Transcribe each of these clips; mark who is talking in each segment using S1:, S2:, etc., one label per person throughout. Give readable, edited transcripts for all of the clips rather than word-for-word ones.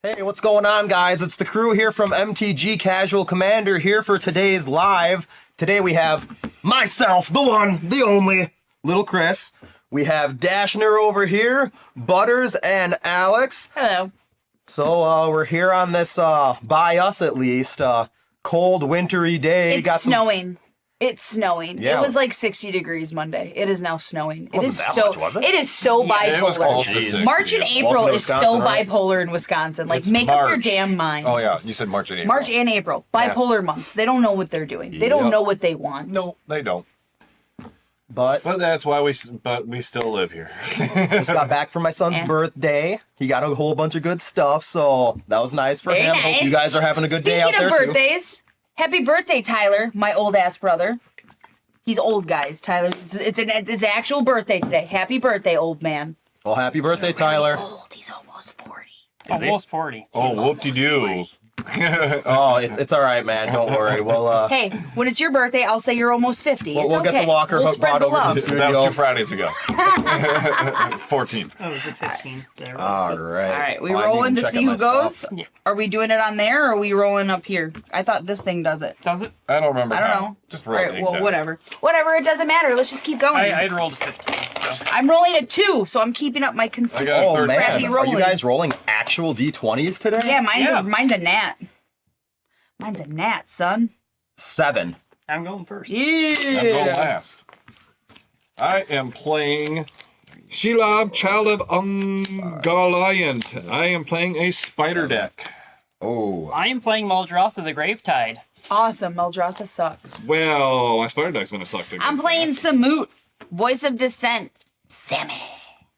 S1: Hey, what's going on, guys? It's the crew here from MTG Casual Commander here for today's live. Today we have myself, the one, the only, Lil Chris. We have Dashner over here, Butters, and Alex.
S2: Hello.
S1: So we're here on this, by us at least, cold, wintry day.
S2: It's snowing. It's snowing.
S1: Yeah.
S2: It was like 60 degrees Monday. It is now snowing. It is
S1: that
S2: so
S1: much, was it?
S2: It is so bipolar.
S3: It was close to 60.
S2: March and April
S1: Welcome to
S2: is so
S1: Wisconsin, right?
S2: bipolar in Wisconsin. Like,
S3: It's
S2: make up your
S3: March.
S2: damn mind.
S3: Oh yeah, you said March and April.
S2: March and April. Bipolar months. They don't know what they're doing. They don't
S1: Yep.
S2: know what they want.
S3: No, they don't.
S1: But
S3: But that's why we still live here.
S1: just got back from my son's
S2: Yeah.
S1: birthday. He got a whole bunch of good stuff, so that was nice for
S2: Very
S1: him.
S2: nice.
S1: Hope you guys are having a good day out
S2: Speaking
S1: there
S2: of birthdays, happy birthday, Tyler, my old ass brother. He's old, guys. Tyler, it's an actual birthday today. Happy birthday, old man.
S1: too. Well, happy birthday, Tyler.
S2: Old. He's almost 40.
S1: Is he?
S4: Almost 40.
S3: Oh, whoop-de-doo.
S1: Oh, it's all right, man. Don't worry. We'll
S2: Hey, when it's your birthday, I'll say you're almost 50.
S1: We'll
S2: It's
S1: get the
S2: okay.
S1: walker
S2: We'll
S1: hook
S2: spread
S1: brought
S2: the
S1: over to
S2: love.
S1: the studio.
S3: That was 2 Fridays ago. It's 14.
S4: Oh, was it 15? There.
S1: All right.
S2: All right, we
S1: Oh, I didn't
S2: rolling
S1: even
S2: to
S1: check
S2: see
S1: on
S2: who
S1: my
S2: goes?
S1: stuff.
S4: Yeah.
S2: Are we doing it on there or are we rolling up here? I thought this thing does it.
S4: Does it?
S3: I don't remember.
S2: I don't
S3: how.
S2: know.
S3: Just
S2: All
S3: roll
S2: right,
S3: it
S2: well,
S3: down.
S2: whatever. Whatever, it doesn't matter. Let's just keep going.
S4: I'd rolled a 15, so.
S2: I'm rolling a 2, so I'm keeping up my consistent
S3: got
S1: Oh, man.
S2: crappy
S1: Are
S2: rolling.
S1: you guys rolling actual D20s today?
S2: Yeah,
S4: Yeah.
S2: mine's a gnat. Mine's a gnat, son.
S1: 7.
S4: I'm going first.
S2: Yeah.
S3: I'm going last. I am playing Shelob, Child of Ungoliant. I am playing a spider deck.
S1: Oh.
S4: I am playing Muldroth of the Gravetide.
S2: Awesome, Meldrotha sucks.
S3: Well, my spider deck's gonna suck.
S2: I'm playing Samut, Voice of Dissent. Sammy.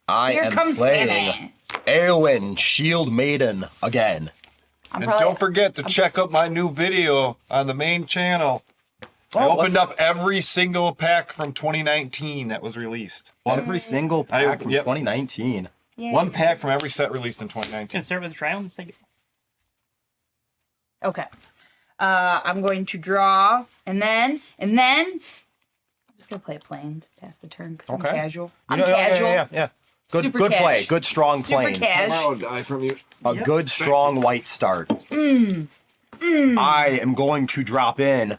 S1: I
S2: Here
S1: am
S2: comes
S1: playing
S2: Sammy.
S1: Eowyn, Shield Maiden, again.
S2: I'm
S3: And don't forget to check out my new video on the main channel. I
S1: Oh,
S3: opened up every single pack from 2019 that was released.
S1: Every single pack from
S3: yep.
S1: 2019.
S2: Yeah.
S3: One pack from every set released in
S4: Gonna
S3: 2019.
S4: start with trial and say
S2: Okay. I'm going to draw, and then I'm just gonna play a plane to pass the turn because
S1: Okay.
S2: I'm casual.
S1: You
S2: I'm
S1: know,
S2: casual.
S1: Yeah. Good,
S2: Super
S1: good play.
S2: cash.
S1: Good strong
S2: Super
S1: planes.
S2: cash.
S3: I'll die from you.
S1: A
S4: Yep.
S1: good strong white start. I am going to drop in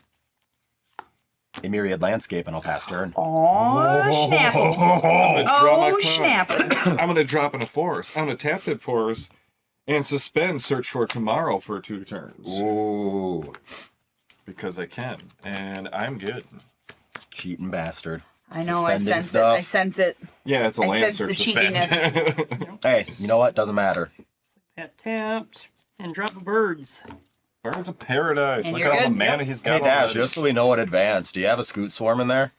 S1: a myriad landscape and I'll pass turn.
S2: Oh, Schnapple.
S3: I'm gonna draw my
S2: Oh,
S3: card.
S2: Schnapple.
S3: I'm gonna drop in a forest. I'm gonna tap that forest and suspend search for tomorrow for 2 turns.
S1: Ooh.
S3: Because I can. And I'm good.
S1: Cheating bastard.
S2: I know, I
S1: Suspending
S2: sense it.
S1: stuff.
S2: I sense it.
S3: Yeah, it's a
S2: I
S3: land
S2: sense the
S3: search suspend.
S2: cheatiness.
S1: Hey, you know what? Doesn't matter.
S4: that tapped and drop a birds.
S3: Birds of paradise.
S2: And
S3: Look
S2: you're
S3: at all the
S2: good?
S3: mana he's
S1: Hey,
S3: got.
S1: Dash,
S3: already.
S1: just so we know in advance, do you have a scoot swarm in there?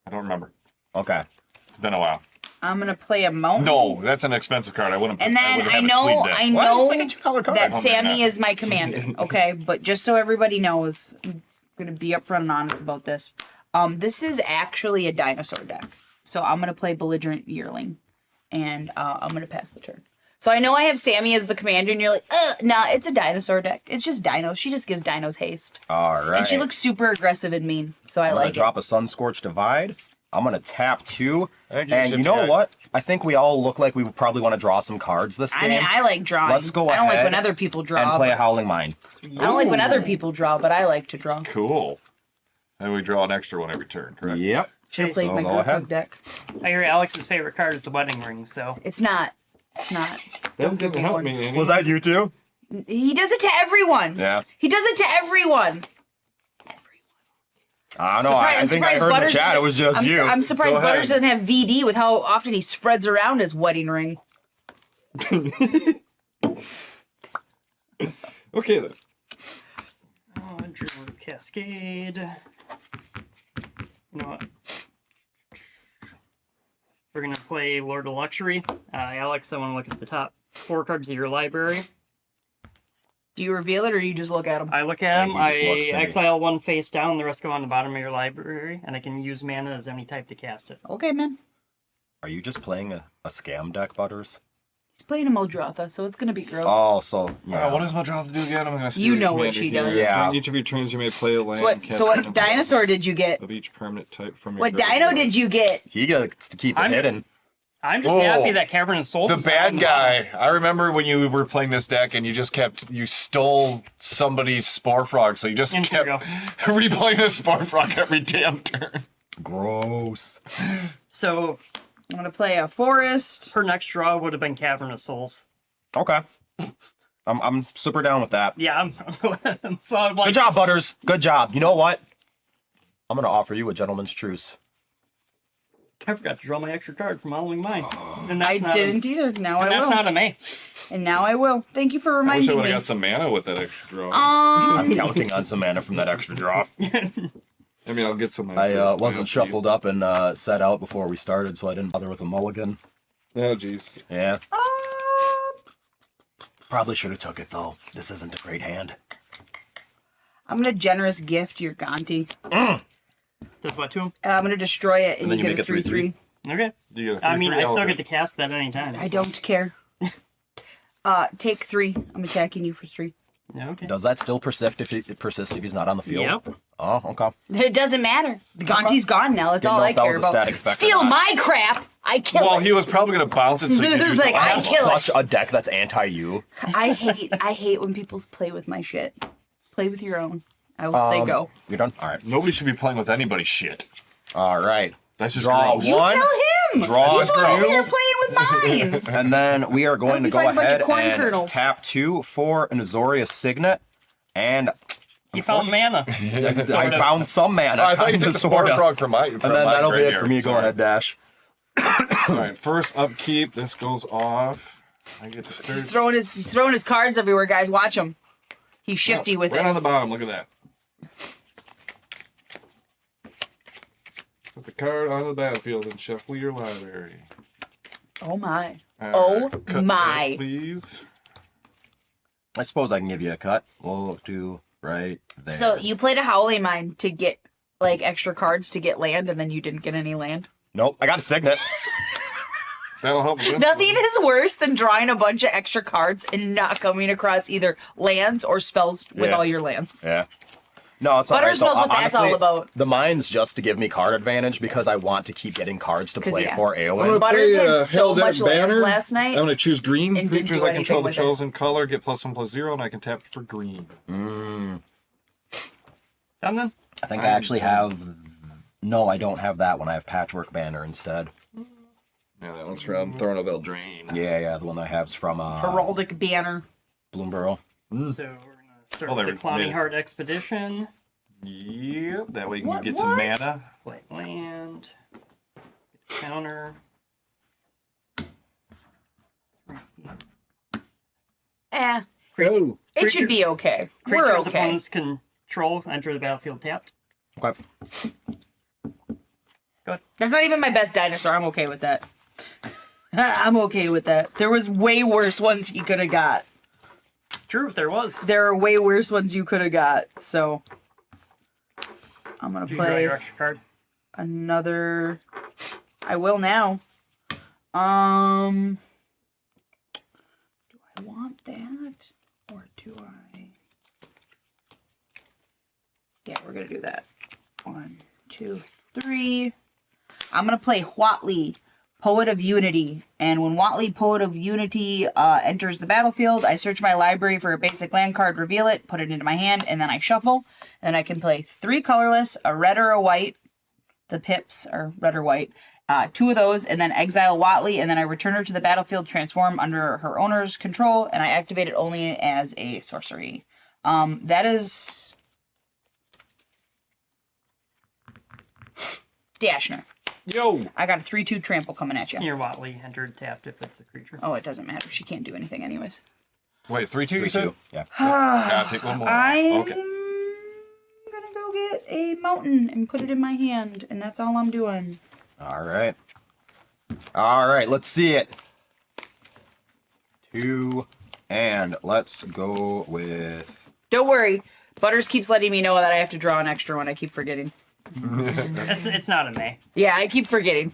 S3: I don't remember.
S1: Okay.
S3: It's been a while.
S2: I'm gonna play a mountain.
S3: No, that's an expensive card. I wouldn't.
S2: And then
S3: wouldn't
S2: I
S3: have it
S2: know,
S3: sleeved in.
S2: I
S1: What?
S2: know
S1: It's like a $2 card.
S2: that
S3: Oh,
S2: Sammy
S3: man.
S2: is my commander. Okay, but just so everybody knows, I'm gonna be upfront and honest about this. This is actually a dinosaur deck, so I'm gonna play belligerent yearling, and I'm gonna pass the turn. So I know I have Sammy as the commander, and you're like, nah, it's a dinosaur deck. It's just dinos. She just gives dinos haste,
S1: All right.
S2: and she looks super aggressive and mean. So I
S1: I'm going
S2: like
S1: to drop a Sunscorched Divide. I'm going to tap 2.
S3: Thank you,
S1: And you
S3: Shifty
S1: know
S3: guys.
S1: what? I think we all look like we would probably want to draw some cards this game.
S2: I mean, I like drawing.
S1: Let's go
S2: I don't like
S1: ahead
S2: when other people draw.
S1: and play a
S2: but-
S1: Howling Mine.
S2: I don't like when other people draw, but I like to draw.
S3: Cool. And we draw an extra one every turn, correct?
S1: Yep.
S2: Should have
S4: Okay,
S2: played
S1: so
S2: my
S1: go
S2: Gurkhag
S1: ahead.
S2: deck.
S4: I hear Alex's favorite card is the wedding ring, so.
S2: It's not. It's not.
S3: That
S2: Don't give
S3: didn't
S2: me
S3: help
S2: one.
S3: me any.
S1: Was that you too?
S2: He does it to everyone.
S1: Yeah.
S2: He does it to everyone.
S1: I don't know. I think I heard in the chat it was just you.
S2: I'm surprised
S3: Go ahead.
S2: Butters doesn't have VD with how often he spreads around his wedding ring.
S3: Okay then.
S4: Oh, I drew Cascade. You know what? We're gonna play Lord of Luxury. Alex, I want to look at the top 4 cards of your library.
S2: Do you reveal it or do you just look at him?
S4: I look at
S1: Yeah,
S4: them,
S1: he just looks
S4: I
S1: at me.
S4: exile 1 face down, the rest go on the bottom of your library, and I can use mana as any type to cast it.
S2: Okay, man.
S1: Are you just playing a scam deck, Butters?
S2: He's playing a Muldrotha, so it's gonna be gross.
S1: Oh, so yeah.
S3: What does my draw to do again? I'm gonna steal
S2: You
S3: your
S2: know what
S3: commander
S2: she
S3: here.
S2: does.
S1: Yeah.
S3: On each of your turns, you may play a land.
S2: so what?
S3: and cast
S2: So
S3: one
S2: what
S3: of
S2: dinosaur did you get?
S3: of each permanent type from your
S2: What
S3: graveyard.
S2: dino did you get?
S1: He gets to keep it
S4: I'm-
S1: hidden.
S4: I'm just
S3: Whoa.
S4: happy that Cavern of Souls
S3: The
S4: is
S3: bad
S4: on
S3: guy. I remember when you were playing this deck and you stole somebody's Spore Frog, so you just
S4: In
S3: kept
S4: Turgo.
S3: replaying the Spore Frog every damn turn.
S1: Gross.
S4: So
S2: I'm gonna play a forest.
S4: her next draw would have been Cavern of Souls.
S1: Okay. I'm super down with that.
S4: Yeah, so I'm like,
S1: Good job, Butters. Good job. You know what? I'm gonna offer you a gentleman's truce.
S4: I forgot to draw my extra card from Howling Mine. And that's
S2: I
S4: not
S2: didn't either. Now
S4: And
S2: I
S4: that's
S2: will.
S4: not a May.
S2: And now I will. Thank you for
S3: I wish I
S2: reminding
S3: would
S2: me.
S3: have got some mana with that extra draw.
S1: I'm counting on some mana from that extra draw.
S3: I mean, I'll get some mana.
S1: I wasn't shuffled up and set out before we started, so I didn't bother with a mulligan.
S3: Oh, jeez.
S1: Yeah. Probably should have took it though. This isn't a great hand.
S2: I'm gonna generous gift your Gonti.
S4: Does what to him?
S2: I'm gonna destroy it, and,
S1: And then
S2: you
S1: you
S2: get a
S1: make it
S2: 3/3.
S4: Okay.
S3: You get a
S4: I mean,
S3: 3/3
S4: I still
S3: elephant.
S4: get to cast that anytime.
S2: I
S4: so-
S2: don't care. Take 3. I'm attacking you for 3.
S4: Okay.
S1: Does that still persist if he's not on the field?
S4: Yep.
S1: Oh, okay.
S2: It doesn't matter. The Gonti's gone now. That's
S1: Didn't
S2: all
S1: know
S2: I
S1: if that
S2: care
S1: was a
S2: about.
S1: static effect or
S2: Steal
S1: not.
S2: my crap. I kill
S3: Well,
S2: it.
S3: he was probably going to bounce it so you could
S2: It's
S3: use
S2: like,
S3: the
S2: I
S3: last
S2: kill it.
S1: Such a deck that's anti-you.
S2: I hate when people play with my shit. Play with your own. I will say go.
S1: You're done? All right.
S3: Nobody should be playing with anybody's shit.
S1: All right.
S3: That's just
S1: Draw
S3: gross.
S2: You
S1: one.
S2: tell him.
S1: Draw
S2: He's over
S1: two.
S2: here playing with mine.
S1: And then we are going to
S2: Hope you
S1: go
S2: find a bunch
S1: ahead
S2: of corn
S1: and
S2: kernels.
S1: tap 2 for an Azoria Signet. And
S4: You found mana.
S1: I found some mana.
S3: I thought you
S1: kinda,
S3: took the Spore
S1: sorta.
S3: Frog from my
S1: And then that'll be it for me. Go ahead, Dash.
S3: All right, first upkeep. This goes off. I get to
S2: He's
S3: start.
S2: throwing his cards everywhere, guys. Watch him. He's shifty with
S3: Right
S2: it.
S3: on the bottom. Look at that. Put the card on the battlefield and shuffle your library.
S2: Oh my.
S3: All
S2: Oh
S3: right, cut
S2: my.
S3: that, please.
S1: I suppose I can give you a cut. We'll do right there.
S2: So you played a Howling Mine to get like extra cards to get land, and then you didn't get any land.
S1: Nope, I got a Signet.
S3: That'll help. with this
S2: Nothing
S3: one.
S2: is worse than drawing a bunch of extra cards and not coming across either lands or spells with
S1: Yeah.
S2: all your lands.
S1: Yeah. No, it's all right.
S2: Butters knows what that's all
S1: honestly,
S2: about.
S1: The mine's just to give me card advantage because I want to keep getting cards to
S2: 'Cause,
S1: play
S2: yeah.
S1: for
S3: I'm
S1: AoE.
S3: gonna
S2: Butters
S3: play,
S2: had so
S3: Hell Deck
S2: much lands
S3: Banner.
S2: last night
S3: I'm gonna choose green.
S2: and didn't
S3: Creatures
S2: do
S3: I control
S2: anything
S3: the
S2: with it.
S3: chosen color get +1/+0, and I can tap for green.
S4: Done then?
S1: I think I actually have... No, I don't have that one. I have Patchwork Banner instead.
S3: Yeah, that one's from Thornville Drain.
S1: Yeah, the one I have is from
S2: Heraldic Banner.
S1: Bloomborough.
S4: So we're gonna start
S3: Oh, they
S4: with the
S3: were
S4: Clowny
S3: mid.
S4: Heart Expedition.
S3: Yep, that way you can
S2: What-
S3: get some
S2: what?
S3: mana.
S4: Play land. Counter.
S3: Oh.
S2: It should be okay. We're
S4: Creatures
S2: okay.
S4: opponents control enter the battlefield tapped.
S1: Okay.
S2: That's not even my best dinosaur. I'm okay with that. I'm okay with that. There was way worse ones he could have got.
S4: True, there was.
S2: There are way worse ones you could have got. So I'm gonna
S4: Did you draw
S2: play
S4: your extra card?
S2: another. I will now. Do I want that or do I? Yeah, we're gonna do that. 1, 2, 3. I'm gonna play Huatli, Poet of Unity, and when Huatli, Poet of Unity, enters the battlefield, I search my library for a basic land card, reveal it, put it into my hand, and then I shuffle. And I can play 3 colorless, a red or a white. The pips are red or white. 2 of those, and then exile Huatli, and then I return her to the battlefield, transform under her owner's control, and I activate it only as a sorcery. That is Dashner.
S3: Yo!
S2: I got a 3/2 trample coming at you.
S4: Your Watley entered tapped if it's a creature.
S2: Oh, it doesn't matter. She can't do anything anyways.
S3: Wait, 3/2 you
S1: 3-2.
S3: said?
S1: Yeah.
S3: Gotta take one more.
S2: I'm
S3: Okay.
S2: gonna go get a mountain and put it in my hand, and that's all I'm doing.
S1: All right. All right, let's see it. 2, and let's go with...
S2: Don't worry. Butters keeps letting me know that I have to draw an extra one. I keep forgetting.
S4: It's not a May.
S2: Yeah, I keep forgetting.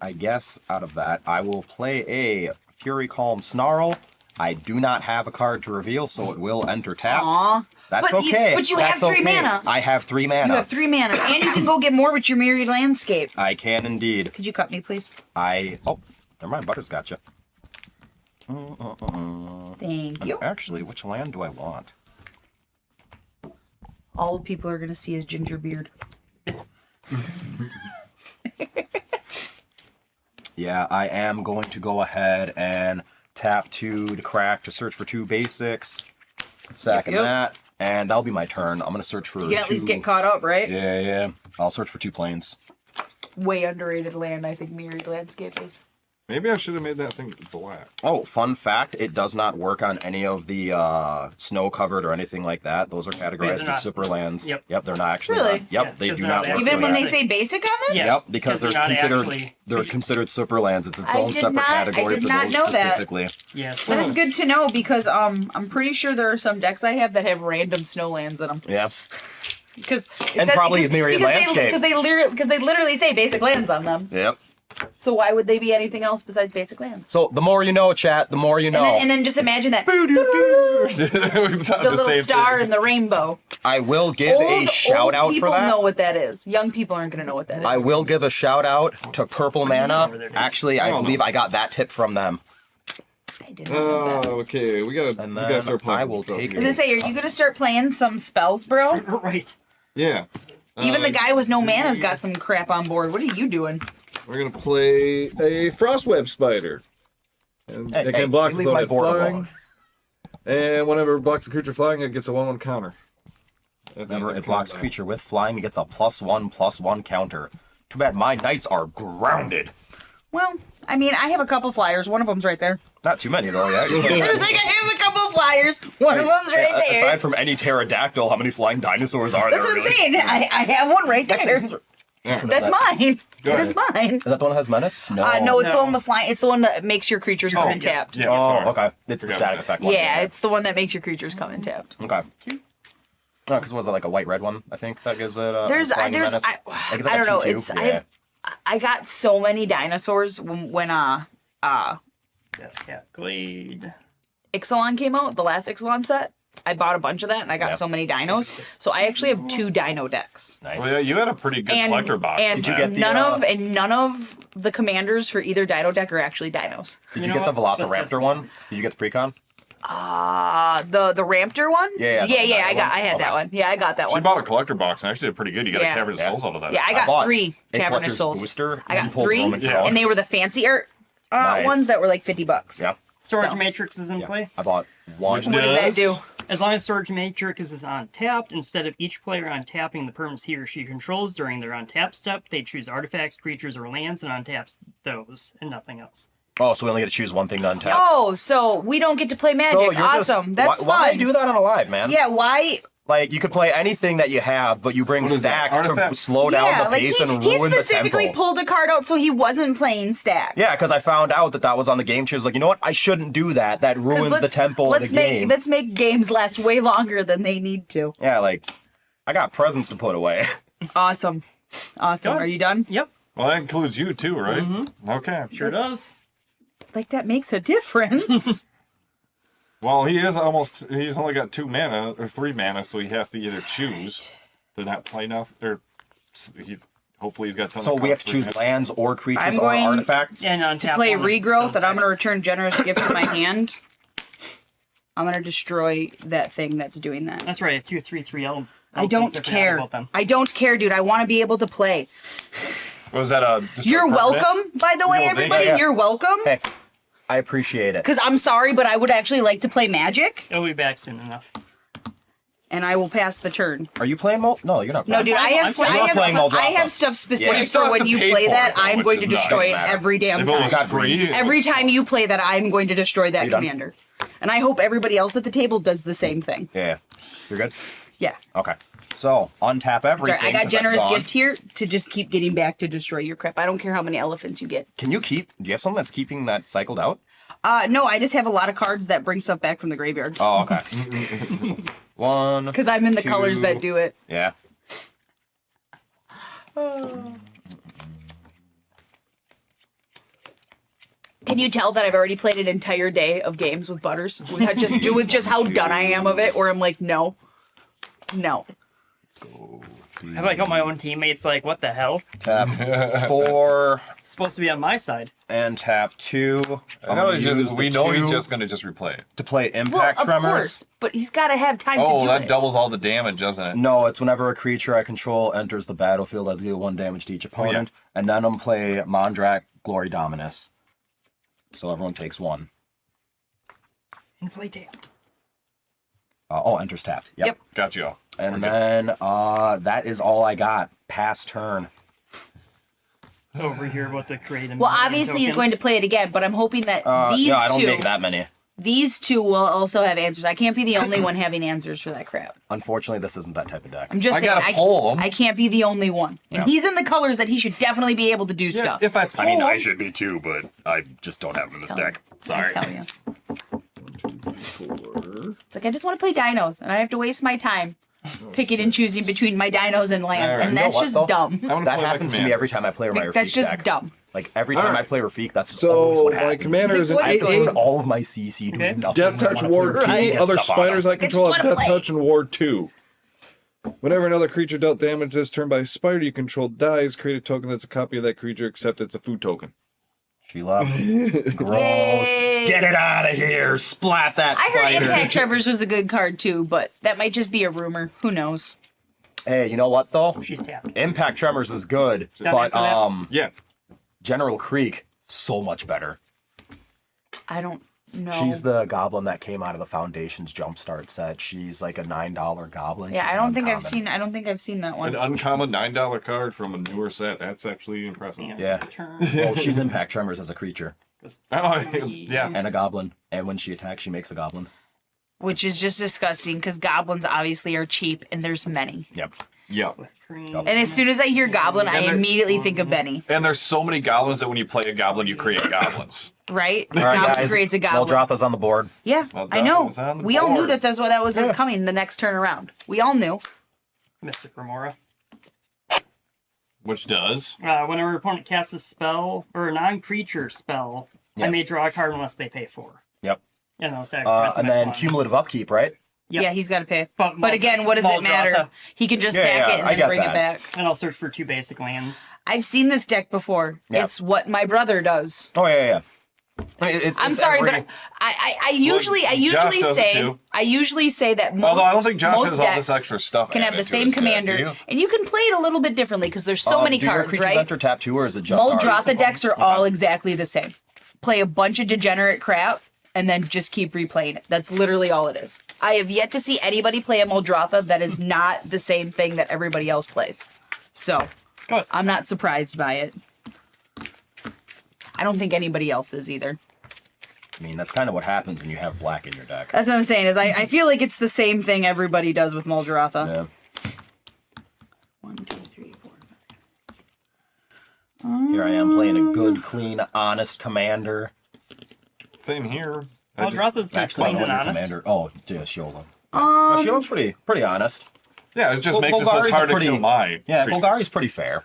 S1: I guess out of that, I will play a Fury Calm Snarl. I do not have a card to reveal, so it will enter tap.
S2: Aw.
S1: That's
S2: But you-
S1: okay.
S2: but you have
S1: That's
S2: 3 mana.
S1: I have 3 mana.
S2: You have 3 mana, and you can go get more with your Myriad Landscape.
S1: I can indeed.
S2: Could you cut me, please?
S1: Oh, never mind. Butter's got you.
S2: Thank you.
S1: Actually, which land do I want?
S2: All the people are gonna see is ginger beard.
S1: Yeah, I am going to go ahead and tap 2 to crack to search for 2 basics. Second
S2: Yep.
S1: that, and that'll be my turn. I'm gonna search for.
S2: You can at
S1: 2...
S2: least get caught up, right?
S1: Yeah. I'll search for 2 planes.
S2: Way underrated land, I think Myriad Landscape is.
S3: Maybe I should have made that thing black.
S1: Oh, fun fact, it does not work on any of the snow-covered or anything like that. Those are categorized
S4: they're
S1: as
S4: not.
S1: super lands.
S4: Yep.
S1: They're not actually.
S2: Really?
S1: Yep,
S4: Yeah,
S1: they
S4: just
S1: do
S4: not
S1: not work.
S2: Even
S1: for
S2: when
S1: that.
S2: they say basic on them?
S4: Yeah.
S1: Yep, because
S4: they're
S1: they're
S4: not
S1: considered
S4: actually-
S1: they're considered super lands. It's its
S2: I
S1: own
S2: did
S1: separate
S2: not- I
S1: category
S2: did
S1: for
S2: not
S1: those
S2: know that.
S1: specifically.
S4: Yes.
S2: That is good to know because I'm pretty sure there are some decks I have that have random snowlands in them.
S1: Yeah.
S2: Because
S1: And probably Myriad Landscape.
S2: Because they literally say basic lands on them.
S1: Yep.
S2: So why would they be anything else besides basic lands?
S1: So the more you know, chat, the more you know.
S2: And then just imagine that
S3: We thought
S2: the
S3: the
S2: little
S3: same
S2: star
S3: thing.
S2: and the rainbow.
S1: I will give a shout out for
S2: people
S1: that.
S2: know what that is. Young people aren't going to know what that is.
S1: I will give a shout out to Purple Mana.
S4: over there, dude?
S1: Actually, I
S3: Oh, no.
S1: believe I got that tip from them.
S2: I did not know that.
S3: Okay, we gotta
S1: And
S3: start
S1: then
S3: playing.
S1: I will
S3: spells
S1: take
S3: here.
S2: I was gonna say, are you gonna start playing some spells, bro?
S4: Right.
S3: Yeah.
S2: Even the guy with no mana's got some crap on board. What are you doing?
S3: We're gonna play a Frostweb Spider. And it can block
S1: leave
S3: its
S1: my
S3: own
S1: board
S3: flying.
S1: alone.
S3: And whenever it blocks a creature flying, it gets a 1/1 counter.
S1: Whenever it blocks a creature with flying, it gets a +1/+1 counter. Too bad my knights are grounded.
S2: Well, I mean, I have a couple flyers. One of them's right there.
S1: Not too many though, yeah.
S2: It's like I have a couple flyers. One of them's right there.
S1: Aside from any pterodactyl, how many flying dinosaurs are there?
S2: That's what I'm
S1: really?
S2: saying. I have one right there. That's mine.
S3: Go
S2: It is mine.
S1: Is that the one that has menace? No.
S2: No, it's the
S4: No.
S2: one with flying. It's the one that makes your creatures come in tapped.
S3: Yeah,
S1: Oh,
S3: sorry.
S1: okay. It's the
S3: Forgot
S1: static
S3: about
S1: effect one.
S2: Yeah, it's the one that makes your creatures come in tapped.
S1: Okay. No, because was it like a white-red one? I think that gives it.
S2: There's,
S1: flying menace.
S2: I
S1: Like, is that
S2: don't
S1: a
S2: know.
S1: 2/2?
S2: It's
S1: Yeah.
S2: I got so many dinosaurs when
S4: Yeah. Glade.
S2: Ixalan came out, the last Ixalan set. I bought a bunch of that and I got
S1: Yep.
S2: so many dinos. So I actually have 2 dino decks.
S1: Nice.
S3: Well, yeah, you had a pretty good
S2: And,
S3: collector box.
S2: and
S1: Did you get the,
S2: none of the commanders for either dino deck are actually dinos.
S1: Did
S4: You
S1: you
S4: know
S1: get the
S4: what? Let's have
S1: Velociraptor
S4: some.
S1: one? Did you get the precon?
S2: The Raptor one?
S1: Yeah, the dino
S2: I
S1: one?
S2: had that
S1: Okay.
S2: one. Yeah, I got that
S3: She
S2: one.
S3: bought a collector box and actually did pretty good. You got
S2: Yeah.
S3: a Cavern of Souls out of that.
S2: Yeah, I
S1: bought
S2: got 3
S1: a
S2: Cavernous
S1: Collector's
S2: Souls.
S1: Booster
S2: I
S1: and
S2: got
S1: pulled
S2: 3,
S1: Roman
S3: Yeah.
S1: Throne.
S2: and they were the fancy art
S1: Nice.
S2: ones that were like $50.
S1: Yeah.
S4: Storage
S2: So-
S4: Matrix is in
S1: Yeah.
S4: play.
S1: I bought one.
S3: Which
S2: What does that do?
S4: As long as Storage Matrix is untapped, instead of each player untapping the permanents he or she controls during their untap step, they choose artifacts, creatures, or lands and untaps those and nothing else.
S1: Oh, so we only get to choose one thing to untap.
S2: Oh, so we don't get to play Magic.
S1: So you're
S2: Awesome. That's
S1: why
S2: fun.
S1: do that on a live, man?
S2: Yeah, why?
S1: Like, you could play anything that you have, but you bring
S3: What is that,
S1: stacks to
S3: artifact?
S1: slow down
S2: Yeah,
S1: the
S2: like
S1: pace and
S2: he
S1: ruin the
S2: specifically
S1: tempo.
S2: pulled a card out so he wasn't playing stacks.
S1: Yeah, because I found out that was on the game. She was like, you know what? I shouldn't do that. That
S2: 'Cause
S1: ruins the tempo of the game.
S2: Let's make games last way longer than they need to.
S1: Yeah, like, I got presents to put away.
S2: Awesome. Awesome.
S4: Go.
S2: Are you done?
S4: Yep,
S3: Well, that includes you too, right? Okay.
S4: sure does.
S2: Like that makes a difference.
S3: Well, he's only got 2 mana or 3 mana, so he has to either choose to not play enough, or hopefully he's got something.
S1: So we have to
S3: cost-free.
S1: choose lands or creatures
S2: I'm
S1: or
S2: going
S1: artifacts.
S4: And untap
S2: to play
S4: one of
S2: regrowth,
S4: those
S2: and I'm going to
S4: decks.
S2: return generous gift to my hand. I'm going to destroy that thing that's doing that.
S4: That's right, I have 2 3/3 elephants.
S2: I don't
S4: forgot
S2: care.
S4: about them.
S2: I don't care, dude. I want to be able to play.
S3: Was that a?
S2: You're welcome, by the way,
S3: No, they-
S2: everybody.
S1: yeah.
S2: You're welcome.
S1: Hey, I appreciate it.
S2: Because I'm sorry, but I would actually like to play Magic,
S4: It'll be back soon enough.
S2: and I will pass the turn.
S1: Are you playing No, you're not.
S2: No,
S1: playing.
S2: dude, I have
S1: playing- You're playing Muldrotha.
S2: I have stuff specific
S1: Yeah.
S3: He still
S2: for
S3: has
S2: when
S3: to
S2: you
S3: pay
S2: play
S3: for
S2: that.
S3: it, though,
S2: I'm
S3: which
S2: going to
S3: is not
S2: destroy it
S3: bad.
S2: every damn
S3: If it was
S2: time.
S3: free,
S2: Every time you play that, I'm going to destroy that
S1: you done?
S2: commander. And I hope everybody else at the table does the same thing.
S1: Yeah. You're good?
S2: Yeah.
S1: Okay. So, untap everything.
S2: Sorry, I got
S1: 'cause that's
S2: generous
S1: gone.
S2: gift here to just keep getting back to destroy your crap. I don't care how many elephants you get.
S1: Can you keep... Do you have something that's keeping that cycled out?
S2: No, I just have a lot of cards that bring stuff back from the graveyard.
S1: Oh, okay. 1.
S2: Because I'm in the colors that
S1: 2.
S2: do it.
S1: Yeah.
S2: Can you tell that I've already played an entire day of games with Butters? With just how done I am of it, or I'm like, no. No.
S4: Have I got my own teammates like, what the hell?
S1: Tap 4
S4: It's supposed to be on my side.
S1: and tap 2.
S3: I know he's just, we know he's just going to just replay it.
S1: to play
S2: Well,
S1: Impact
S2: of
S1: Tremors.
S2: course, but he's got to have time to
S3: Oh,
S2: do
S3: that
S2: it.
S3: doubles all the damage, doesn't it?
S1: No, it's whenever a creature I control enters the battlefield, I deal 1 damage to each opponent, and then I'm play Mondrak Glory Dominus. So everyone takes 1.
S4: And play tapped.
S1: Enters tapped. Yep.
S3: Got you all.
S1: And then that is all I got. Pass turn.
S4: Over here about to create a
S2: Well,
S4: million
S2: obviously he's
S4: tokens.
S2: going to play it again, but I'm hoping that these
S1: yeah, I don't
S2: two,
S1: make that many.
S2: these two will also have answers. I can't be the only one having answers for that crap.
S1: Unfortunately, this isn't that type of deck.
S2: I'm just
S3: I
S2: saying,
S3: gotta pull 'em.
S2: I can't be the only one. And
S1: Yeah.
S2: he's in the colors that he should definitely be able to do stuff.
S3: If I pull
S1: I mean, I
S3: him-
S1: should be too, but I just don't have them in this
S2: Tell
S1: deck.
S2: you.
S1: Sorry.
S2: I tell you. It's like, I just want to play dinos, and I have to waste my time picking and choosing between my dinos and land,
S3: Alright.
S2: and
S3: You know
S2: that's
S1: what,
S2: just
S1: though?
S2: dumb.
S3: I want to
S1: That
S3: play my
S1: happens to me
S3: commander.
S1: every time I play my Rafik
S2: That's just
S1: deck.
S2: dumb.
S1: Like, every time
S3: Alright.
S1: I play Rafik, that's always
S5: So
S1: what
S5: my
S1: happens.
S5: commander is an
S2: What
S1: I have to put
S5: 8/8
S1: all of my CC doing
S2: Okay.
S1: nothing.
S5: Death
S1: when I
S5: Touch
S1: wanna
S5: Ward
S1: play
S5: 2.
S1: Rafik and get
S5: Other
S1: stuff on
S5: spiders
S1: them.
S5: I control
S2: just
S5: have
S2: wanna
S5: Death
S2: play.
S5: Touch and Ward 2. Whenever another creature dealt damage this turn by a spider you control dies, create a token that's a copy of that creature, except it's a food token.
S1: Sheila. Gross.
S2: Yay.
S1: Get it out of here. Splat that
S2: I heard
S1: spider.
S2: Impact Tremors was a good card too, but that might just be a rumor. Who knows?
S1: Hey, you know what, though?
S4: She's tapped.
S1: Impact Tremors is good,
S4: Done
S1: but
S4: after that?
S3: Yeah.
S1: General Creek, so much better.
S2: I don't know.
S1: She's the goblin that came out of the Foundation's Jumpstart set. She's like a $9 goblin.
S2: Yeah,
S1: She's
S2: I don't think I've seen that
S3: An
S2: one.
S3: uncommon $9 card from a newer set. That's actually impressive.
S1: Yeah.
S4: Turn.
S1: Well, she's Impact Tremors as a creature
S3: Oh, yeah.
S1: and a goblin. And when she attacks, she makes a goblin.
S2: Which is just disgusting because goblins obviously are cheap and there's many.
S1: Yep.
S3: Yeah.
S2: And as soon as I hear goblin, I
S3: they're-
S2: immediately think of Benny.
S3: And there's so many goblins that when you play a goblin, you create goblins.
S2: Right?
S1: All right,
S2: Goblin
S1: guys.
S2: creates a goblin.
S1: Muldrotha's on the board.
S2: Yeah,
S3: Well,
S2: I know.
S3: Goblins on the
S2: We all knew
S3: board.
S2: that that's what that was coming the next turn around. We all knew.
S4: Mystic Remora.
S3: Which does.
S4: Whenever an opponent casts a spell or a non-creature spell,
S1: Yeah.
S4: I may draw a card unless they pay 4.
S1: Yep.
S4: And I'll sacrifice
S1: And
S4: my
S1: then
S4: one.
S1: cumulative upkeep, right?
S4: Yep.
S2: Yeah, he's got to pay.
S4: But
S2: But again, what does it
S4: Muldrotha.
S2: matter? He can just
S1: Yeah,
S2: sack
S1: yeah,
S2: it and
S1: I
S2: then
S1: get
S2: bring
S1: that.
S2: it back.
S4: And I'll search for 2 basic lands.
S2: I've seen this deck before.
S1: Yeah.
S2: It's what my brother does.
S1: Oh, yeah. It's
S2: I'm sorry,
S1: every-
S2: but I usually
S3: Josh does it
S2: say
S3: too.
S2: that most
S3: Although I don't think Josh
S2: most
S3: has all this
S2: decks
S3: extra stuff
S2: can have
S3: added
S2: the
S3: to
S2: same
S3: his deck,
S2: commander,
S3: do you?
S2: and you can play it a little bit differently because there's so many
S1: do your
S2: cards,
S1: creatures
S2: right?
S1: enter tap 2 or is it just ours?
S2: Muldrotha decks are
S3: Okay.
S2: all exactly the same. Play a bunch of degenerate crap and then just keep replaying it. That's literally all it is. I have yet to see anybody play a Muldrotha that is not the same thing that everybody else plays. So,
S4: Good.
S2: I'm not surprised by it. I don't think anybody else is either.
S1: I mean, that's kind of what happens when you have black in your deck.
S2: That's what I'm saying, is I feel like it's the same thing everybody does with Muldrotha.
S1: Yeah.
S2: 1, 2, 3, 4.
S1: Here I am playing a good, clean, honest commander.
S3: Same here.
S4: Muldrotha's good,
S1: Actually, I
S4: plain
S1: don't
S4: and
S1: know what your
S4: honest.
S1: commander. Oh, yeah, Sheola. No, Sheola's pretty honest.
S3: Yeah, it just
S1: Well,
S3: makes it so it's
S1: Golgari's
S3: hard
S1: a
S3: to kill my
S1: Yeah,
S3: creatures.
S1: Golgari's pretty fair.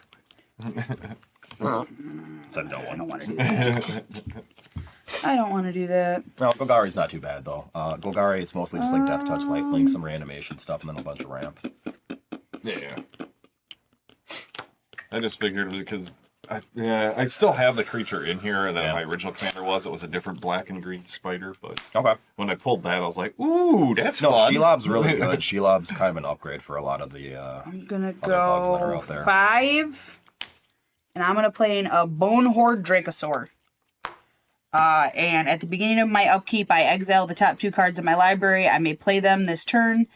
S1: Said no
S2: I
S1: one.
S2: don't want to do that. I don't want to do that.
S1: No, Golgari's not too bad though. Golgari, it's mostly just like Death Touch, Lifelink, some reanimation stuff, and then a bunch of ramp.
S3: Yeah. I just figured because I still have the creature in here that
S1: Yeah.
S3: my original commander was. It was a different black and green spider, but
S1: Okay.
S3: when I pulled that, I was like, "Ooh, that's
S1: No,
S3: fun."
S1: Shelob's really good. Shelob's kind of an upgrade for a lot of the.
S2: I'm gonna
S1: Other bugs that are
S2: go
S1: out there.
S2: 5, and I'm gonna play in a Bone Horde Dracosaur. And at the beginning of my upkeep, I exile the top 2 cards in my library. I may play them this turn.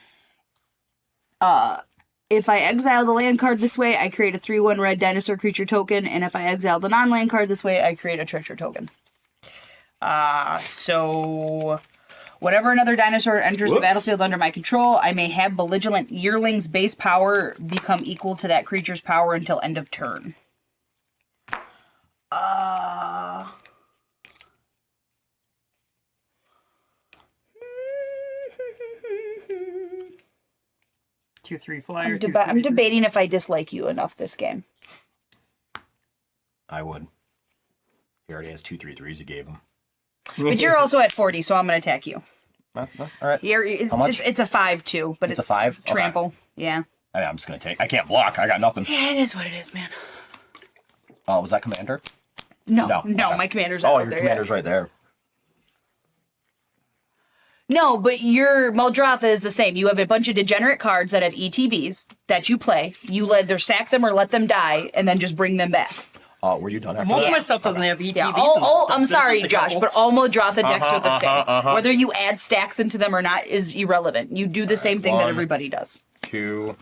S2: If I exile the land card this way, I create a 3/1 red dinosaur creature token, and if I exile the non-land card this way, I create a treasure token. So whenever another dinosaur enters the
S3: Whoops.
S2: battlefield under my control, I may have Belligerent Yearling's base power become equal to that creature's power until end of turn.
S4: Two, 3 flyer.
S2: I'm,
S4: two
S2: I'm
S4: creatures.
S2: debating if I dislike you enough this game.
S1: I would. He already has 2/3/3s you gave him.
S2: But you're also at 40, so I'm going to attack you.
S1: No? All right.
S2: Here,
S1: How much?
S2: it's a 5-2, but
S1: It's a 5? Okay.
S2: trample. Yeah.
S1: I'm just gonna take. I can't block. I got nothing.
S2: Yeah, it is what it is, man.
S1: Oh, was that commander?
S2: No,
S1: Okay.
S2: my commander's
S1: Oh,
S2: out
S1: your
S2: there.
S1: commander's right there.
S2: No, but your Muldrotha is the same. You have a bunch of degenerate cards that have ETBs that you play. You either sack them or let them die, and then just bring them back.
S1: Were you done after
S4: Most
S1: that?
S4: of my stuff doesn't have ETBs.
S2: Yeah.
S4: and
S2: Oh,
S4: stuff.
S2: I'm
S4: There's
S2: sorry,
S4: just a
S2: Josh,
S4: couple.
S2: but all Muldrotha decks are the same. Whether you add stacks into them or not is irrelevant. You do the same thing that
S1: one.
S2: everybody does.
S1: 2.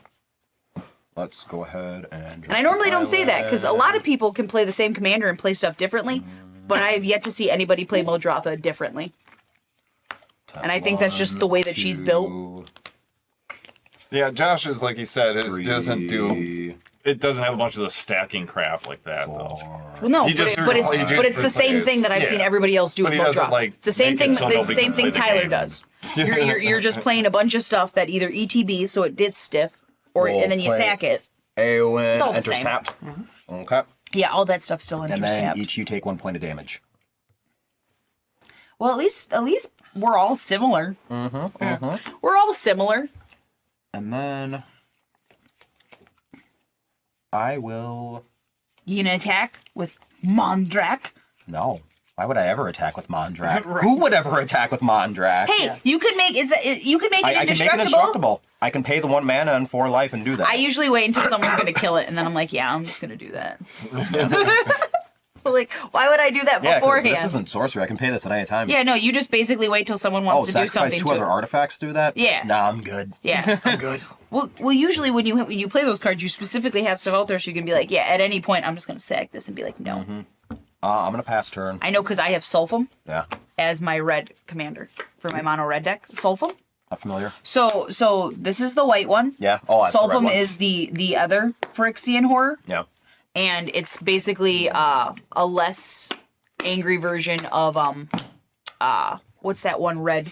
S1: Let's go ahead and.
S2: And I normally don't say that because a lot of people can play the same commander and play stuff differently, but I have yet to see anybody play Muldrotha differently. And I think that's just the way that she's built.
S3: Yeah, Josh is like he said, it
S1: 3,
S3: doesn't do. It doesn't have a bunch of the stacking crap like that though.
S2: Well, no,
S3: He just
S2: but it's
S3: he just
S2: the same
S3: plays-
S2: thing that I've seen
S3: yeah.
S2: everybody else do
S3: But
S2: with
S3: he doesn't,
S2: Muldrotha.
S3: like,
S2: It's the same
S3: make
S2: thing.
S3: it so
S2: The
S3: nobody
S2: same
S3: can
S2: thing
S3: play the
S2: Tyler
S3: game.
S2: does. You're just playing a bunch of stuff that either ETBs, so it did stiff, or
S1: We'll
S2: and then you
S1: play
S2: sack it.
S1: Aowen
S2: all the
S1: enters
S2: same.
S1: tapped. Okay.
S2: Yeah, all that stuff still enters
S1: And then
S2: tapped.
S1: each you take 1 point of damage.
S2: Well, at least we're all similar. We're all similar.
S1: And then I will.
S2: You gonna attack with Mondrak?
S1: No. Why would I ever attack with Mondrak? Who would ever attack with Mondrak?
S2: Hey, you could make you could make it
S1: I can make it
S2: indestructible.
S1: indestructible. I can pay the 1 mana and 4 life and do that.
S2: I usually wait until someone's gonna kill it, and then I'm like, yeah, I'm just gonna do that. But like, why would I do that
S1: yeah, 'cause
S2: beforehand?
S1: this isn't sorcery. I can pay this at any time.
S2: Yeah, no, you just basically wait till someone wants to do
S1: sacrifice
S2: something
S1: 2
S2: to
S1: other
S2: it.
S1: artifacts do that?
S2: Yeah.
S1: Nah, I'm good.
S2: Yeah.
S1: I'm good.
S2: Well, usually when you play those cards, you specifically have stuff out there, so you can be like, yeah, at any point, I'm just gonna sack this and be like, no.
S1: I'm gonna pass turn.
S2: I know because I have Sulfum
S1: Yeah.
S2: as my red commander for my mono red deck. Sulfum.
S1: Not familiar.
S2: So this is the white one.
S1: Yeah. Oh, that's the red
S2: Sulfum
S1: one.
S2: is the other Phyrexian horror.
S1: Yeah.
S2: And it's basically a less angry version of what's that one red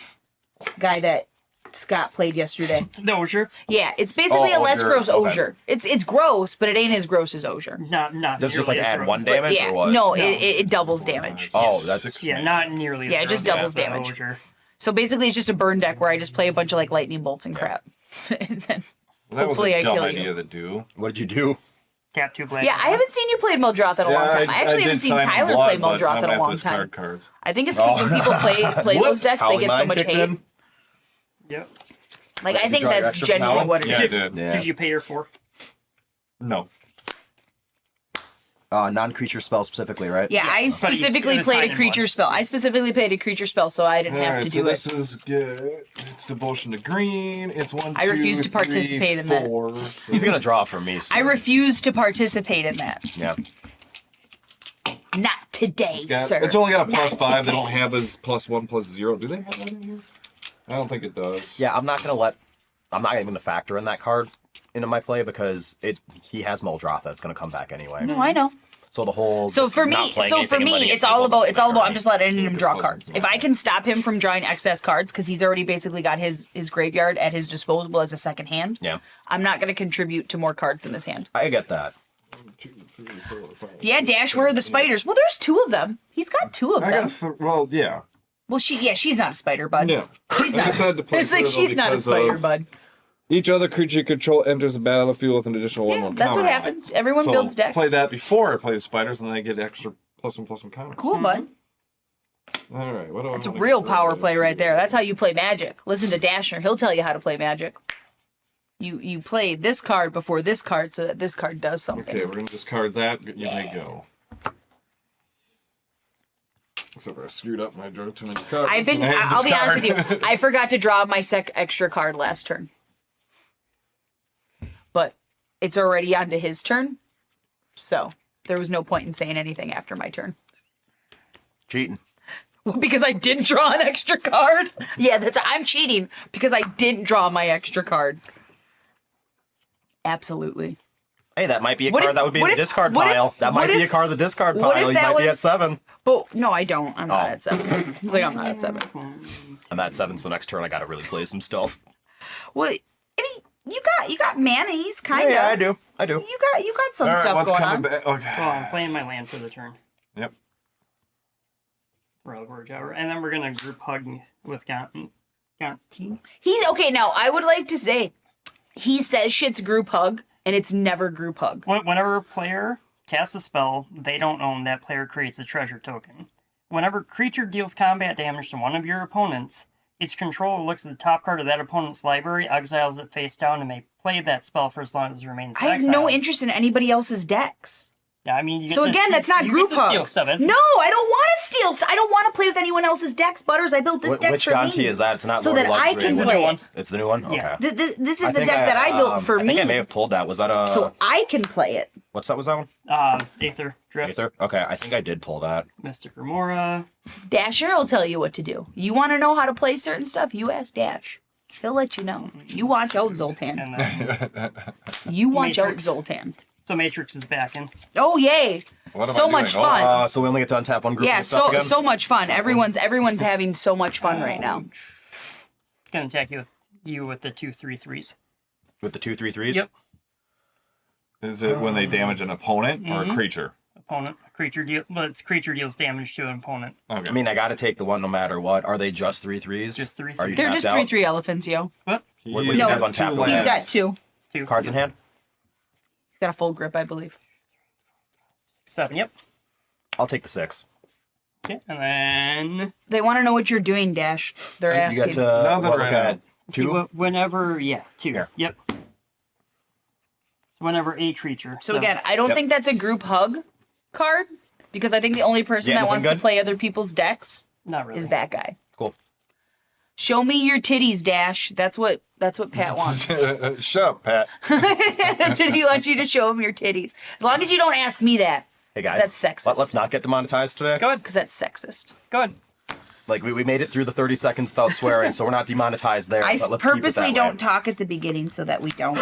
S2: guy that Scott played yesterday?
S4: No, sure.
S2: Yeah, it's basically a less
S1: Osier,
S2: gross
S1: okay.
S2: Osier. It's gross, but it ain't as gross as Osier.
S4: Not
S1: Does it just like
S4: nearly as
S1: add
S4: gross.
S1: 1
S2: But
S1: damage
S2: yeah,
S1: or what?
S2: no, it doubles damage.
S1: Oh, that's
S3: 6
S4: Yeah,
S3: mana.
S4: not nearly.
S2: Yeah,
S4: as
S2: it just
S4: gross
S2: doubles
S4: as the
S2: damage.
S4: Osier.
S2: So basically, it's just a burn deck where I just play a bunch of like lightning bolts and crap. And then
S3: Well, that
S2: hopefully
S3: was a
S2: I
S3: dumb
S2: kill
S3: idea
S2: you.
S3: to do.
S1: What did you do?
S4: Tap 2 black.
S2: Yeah, I haven't seen you play Muldrotha in a long time. I actually haven't
S3: did
S2: seen
S3: Simon
S2: Tyler
S3: Blood,
S2: play
S3: but
S2: Muldrotha
S3: I'm
S2: in a
S3: gonna have
S2: long
S3: to discard
S2: time.
S3: cards.
S2: I think it's because when people play those decks, they
S1: Howie
S2: get so
S1: mine
S2: much
S1: kicked
S2: hate.
S1: in?
S2: Like
S4: Yep.
S2: I
S1: Did you
S2: think
S1: draw your
S2: that's
S1: extra
S2: genuinely
S1: power?
S2: what it
S3: Yeah, I
S2: is.
S3: did.
S1: Yeah.
S4: Did you pay her for?
S3: No.
S1: Non-creature spell specifically, right?
S2: Yeah, I
S4: it
S2: specifically
S4: was
S2: played
S4: hiding
S2: a creature
S4: one.
S2: spell. I specifically played a creature spell, so I didn't have to
S3: Alright,
S2: do
S3: so this
S2: it.
S3: is good. It's devotion to green. It's 1,
S2: I
S3: 2,
S2: refuse to
S3: 3,
S2: participate in that.
S3: 4.
S1: He's gonna draw for me. So.
S2: I refuse to participate in that.
S1: Yeah.
S2: Not today, sir.
S3: It's only got a
S2: Not
S3: +5. They
S2: today.
S3: don't have his +1/+0. Do they have that in here? I don't think it does.
S1: Yeah, I'm not even gonna factor in that card into my play because he has Muldrotha. It's gonna come back anyway.
S2: No, I know.
S1: So the whole.
S2: So
S1: just
S2: for
S1: not
S2: me,
S1: playing anything and letting it
S2: it's all
S1: take over
S2: about
S1: the
S2: I'm just letting him draw
S3: Plus
S2: cards.
S3: one.
S2: If I can stop him from drawing excess cards because he's already basically got his graveyard at his disposal as a second hand.
S1: Yeah,
S2: I'm not going to contribute to more cards in his hand.
S1: I get that.
S3: 1, 2, 3, 4, 5.
S2: Yeah, Dash, where are the spiders? Well, there's 2 of them. He's got 2 of
S3: I
S2: them.
S3: got. Well, yeah.
S2: Well, she's not a spider, bud.
S3: Yeah.
S2: She's
S3: I
S2: not.
S3: decided to play
S2: It's like
S3: Citadel
S2: she's not a
S3: because
S2: spider,
S3: of-
S2: bud.
S5: Each other creature you control enters the battlefield with an additional
S2: Yeah,
S5: 1/1
S2: that's what
S5: counter.
S2: happens. Everyone
S3: So
S2: builds decks.
S3: play that before I play the spiders, and then I get extra +1/+1 counter.
S2: Cool, bud.
S3: All right. What do I
S2: It's a
S3: wanna
S2: real
S3: do?
S2: power play right there. That's how you play Magic. Listen to Dashner. He'll tell you how to play Magic. You play this card before this card so that this card does something.
S3: Okay, we're gonna discard that. You may go. Except for I screwed up and I drew too many cards.
S2: I'll be honest with you. I forgot to draw my extra card last turn. But it's already on to his turn. So there was no point in saying anything after my turn.
S1: Cheating.
S2: Because I didn't draw an extra card. Yeah, I'm cheating because I didn't draw my extra card. Absolutely.
S1: Hey, that might be a
S2: What
S1: card
S2: if-
S1: that would be in
S2: what
S1: the
S2: if-
S1: discard
S2: what if-
S1: pile. That
S2: what
S1: might be
S2: if-
S1: a card in the discard
S2: what if
S1: pile. He
S2: that
S1: might be
S2: was-
S1: at 7.
S2: But no, I don't. I'm not
S1: Oh.
S2: at 7. It's like I'm not at 7.
S1: I'm at 7, so next turn I gotta really play some stuff.
S2: Well, I mean, you got mayonnaise, kind of.
S1: Yeah, I do.
S2: You got some
S3: All right,
S2: stuff
S3: what's
S2: going
S3: coming
S2: on.
S3: back? Okay.
S4: Well, I'm playing my land for the turn.
S3: Yep.
S4: Relic Tower. And then we're gonna group hug with Guarantee.
S2: He's okay. Now, I would like to say, he says shit's group hug, and it's never group hug.
S4: Whenever a player casts a spell they don't own, that player creates a treasure token. Whenever a creature deals combat damage to one of your opponents, its controller looks at the top card of that opponent's library, exiles it face down, and may play that spell for as long as it remains
S2: I have
S4: exiled.
S2: no interest in anybody else's decks.
S4: Yeah, I mean, you get
S2: So
S4: to
S2: again,
S4: steal-
S2: that's not
S4: you
S2: group
S4: get to steal
S2: hug.
S4: stuff. It's-
S2: No, I don't want to steal. I don't want to play with anyone else's decks, Butters. I built this deck
S1: Which
S2: for
S1: Gonti
S2: me.
S1: is that? It's not
S2: So
S1: Lord
S2: that
S1: of
S2: I
S1: Luxury.
S2: can
S4: It's the
S2: play
S4: new
S2: it.
S4: one.
S1: It's the new one?
S4: Yeah.
S1: Okay.
S2: This
S1: I
S2: is a
S1: think
S2: deck that I built for
S1: I
S2: me.
S1: think I may have pulled that. Was that a...
S2: So I can play it.
S1: What's that was that one?
S4: Aether, Drift,
S1: Aether? Okay, I think I did pull that.
S4: Mystic Remora.
S2: Dasher will tell you what to do. You want to know how to play certain stuff? You ask Dash. He'll let you know. You watch out, Zoltan.
S4: And then,
S2: You watch
S4: Matrix.
S2: out, Zoltan.
S4: so Matrix is back in.
S2: Oh, yay.
S5: What am
S2: So
S5: I
S2: much
S5: doing? Oh,
S2: fun.
S1: So we only get to untap one group
S2: Yeah,
S1: of stuff again?
S2: so much fun. Everyone's having so much fun right now.
S4: It's gonna attack you with the 2/3/3s.
S1: With the 2/3/3s?
S4: Yep.
S5: Is it when they damage an opponent or a
S4: Mhm.
S5: creature?
S4: Opponent, its creature deals damage to an opponent.
S5: Okay.
S1: I mean, I gotta take the one no matter what. Are they just 3/3s?
S4: Just 3/3s.
S1: Are you
S2: They're
S1: tapped
S2: just
S1: out?
S2: 3/3 elephants, yo.
S4: What?
S1: What do you
S2: No,
S1: have on tap?
S5: two
S1: He's
S2: He's
S5: lands.
S2: got two.
S4: Two.
S1: Cards in hand?
S2: He's got a full grip, I believe.
S4: 7. Yep.
S1: I'll take the 6.
S4: Okay, and then
S2: They want to know what you're doing, Dash. They're
S1: You
S2: asking.
S1: got to
S5: Nothing
S1: look
S5: right
S1: at
S4: see,
S1: 2?
S4: whenever 2.
S1: Here.
S4: Yep. So whenever a creature.
S2: So again, I don't
S1: Yep.
S2: think that's a group hug card because I think the only person
S1: Yeah,
S2: that
S1: nothing
S2: wants to
S1: good?
S2: play other people's decks
S4: not really.
S2: is that guy.
S1: Cool.
S2: Show me your titties, Dash. That's what Pat wants.
S5: Shut up, Pat.
S2: That's what he wants you to show him your titties. As long as you don't ask me that,
S1: Hey guys,
S2: that's sexist.
S1: Let's not get demonetized today.
S4: Good.
S2: because that's sexist.
S4: Good.
S1: Like we made it through the 30 seconds without swearing, so we're not demonetized there.
S2: I
S1: but let's keep it
S2: purposely
S1: that
S2: don't
S1: way.
S2: talk at the beginning so that we don't.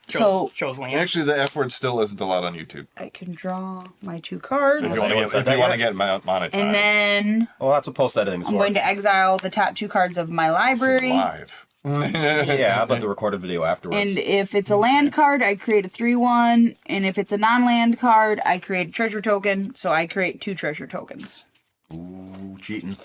S4: Shows land.
S5: Actually, the F word still isn't allowed on YouTube.
S2: I can draw my 2 cards.
S5: If you
S1: Anyone
S5: want
S1: said that
S5: to
S1: yet?
S5: get monetized.
S2: And then
S1: Well, that's what post editing is
S2: I'm
S1: for.
S2: going to exile the top 2 cards of my
S5: This is
S2: library.
S5: live.
S1: Yeah, but the recorded video afterwards.
S2: And if it's a land card, I create a 3/1. And if it's a non-land card, I create a treasure token. So I create 2 treasure tokens.
S1: Ooh, cheating.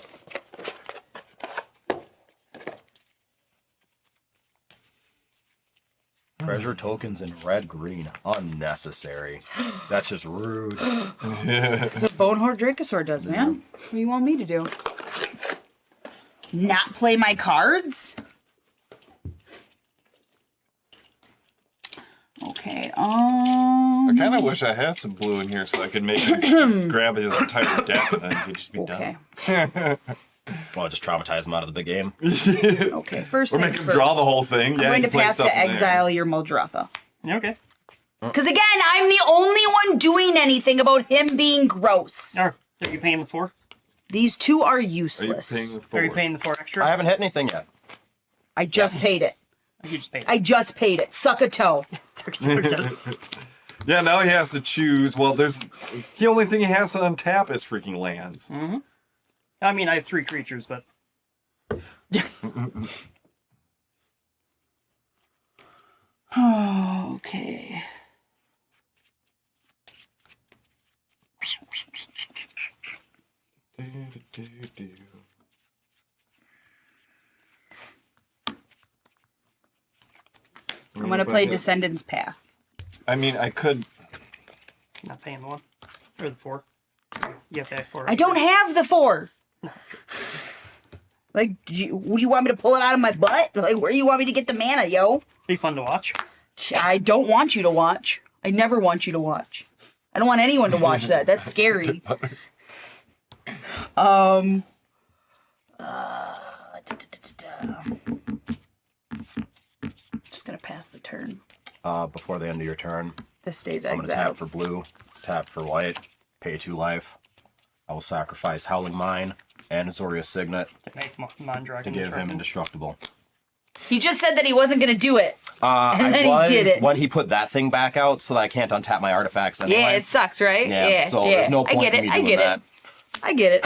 S1: Treasure tokens in red green. Unnecessary. That's just rude.
S2: That's what Bonehorde Dracosaur does, man. What do you want me to do? Not play my cards? Okay,
S5: I kind of wish I had some blue in here so I could make him grab his entire deck and then he'd just be
S2: okay.
S5: done.
S1: Well, just traumatize them out of the game.
S2: Okay, first
S5: Or
S2: things
S5: make him
S2: first.
S5: draw the whole thing.
S2: I'm
S5: Yeah,
S2: going
S5: you
S2: to
S5: can play
S2: path
S5: stuff
S2: to
S5: in there.
S2: exile your Muldrotha.
S4: Okay.
S2: Because again, I'm the only one doing anything about him being gross.
S4: Are you paying the 4?
S2: These 2 are
S5: Are you
S2: useless.
S5: paying the
S4: Are you
S5: four?
S4: paying the 4 extra?
S1: I haven't hit anything yet.
S2: I just paid it.
S4: You just paid.
S2: I just paid it. Suck a toe.
S5: Yeah, now he has to choose. Well, the only thing he has to untap is freaking lands.
S4: I mean, I have 3 creatures, but
S2: Okay. I'm going to play Descendants Path.
S5: I mean, I could.
S4: not paying the 1 or the 4. You have to add 4.
S2: I don't have the 4. Like, do you want me to pull it out of my butt? Like, where do you want me to get the mana, yo?
S4: Be fun to watch.
S2: I don't want you to watch. I never want you to watch. I don't want anyone to watch that. That's scary. Just gonna pass the turn.
S1: Before the end of your turn,
S2: This stays
S1: I'm going to tap
S2: exiled.
S1: for blue, tap for white, pay 2 life. I will sacrifice Howling Mine and Azorius Signet
S4: To make Mondragon
S1: to give him
S4: indestructible.
S1: indestructible.
S2: He just said that he wasn't gonna do it. And then he did it.
S1: When he put that thing back out so that I can't untap my artifacts anyway.
S2: Yeah, it sucks, right?
S1: Yeah, so there's no point
S2: I get
S1: in
S2: it.
S1: me doing that.
S2: I get it.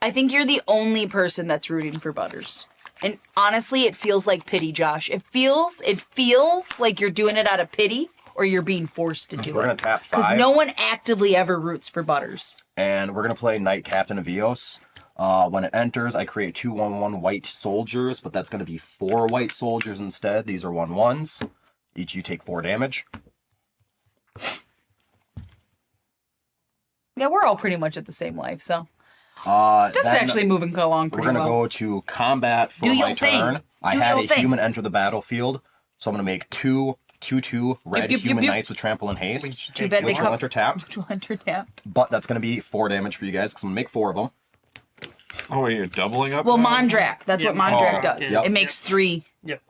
S2: I think you're the only person that's rooting for Butters. And honestly, it feels like pity, Josh. It feels like you're doing it out of pity or you're being forced to do
S1: We're
S2: it.
S1: gonna tap
S2: Because
S1: 5.
S2: no one actively ever roots for Butters.
S1: And we're gonna play Knight Captain of Eos. When it enters, I create 2/1/1 white soldiers, but that's gonna be 4 white soldiers instead. These are 1/1s. Each you take 4 damage.
S2: Yeah, we're all pretty much at the same life, so
S1: Stuff's
S2: stuff's actually moving along
S1: We're
S2: pretty
S1: gonna
S2: well.
S1: go to combat for
S2: Do
S1: my
S2: your thing.
S1: turn. I
S2: Do
S1: had
S2: your
S1: a
S2: thing.
S1: human enter the battlefield, so I'm gonna make 2/2/2 red
S2: yep,
S1: human
S2: yep.
S1: knights with trample and haste.
S2: Too bad they
S1: Which will
S2: come
S1: enter tapped,
S2: to enter tapped.
S1: but that's gonna be 4 damage for you guys because I'm gonna make 4 of them.
S3: Oh, you're doubling up?
S2: Well,
S3: now?
S2: Mondrak. That's what
S4: Yeah.
S2: Mondrak
S3: Oh,
S2: does.
S1: yep.
S2: It makes 3.
S4: Yep.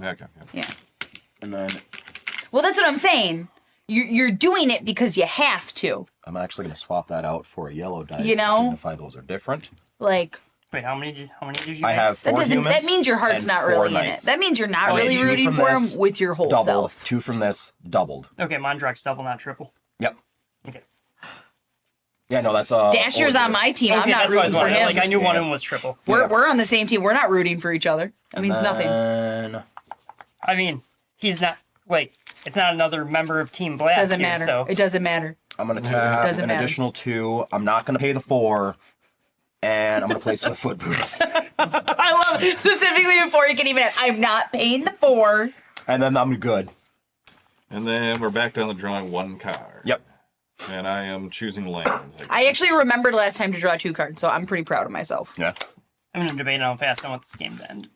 S3: Yeah, okay.
S2: Yeah.
S1: And then
S2: Well, that's what I'm saying. You're doing it because you have to.
S1: I'm actually gonna swap that out for a yellow dice
S2: You know?
S1: to signify those are different.
S2: Like
S4: Wait, how many did you
S1: I
S4: make?
S1: have 4
S2: that doesn't.
S1: humans.
S2: That means your heart's
S1: and
S2: not
S1: 4
S2: really in it.
S1: knights.
S2: That means you're not
S1: Okay,
S2: really
S1: 2
S2: rooting
S1: from
S2: for him
S1: this,
S2: with your whole
S1: double.
S2: self.
S1: 2 from this, doubled.
S4: Okay, Mondrak's double, not triple.
S1: Yep.
S4: Okay.
S1: Yeah, no, that's
S2: Dasher's on
S1: order.
S2: my team. I'm
S4: Okay,
S2: not
S4: that's what I was
S2: rooting for
S4: wondering.
S2: him.
S4: Like, I knew one
S1: Yeah.
S4: of them was triple.
S2: We're on the same team. We're not rooting for each other. That means nothing.
S1: And
S4: I mean, he's not, like, it's not another member of Team Black
S2: Doesn't
S4: here,
S2: matter.
S4: so.
S2: It doesn't matter.
S1: I'm gonna tap
S2: Doesn't
S1: an
S2: matter.
S1: additional 2. I'm not gonna pay the 4. And I'm gonna play Swift Foot Boots.
S2: I love it. Specifically before you can even. I'm not paying the 4.
S1: And then I'm good.
S3: And then we're back down to drawing 1 card.
S1: Yep.
S3: And I am choosing lands.
S2: I actually remembered last time to draw 2 cards, so I'm pretty proud of myself.
S1: Yeah.
S4: I'm going to debate on how fast I want this game to end.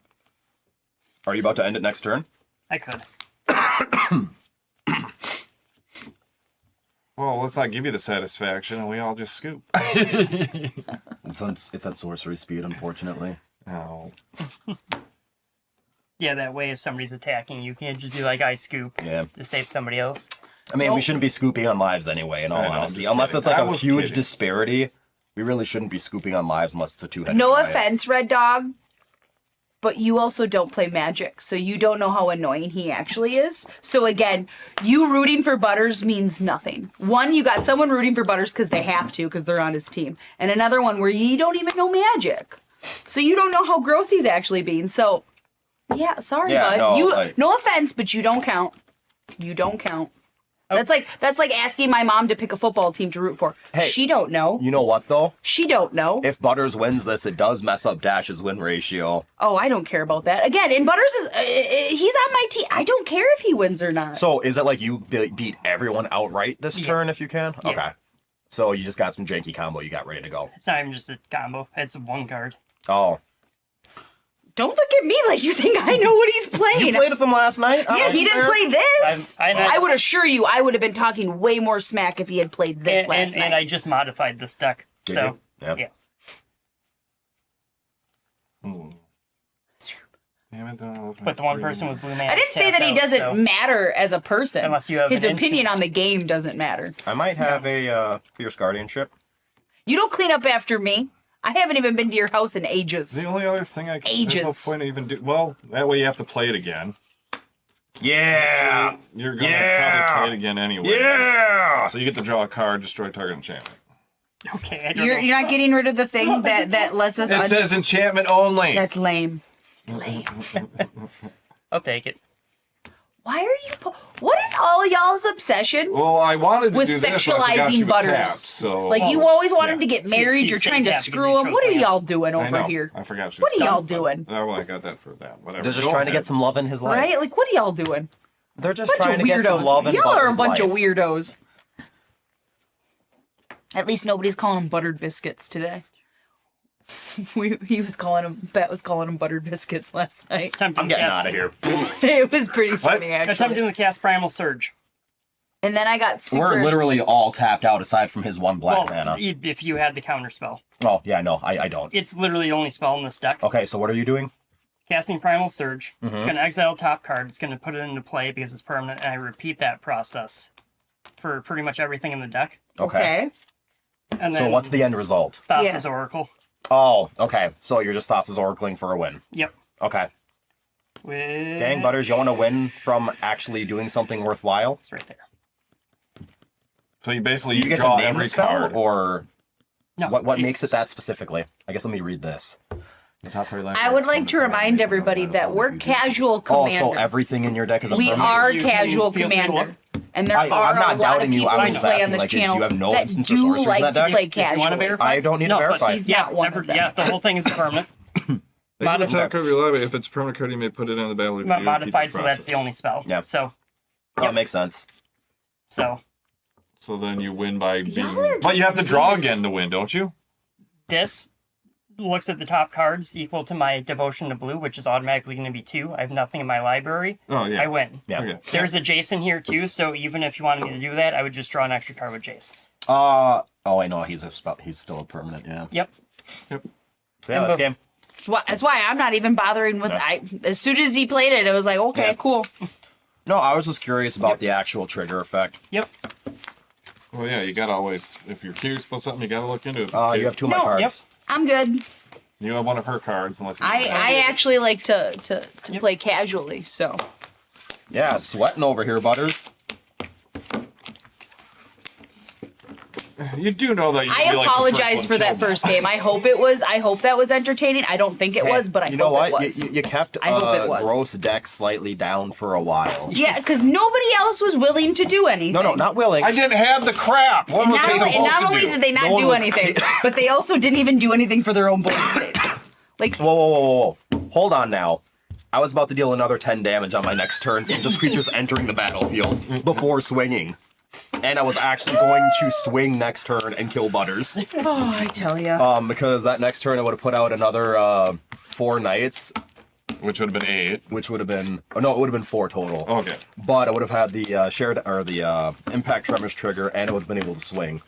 S1: Are you about to end it next turn?
S4: I could.
S3: Well, let's not give you the satisfaction, and we all just scoop.
S1: It's at sorcery speed, unfortunately.
S3: Oh.
S4: Yeah, that way if somebody's attacking, you can't just be like, I scoop
S1: Yeah.
S4: to save somebody else.
S1: I mean, we shouldn't be scooping on lives anyway, in all
S3: I know, I'm
S1: honesty.
S3: just
S1: Unless
S3: kidding.
S1: it's like
S3: I
S1: a
S3: was
S1: huge
S3: kidding.
S1: disparity. We really shouldn't be scooping on lives unless it's a 2-headed
S2: No
S1: giant.
S2: offense, Red Dog, but you also don't play Magic, so you don't know how annoying he actually is. So again, you rooting for Butters means nothing. One, you got someone rooting for Butters because they have to, because they're on his team. And another one where you don't even know Magic. So you don't know how gross he's actually being. So, yeah, sorry,
S1: Yeah,
S2: bud.
S1: no,
S2: No offense, but you don't count. You don't count. That's like asking my mom to pick a football team to root for.
S1: Hey,
S2: she don't know.
S1: You know what, though?
S2: She don't know.
S1: If Butters wins this, it does mess up Dash's win ratio.
S2: Oh, I don't care about that. Again, and Butters is he's on my team. I don't care if he wins or not.
S1: So is it like you beat everyone outright this
S4: Yeah.
S1: turn if you can?
S4: Yeah.
S1: Okay. So you just got some janky combo you got ready to go.
S4: It's not even just a combo. It's 1 card.
S1: Oh.
S2: Don't look at me like you think I know what he's playing.
S1: You played with him last night?
S2: Yeah, he didn't play this.
S4: I
S2: would assure you, I would have been talking way more smack if he had played this last night.
S4: And I just modified this deck.
S1: Did
S4: So,
S1: you? Yeah.
S4: yeah.
S3: Hmm. Damn it, I left my
S4: But the one
S3: 3
S4: person with blue mana.
S2: I didn't say that he doesn't matter as a person.
S4: Unless you have
S2: his
S4: an
S2: opinion
S4: instant-
S2: on the game doesn't matter.
S1: I might have a Fierce Guardianship.
S2: You don't clean up after me. I haven't even been to your house in ages.
S3: The only other thing I can
S2: Ages.
S3: there's no point to even do. Well, that way you have to play it again.
S1: Yeah!
S3: You're gonna
S1: Yeah!
S3: probably play it again anyway.
S1: Yeah!
S3: So you get to draw a card, destroy target enchantment.
S4: Okay, I don't
S2: You're
S4: know.
S2: not getting rid of the thing that lets us.
S3: It says enchantment only.
S2: That's lame. Lame.
S4: I'll take it.
S2: Why are you? What is all y'all's obsession
S3: Well, I wanted to
S2: with
S3: do this, but I forgot
S2: sexualizing
S3: she was
S2: Butters?
S3: tapped, so
S2: Like you always want him
S3: yeah.
S2: to get married.
S4: she's
S2: You're
S4: saying
S2: trying to
S4: tapped because
S2: screw
S4: he
S2: him.
S4: chose
S2: What are
S4: hands.
S2: y'all doing
S3: I
S2: over
S3: know.
S2: here?
S3: I forgot she
S2: What
S3: was
S2: are y'all
S3: tapped, but-
S2: doing?
S3: Oh, well, I got that for that. Whatever.
S1: They're just
S3: Go
S1: trying to
S3: ahead.
S1: get some love in his life.
S2: Right? Like what are y'all doing?
S1: They're just
S2: Bunch
S1: trying
S2: of
S1: to get some
S2: weirdos.
S1: love in
S2: Y'all are a
S1: Butters'
S2: bunch of
S1: life.
S2: weirdos. At least nobody's calling them buttered biscuits today. He was calling them. Bet was calling them buttered biscuits last night.
S1: I'm getting out of here.
S2: It was pretty funny
S4: Time
S2: actually.
S4: doing the cast Primal Surge.
S2: And then I got super.
S1: We're literally all tapped out aside from his one black
S4: Well,
S1: mana.
S4: if you had the counter spell.
S1: Oh, yeah, no, I don't.
S4: It's literally the only spell in this deck.
S1: Okay, so what are you doing?
S4: Casting Primal Surge.
S1: Mm-hmm.
S4: It's going to exile top card. It's going to put it into play because it's permanent, and I repeat that process for pretty much everything in the deck.
S2: Okay.
S4: And then
S1: So what's the end result?
S4: Thassa's
S2: Yeah.
S4: Oracle.
S1: Oh, okay. So you're just Thassa's Oracling for a win.
S4: Yep.
S1: Okay.
S4: With...
S1: Dang, Butters, you want to win from actually doing something worthwhile?
S4: It's right there.
S3: So you basically
S1: Do you get
S3: draw
S1: to name
S3: every
S1: the spell,
S3: card.
S1: or
S4: No.
S1: what makes it
S4: it's-
S1: that specifically? I guess let me read this. The top card library.
S2: I would like to remind everybody that we're casual commander.
S1: Oh, so everything in your deck is a
S2: We
S1: permanent?
S2: are
S4: You
S2: casual
S4: feel free to
S2: commander. And there
S1: I'm
S2: are
S1: not
S2: a lot of
S1: doubting you.
S2: people
S1: I
S2: who
S1: was
S2: play
S1: asking,
S2: on this
S1: like, do
S2: channel
S1: you have no
S2: that
S1: instance or
S2: do
S1: sorcerers in
S2: like
S1: that
S2: to
S1: deck?
S2: play
S4: If you want to
S2: casually.
S4: verify.
S1: I don't need
S4: No,
S1: to
S4: but
S1: verify.
S2: he's not one of them.
S4: Yeah, the whole thing is permanent.
S5: Exile the top card of your library. If it's a permanent card, you may put it on the battlefield.
S4: Not
S5: Repeat
S4: modified,
S5: this
S4: so that's the
S5: process.
S4: only spell.
S1: Yep.
S4: So,
S1: Oh, it makes sense.
S4: so
S5: So then you win by being.
S2: Y'all are
S3: But you have to draw again to win, don't you?
S4: this looks at the top cards equal to my devotion to blue, which is automatically going to be 2. I have nothing in my library.
S3: Oh, yeah.
S4: I win.
S1: Yeah.
S3: Okay.
S4: There's a Jason here too, so even if you wanted me to do that, I would just draw an extra card with Jace.
S1: Oh, I know. He's still a permanent. Yeah.
S4: Yep.
S1: So yeah, that's game.
S2: That's why I'm not even bothering with. As soon as he played it, it was like, okay,
S1: Yeah.
S2: cool.
S1: No, I was just curious about the actual trigger effect.
S4: Yep.
S5: Well, yeah, you gotta always. If you're curious about something, you gotta look into it.
S1: You have 2 of my
S2: No.
S1: cards.
S4: Yep.
S2: I'm good.
S3: You have one of her cards, unless you
S2: I actually like to play casually, so.
S1: Yeah, sweating over here, Butters.
S3: You do know that you
S2: I apologize for that first game. I hope that was entertaining. I don't think it
S1: Hey,
S2: was, but I
S1: you know
S2: hope
S1: what?
S2: it was.
S1: You kept
S2: I hope it was.
S1: gross deck slightly down for a while.
S2: Yeah, because nobody else was willing to do anything.
S1: No, not willing.
S3: I didn't have the crap. What
S2: And
S3: was I
S2: not,
S3: supposed
S2: and not
S3: to
S2: only
S3: do?
S2: did they not
S1: No one
S2: do
S1: was-
S2: anything, but they also didn't even do anything for their own bonus states. Like,
S1: Whoa. Hold on now. I was about to deal another 10 damage on my next turn from just creatures entering the battlefield before swinging. And I was actually going to swing next turn and kill Butters.
S2: oh, I tell you.
S1: Because that next turn I would have put out another 4 knights,
S3: Which would have been 8.
S1: which would have been... Oh, no, it would have been 4 total.
S3: Okay.
S1: But I would have had the Impact Tremors trigger, and I would have been able to swing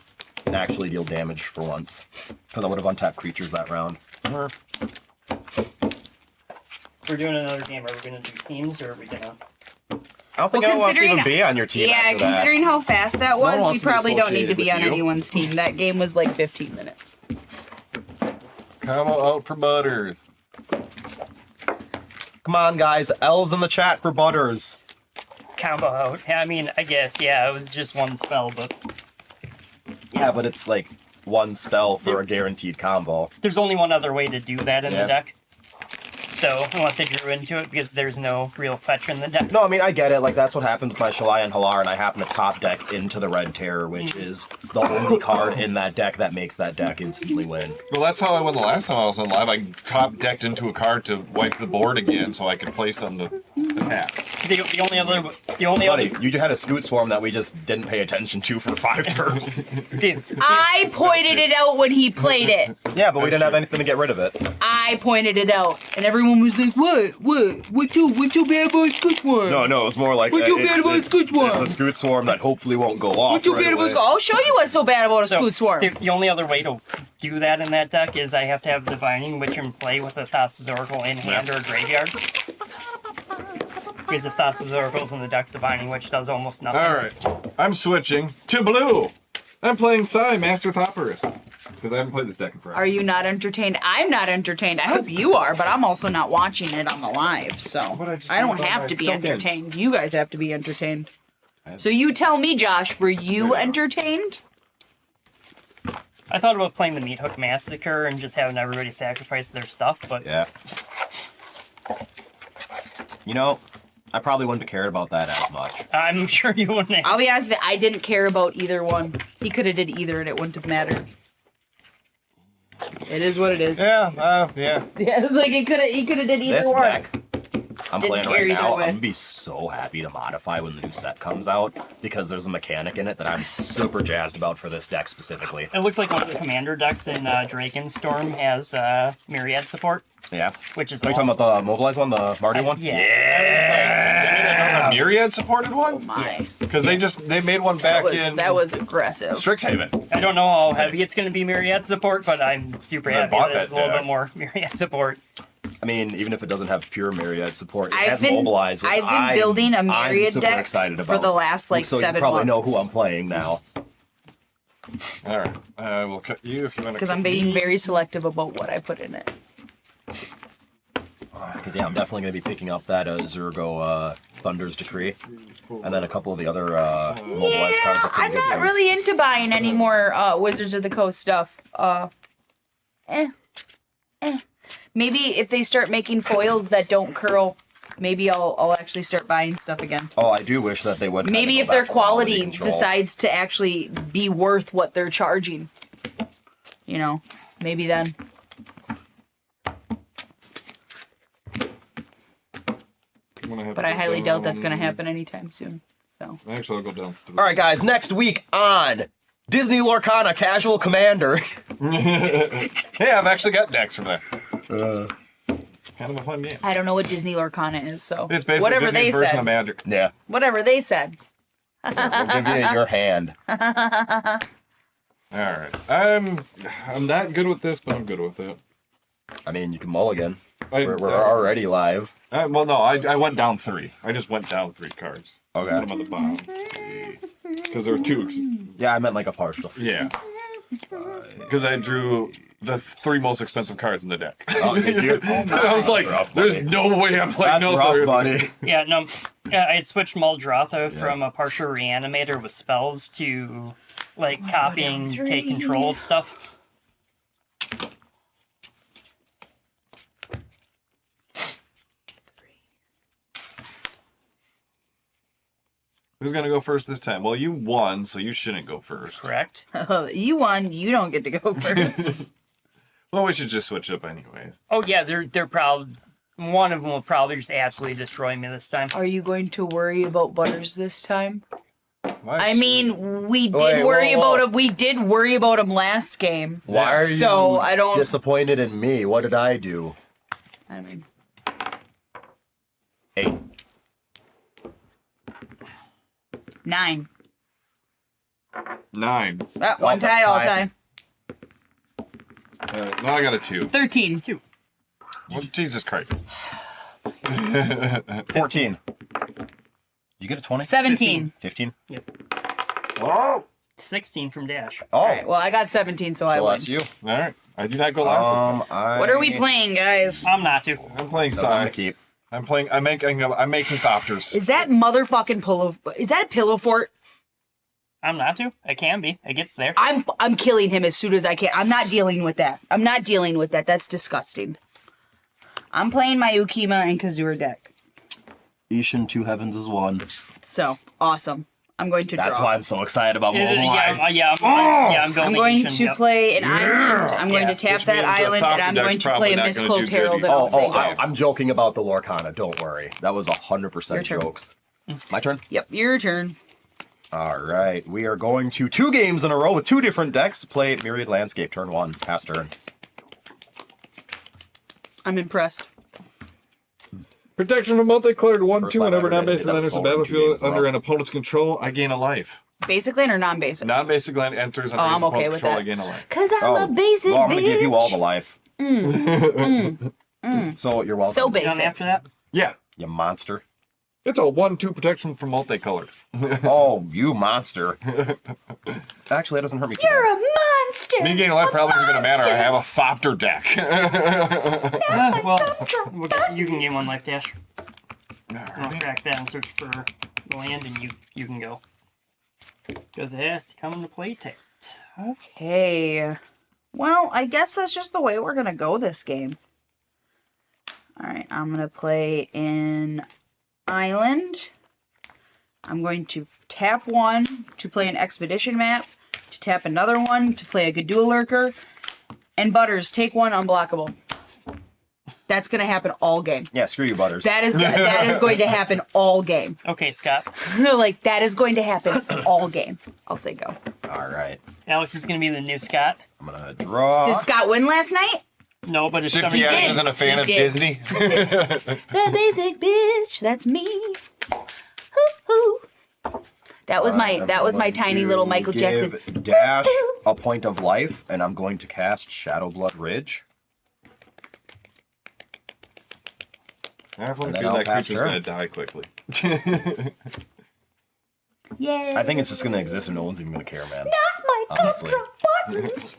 S1: and actually deal damage for once. Because I would have untapped creatures that round.
S4: We're doing another game. Are we going to do teams, or are we going to...
S1: I don't think anyone wants to even be on your team
S2: Yeah,
S1: after that.
S2: considering how fast that
S1: one
S2: was, we
S1: wants to be
S2: probably don't need to
S1: associated
S2: be
S1: with
S2: on
S1: you.
S2: anyone's team. That game was like 15 minutes.
S3: Combo out for Butters.
S1: Come on, guys. L's in the chat for Butters.
S4: combo out? I mean, I guess, yeah, it was just one spell, but
S1: Yeah, but it's like 1 spell for a guaranteed combo.
S4: there's only one other way to do that in
S1: Yeah.
S4: the deck. So, unless I drew into it, because there's no real fetch in the deck.
S1: No, I mean, I get it. Like, that's what happened with my Shalai and Halar, and I happen to top deck into the Red Terror, which is the only card in that deck that makes that deck instantly win.
S3: Well, that's how I won the last time I was on live. I top decked into a card to wipe the board again, so I could play something to attack.
S4: The only other
S1: Buddy, you had a Scoot Swarm that we just didn't pay attention to for 5 turns.
S2: I pointed it out when he played it.
S1: Yeah, but we didn't have anything to get rid of it.
S2: I pointed it out, and everyone was like, "What too bad about Scoot Swarm?
S1: No, it's more like
S2: What you bad about Scoot Swarm?
S1: It's a Scoot Swarm that hopefully won't go off.
S2: What too
S1: right
S2: bad about
S1: away.
S2: Scoot? I'll show you what's so bad about a
S4: So,
S2: Scoot Swarm."
S4: the only other way to do that in that deck is I have to have Divining, which can play with a Thassa's Oracle in hand or a graveyard. Because if Thassa's Oracle's in the deck, Divining Witch does almost nothing.
S3: Alright, I'm switching to blue. I'm playing Psy, Master Thopperist. Because I haven't played this deck in forever.
S2: Are you not entertained? I'm not entertained. I hope you are, but I'm also not watching it on the live, so
S3: But I just
S2: I don't
S3: put it on
S2: have
S3: my
S2: to be
S3: token.
S2: entertained. You guys have to be entertained. So you tell me, Josh, were you entertained?
S4: I thought about playing the Meat Hook Massacre and just having everybody sacrifice their stuff, but
S1: Yeah. You know, I probably wouldn't have cared about that as much.
S4: I'm sure you wouldn't have.
S2: I'll be honest, I didn't care about either one. He could have did either, and it wouldn't have mattered. It is what it is.
S3: Yeah.
S2: Yeah, it's like he could have did either
S1: This
S2: one.
S1: deck, I'm
S2: Didn't
S1: playing
S2: care
S1: right
S2: either
S1: now.
S2: way.
S1: I'm gonna be so happy to modify when the new set comes out because there's a mechanic in it that I'm super jazzed about for this deck specifically.
S4: It looks like one of the commander decks in Drakenstorm has Myriad support,
S1: Yeah.
S4: which is
S1: Are you talking about the Mobilize one, the Marty one?
S4: Yeah.
S3: A Myriad supported one?
S2: My,
S3: Because they made one back in
S2: that was aggressive.
S3: Strixhaven.
S4: I don't know how heavy it's going to be Myriad support, but I'm super
S3: 'Cause I
S4: happy
S3: bought
S4: that there's
S3: that
S4: a little
S3: deck.
S4: bit more Myriad support.
S1: I mean, even if it doesn't have pure Myriad support, it
S2: I've
S1: has
S2: been-
S1: Mobilize, which
S2: I've been building a
S1: I'm
S2: Myriad
S1: super
S2: deck
S1: excited about.
S2: for the last, like,
S1: so
S2: 7
S1: you probably know
S2: months.
S1: who I'm playing now.
S3: Alright, I will cut you if you want to.
S2: Because I'm being very selective about what I put in it.
S1: Because yeah, I'm definitely going to be picking up that Zurgo Thunder's Decree, and then a couple of the other Mobilize cards. Are pretty
S2: I'm
S1: good
S2: not
S1: too.
S2: really into buying any more Wizards of the Coast stuff. Maybe if they start making foils that don't curl, maybe I'll actually start buying stuff again.
S1: Oh, I do wish that they would.
S2: Maybe if their quality decides to actually be worth what they're charging. You know, maybe then. But I highly doubt that's going to happen anytime soon. So.
S5: Actually, I'll go down.
S1: All right, guys. Next week on Disney Lorcana Casual Commander.
S3: Hey, I've actually got decks from there. Kind of a fun game.
S2: I don't know what Disney Lorcana is, so
S3: It's basically
S2: whatever
S3: Disney's
S2: they
S3: version
S2: said.
S3: of Magic.
S1: Yeah.
S2: Whatever they said.
S1: We'll give you your hand.
S3: All right. I'm not good with this, but I'm good with it.
S1: I mean, you can mulligan.
S3: I-
S1: We're already live.
S3: Well, no, I went down 3. I just went down 3 cards.
S1: Okay.
S3: Put them on the bottom. Because there were 2.
S1: Yeah, I meant like a partial.
S3: Yeah. Because I drew the 3 most expensive cards in the deck.
S1: Oh, did you?
S3: I was like,
S1: rough,
S3: there's
S1: buddy.
S3: no way I'm playing
S1: That's
S3: no
S1: rough,
S3: sorry.
S1: buddy.
S4: Yeah, no. I had switched Muldrotha from a partial reanimator with spells to like copying, take control of stuff.
S3: Who's going to go first this time? Well, you won, so you shouldn't go first.
S4: Correct.
S2: You won. You don't get to go first.
S3: Well, we should just switch up anyways.
S4: Oh yeah, they're probably one of them will probably just absolutely destroy me this time.
S2: Are you going to worry about Butters this time?
S3: Why
S2: I
S3: should-
S2: mean, we did
S1: Wait,
S2: worry
S1: whoa.
S2: about him. We did worry about him last game.
S1: Why are you
S2: So, I don't-
S1: disappointed in me? What did I do?
S2: I mean,
S1: 8.
S2: 9.
S3: 9.
S2: One
S1: that's
S2: tie, all
S1: tie.
S2: time.
S3: Now I got a 2.
S2: 13.
S3: Well, Jesus Christ.
S1: 14. You get a 20?
S2: 17.
S1: 15?
S3: Oh!
S4: 16 from Dash.
S1: Oh,
S2: All right, well, I got 17, so I
S1: so
S2: win.
S1: that's you.
S3: All right. I did not go last this time.
S2: What are we playing, guys?
S4: I'm not to.
S3: I'm playing
S1: So I'm gonna
S3: side.
S1: keep.
S3: I'm making thopters.
S2: Is that motherfucking pillow? Is that a pillow fort?
S4: I'm not to. I can be. It gets there.
S2: I'm killing him as soon as I can. I'm not dealing with that. I'm not dealing with that. That's disgusting. I'm playing my Ukima and Kazura deck.
S1: Ishin, 2 heavens is 1.
S2: So awesome. I'm going to
S1: That's
S2: draw.
S1: why I'm so excited about
S4: Yeah,
S1: Mobilize.
S4: I'm building.
S2: I'm going
S4: Ishin,
S2: to
S4: yep.
S2: play an island. I'm going
S4: Yeah.
S2: to tap
S3: Which
S2: that
S3: means the
S2: island, and I'm
S3: Thopter
S2: going
S3: deck's
S2: to play a
S3: probably not
S2: Mystical
S3: gonna do good
S2: Carol
S3: either.
S2: that I'll
S1: Oh,
S2: say
S1: oh,
S2: go.
S1: I'm joking about the Lorcana. Don't worry. That was 100%
S2: Your turn.
S1: jokes. My turn?
S2: Yep, your turn.
S1: All right. We are going to 2 games in a row with 2 different decks. Play Myriad Landscape, turn 1. Pass turn.
S2: I'm impressed.
S5: Protection from multicolored 1/2
S1: First line
S5: whenever
S1: I've ever
S5: non-basic
S1: did
S5: land
S1: that
S5: enters the
S1: solo in 2
S5: battlefield
S1: games in a
S5: under
S1: row.
S5: an opponent's control.
S3: I gain a life.
S2: Basic land or non-basic?
S3: Non-basic land enters under
S2: Oh, I'm
S3: his opponent's
S2: okay with
S3: control.
S2: that.
S3: I gain a life.
S2: Cause I'm a basic
S1: well, I'm going to
S2: bitch.
S1: give you all the life. So you're welcome.
S2: So
S4: Done
S2: basic.
S4: after that?
S3: Yeah.
S1: You monster.
S3: It's a 1/2 protection from multicolored.
S1: Oh, you monster. Actually, that doesn't hurt me. too
S2: You're
S1: bad.
S2: a monster.
S3: Me gaining a life probably isn't going to matter. I
S2: monster.
S3: have a Thopter deck.
S4: Well, you can gain 1 life, Dash. I'll track that and search for the land, and you can go. Because it has to come into play tapped.
S2: Okay. Well, I guess that's just the way we're gonna go this game. Alright, I'm gonna play an island. I'm going to tap 1 to play an expedition map, to tap another one to play a Gadul Lurker, and Butters, take 1 unblockable. That's gonna happen all game.
S1: Yeah, screw you, Butters.
S2: That is going to happen all game.
S4: Okay, Scott.
S2: Like, that is going to happen all game. I'll say go.
S1: All right.
S4: Alex is going to be the new Scott.
S1: I'm going to draw.
S2: Did Scott win last night?
S4: No, but it's
S3: Shifty
S4: somebody.
S2: did.
S3: Ash isn't a fan
S2: He
S3: of
S2: did.
S3: Disney.
S2: The basic bitch, that's me. Hoo-hoo. That was
S1: I'm
S2: my
S1: going
S2: tiny
S1: to
S2: little Michael Jackson.
S1: give Dash a point of life, and I'm going to cast Shadowblood Ridge.
S3: I have a
S1: And then
S3: feeling
S1: I'll
S3: that
S1: pass
S3: creature's
S1: turn.
S3: going to die quickly.
S2: Yay.
S1: I think it's just going to exist and no one's even going to care, man.
S2: my
S1: honestly.
S2: buttons.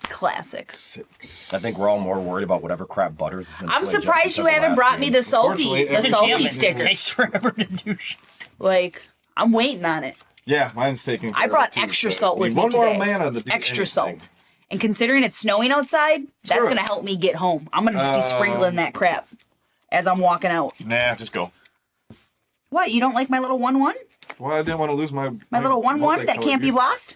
S2: Classic.
S3: 6.
S1: I think we're all more worried about whatever crap Butters is in
S2: I'm
S1: play just
S2: surprised you
S1: because of
S2: haven't
S1: last
S2: brought me
S1: game.
S2: the salty
S3: Unfortunately, every
S4: Enchantment
S2: stickers.
S4: takes forever to do shit.
S2: Like, I'm waiting on it.
S3: Yeah, mine's taking.
S2: I brought
S3: forever, too,
S2: extra
S3: so
S2: salt
S3: I
S2: with
S3: need
S2: me
S3: one more
S2: today.
S3: mana to do
S2: Extra
S3: anything.
S2: salt. And considering it's snowing outside, that's
S3: Screw it.
S2: going to help me get home. I'm going to just be sprinkling that crap as I'm walking out.
S3: Nah, just go.
S2: What? You don't like my little 1/1?
S3: Well, I didn't want to lose my
S2: Little 1/1 that can't be blocked?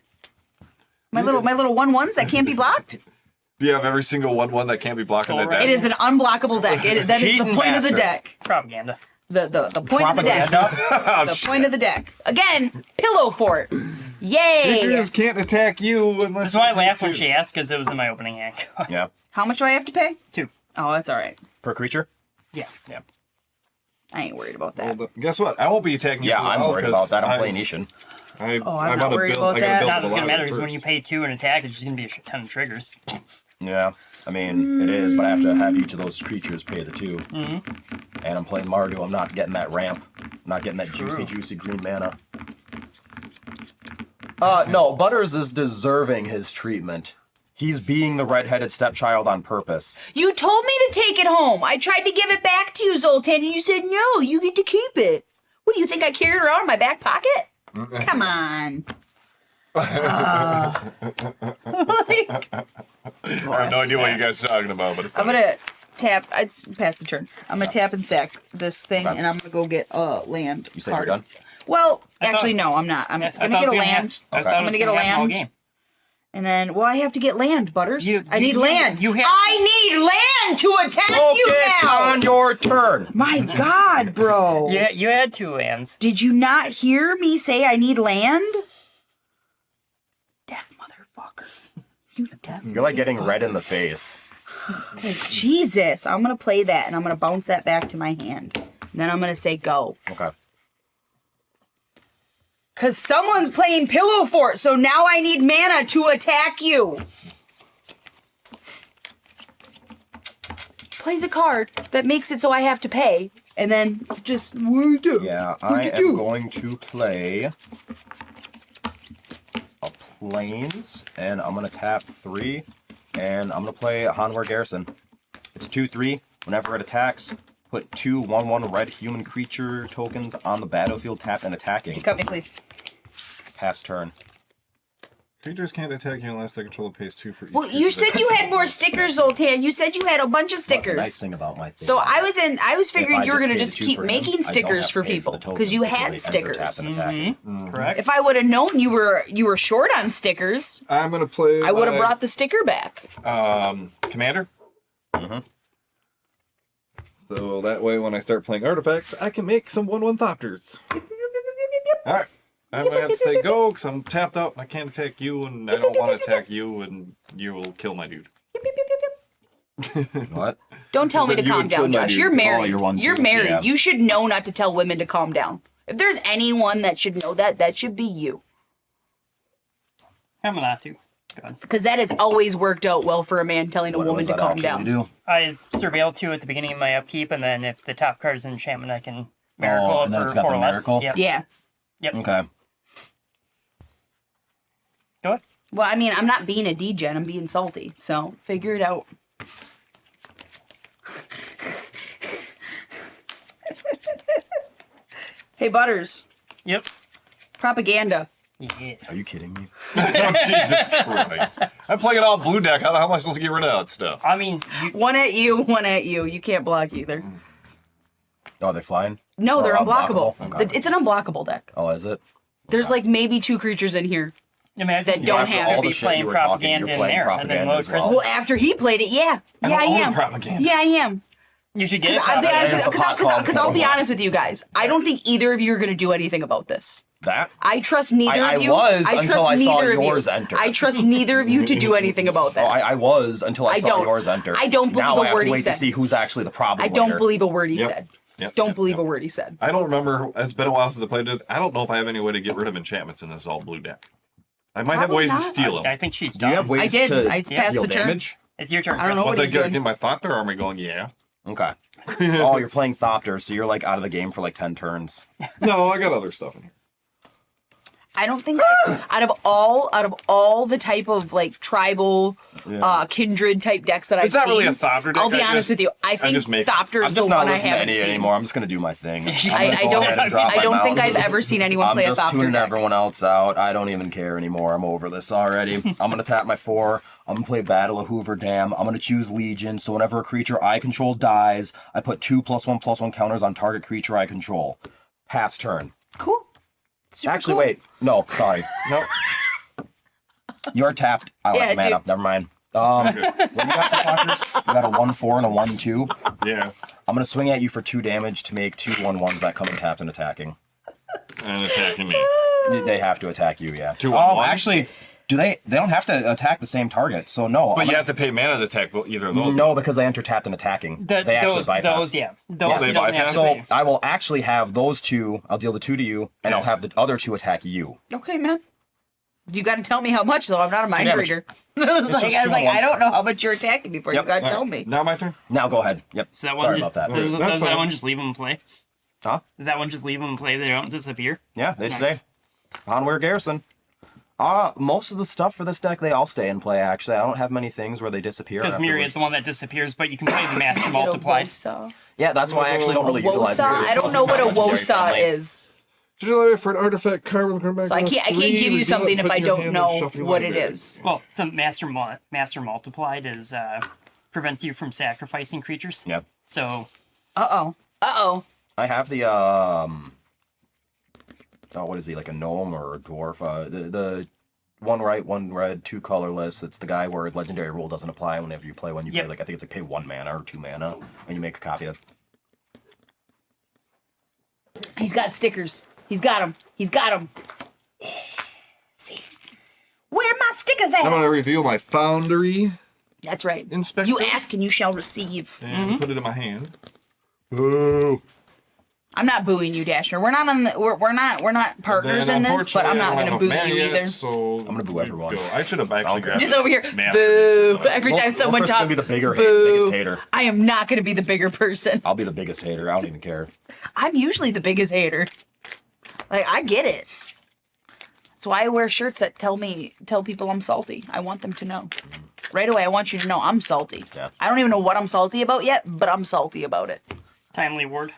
S2: My little 1/1s that can't be blocked?
S3: Do you have every single 1/1 that can't be blocked in the deck?
S2: It is an unblockable deck. That is the
S1: Cheating
S2: point of the
S1: bastard.
S2: deck.
S4: Propaganda.
S2: The point of the deck.
S1: Propaganda?
S2: The point of the deck. Again, pillow fort. Yay!
S3: Creatures can't attack you unless.
S4: That's why I
S3: you pay
S4: laughed when
S3: 2.
S4: she asked, because it was in my opening hand.
S1: Yeah.
S2: How much do I have to pay?
S4: 2.
S2: Oh, that's all right.
S1: Per creature?
S4: Yeah. Yeah.
S2: I ain't worried about that.
S3: Well, guess what? I won't be attacking you.
S1: Yeah,
S3: for a
S1: I'm
S3: while
S1: worried about that. I'm
S3: because
S1: playing Ishin.
S2: I'm
S3: I'm
S2: not
S3: on a
S2: worried
S3: build,
S2: about
S3: I gotta
S2: that.
S3: build
S4: Not
S3: a
S4: as
S3: lot
S4: gonna
S3: of
S4: matter
S3: it
S4: because when
S3: first.
S4: you pay 2 and attack, it's just gonna be a shit ton of triggers.
S1: Yeah. I mean, it is, but I have to have each of those creatures pay the 2. Mm-hmm. And I'm playing Mardu. I'm not getting that ramp. I'm not getting that juicy green mana. No, Butters is deserving his treatment. He's being the redheaded stepchild on purpose.
S2: You told me to take it home. I tried to give it back to you, Zoltan, and you said no, you get to keep it. What do you think I carry it around in my back pocket? Come on.
S3: I have no idea what you guys are talking about, but it's
S2: I'm
S3: fine.
S2: gonna tap. It's past the turn. I'm gonna tap and sack this thing, and I'm gonna go get a land.
S1: You say
S2: card.
S1: you're done?
S2: Well, actually, no, I'm not. I'm
S4: I
S2: gonna
S4: thought
S2: get
S4: it
S2: a
S4: was
S2: land,
S4: I thought it
S2: I'm
S4: was
S2: gonna get a
S4: happen all
S2: land.
S4: game.
S2: and then I have to get land, Butters.
S4: You-
S2: I need
S4: you-
S2: land.
S4: you have-
S2: I need land to attack you
S1: Focus
S2: now.
S1: on your turn.
S2: My God, bro.
S4: Yeah, you had 2 lands.
S2: Did you not hear me say I need land? Deaf motherfucker. You deaf.
S1: You're like getting red in the face.
S2: Jesus. I'm going to play that and I'm going to bounce that back to my hand. And then I'm going to say go.
S1: Okay.
S2: Because someone's playing Pillow Fort, so now I need mana to attack you. Plays a card that makes it so I have to pay. And then just, what do you do?
S1: Yeah,
S2: What'd
S1: I
S2: you
S1: am
S2: do?
S1: going to play a Plains, and I'm going to tap 3, and I'm going to play a Hanwar Garrison. It's 2/3. Whenever it attacks, put 2 1/1 red human creature tokens on the battlefield tapped and attacking.
S2: Cut me, please.
S1: Pass turn.
S3: Creatures can't attack you unless they control the pace 2 for each.
S2: Well, you
S3: creature
S2: said you had more stickers, Zoltan. You said you had a bunch of
S1: But the nice
S2: stickers.
S1: thing about my thing
S2: So
S1: is
S2: I was figuring
S1: if
S2: you were
S1: I
S2: gonna
S1: pay
S2: just
S1: the 2
S2: keep
S1: for him,
S2: making
S1: I don't
S2: stickers
S1: have
S2: for
S1: to pay
S2: people
S1: the tokens
S2: because you had
S1: they enter, tap,
S2: stickers.
S1: and attacking.
S4: Correct?
S2: If I would have known you were short on stickers,
S3: I'm gonna play.
S2: I would have
S3: my,
S2: brought the sticker back.
S3: Commander.
S5: So that way, when I start playing artifacts, I can make some 1/1 Thopters.
S3: All right. I'm gonna have to say go because I'm tapped out and I can't attack you, and I don't want to attack you, and you will kill my dude.
S1: What?
S2: Don't tell me to
S3: said you
S2: calm
S3: would kill
S2: down,
S3: my
S2: Josh.
S3: dude.
S2: You're married.
S1: you're one
S2: You're
S1: too.
S2: married.
S1: Yeah.
S2: You should know not to tell women to calm down. If there's anyone that should know that, that should be you.
S4: I'm not to. Good.
S2: Because that has always worked out well for a man telling a
S1: What
S2: woman
S1: does
S2: to
S1: that
S2: calm
S1: actually
S2: down.
S1: do?
S4: I surveil 2 at the beginning of my upkeep, and then if the top card is an enchantment, I can miracle
S1: Oh,
S4: it
S1: and then
S4: for
S1: it's got
S4: 4
S1: the
S4: less.
S1: miracle?
S4: Yep.
S2: Yeah.
S1: Okay.
S4: Go ahead.
S2: Well, I mean, I'm not being a degen. I'm being salty. So figure it out. Hey, Butters.
S4: Yep.
S2: Propaganda.
S4: Yeah.
S1: Are you kidding me?
S3: Oh, Jesus Christ! I'm playing it all blue deck. How am I supposed to get rid of that stuff?
S4: I mean, you,
S2: One at you, one at you. You can't block either.
S1: Oh, they're flying?
S2: No, they're
S1: Oh,
S2: unblockable.
S1: Okay.
S2: It's an unblockable deck.
S1: Oh, is it?
S2: There's like maybe 2 creatures in here.
S4: imagine
S2: That
S4: you
S2: don't
S4: have
S2: have
S4: to
S2: all
S4: be
S1: the shit
S4: playing
S1: you were talking,
S4: propaganda
S1: you're
S4: in
S1: playing
S4: there, and
S1: propaganda
S4: then Lil
S1: as
S4: Chris.
S1: well.
S2: Well, after he played it, yeah.
S3: I
S2: Yeah, I
S3: don't own
S2: am.
S3: propaganda.
S2: Yeah, I am.
S4: You should get it.
S2: I'll be honest with
S1: Propaganda.
S2: because I'll be honest with you guys. I don't think either of you are going to do anything about this.
S1: That?
S2: I trust neither
S1: I
S2: of you.
S1: was
S2: trust
S1: until I saw
S2: neither of
S1: yours
S2: you.
S1: enter.
S2: I trust neither of you to do anything about that.
S1: Oh, I was until I
S2: I
S1: saw
S2: don't.
S1: yours enter.
S2: I don't believe
S1: now
S2: a
S1: I have
S2: word
S1: to
S2: he
S1: wait
S2: said.
S1: to see who's actually the problem
S2: I don't
S1: later.
S2: believe a word he
S3: Yep.
S2: said.
S3: Yep,
S2: Don't
S3: yep,
S2: believe
S3: yep.
S2: a word he said.
S3: I don't remember. It's been a while since I played this. I don't know if I have any way to get rid of enchantments in this all blue deck. I might have
S2: Probably
S3: ways
S2: not.
S3: to steal them.
S4: I think she's
S1: Do you have
S4: done.
S1: ways
S2: I did.
S1: to
S2: I passed
S1: deal
S2: the turn.
S1: damage?
S4: It's your turn,
S2: I don't
S4: Chris.
S2: know what
S3: Once I
S2: he's doing.
S3: get my thought there, army going, yeah.
S1: Okay. Oh, you're playing Thopter, so you're like out of the game for like 10 turns.
S3: No, I got other stuff in here.
S2: I don't think out of all the type of like tribal, kindred type decks that I've
S3: It's not
S2: seen,
S3: really a Thopter deck.
S2: I'll be honest with you. I think
S3: just make it.
S2: Thopter
S1: I'm
S2: is the
S1: just not
S2: one I
S1: listening to
S2: haven't
S1: any
S2: seen.
S1: anymore. I'm just going to do my thing. I'm
S2: I
S1: gonna go ahead and drop
S2: I
S1: my
S2: don't think
S1: mount.
S2: I've ever seen anyone
S1: I'm
S2: play a
S1: just
S2: Thopter
S1: tuning
S2: deck.
S1: everyone else out. I don't even care anymore. I'm over this already. I'm going to tap my 4. I'm gonna play Battle of Hoover Dam. I'm gonna choose Legion, so whenever a creature I control dies, I put 2+1/+1 counters on target creature I control. Pass turn.
S2: Cool. Super
S1: Actually,
S2: cool.
S1: wait. No, sorry. No. You're tapped. I like
S2: Yeah,
S1: mana.
S2: dude.
S1: Never mind. What do you got for blockers? You got a 1/4 and a 1/2.
S3: Yeah.
S1: I'm gonna swing at you for 2 damage to make 2 1/1s that come in tapped and attacking.
S3: And attacking me.
S1: They have to attack you, yeah.
S3: 2 1/1s?
S1: Actually, do they? They don't have to attack the same target. So no.
S3: But you have to pay mana to attack either of those.
S1: No, because they enter tapped and attacking. They actually bypass.
S4: Those, yeah. Those
S3: they
S4: he doesn't have
S3: bypass?
S4: to
S1: So
S4: pay.
S1: I will actually have those 2. I'll deal the 2 to you, and I'll have the other 2 attack you.
S2: Okay, man. You got to tell me how much, though. I'm not a mind
S1: damage.
S2: reader. I was
S1: just
S2: like,
S1: 2
S2: I
S1: ones.
S2: don't know how much you're attacking before.
S1: Yep.
S2: You got to
S3: All
S2: tell
S3: right,
S2: me.
S3: Now my turn?
S1: Now go ahead. Yep.
S4: Does that
S1: Sorry
S4: one
S1: about that.
S4: Does,
S3: That's
S4: does that
S3: fine.
S4: one just leave them in play?
S1: Huh?
S4: Does that one just leave them in play? They don't disappear?
S1: Yeah, they
S4: Nice.
S1: stay. Onware Garrison. Most of the stuff for this deck, they all stay in play, actually. I don't have many things where they disappear.
S4: Because Myriad's
S1: afterwards.
S4: the one that disappears, but you can play the Master
S2: Get a
S4: Multiplied.
S2: Wosa.
S1: Yeah, that's why I actually don't really utilize
S2: Wosa?
S1: Myriad.
S2: I don't know what a
S1: It's very
S2: Wosa
S1: friendly.
S2: is.
S5: Digital for an artifact card with a
S2: So I can't give you something if I don't know what it is.
S4: Well, so Master Multiplied is prevents you from sacrificing creatures.
S1: Yep.
S4: So
S2: Uh-oh.
S1: I have the, what is he, like a gnome or a dwarf? The 1 white, 1 red, 2 colorless. It's the guy where legendary rule doesn't apply whenever you play. When you
S4: Yep.
S1: play, like, I think it's like pay 1 mana or 2 mana, and you make a copy of.
S2: He's got stickers. He's got them. He's got them. See? Where my stickers
S5: I'm
S2: at?
S5: going to reveal my Foundry.
S2: That's right.
S5: Inspector?
S2: You ask and you shall receive.
S3: And put it in my hand.
S1: Boo!
S2: I'm not booing you, Dasher. We're not on the. We're not partners
S3: Then,
S2: in this, but I'm not
S3: unfortunately,
S2: going
S3: I
S2: to
S3: don't
S2: boo
S3: have
S2: you
S3: mana yet,
S2: either.
S3: So
S1: I'm gonna boo everyone.
S3: go. I should have actually grabbed
S2: Just
S3: it.
S2: over here.
S3: Man,
S2: Boo!
S3: so
S2: Every time someone
S1: Chris is gonna
S2: talks,
S1: be the bigger
S2: boo.
S1: biggest hater.
S2: I am not going to be the bigger person.
S1: I'll be the biggest hater. I don't even care.
S2: I'm usually the biggest hater. Like, I get it. That's why I wear shirts that tell people I'm salty. I want them to know. Right away, I want you to know I'm salty.
S1: Yeah.
S2: I don't even know what I'm salty about yet, but I'm salty about it.
S4: Timely Ward.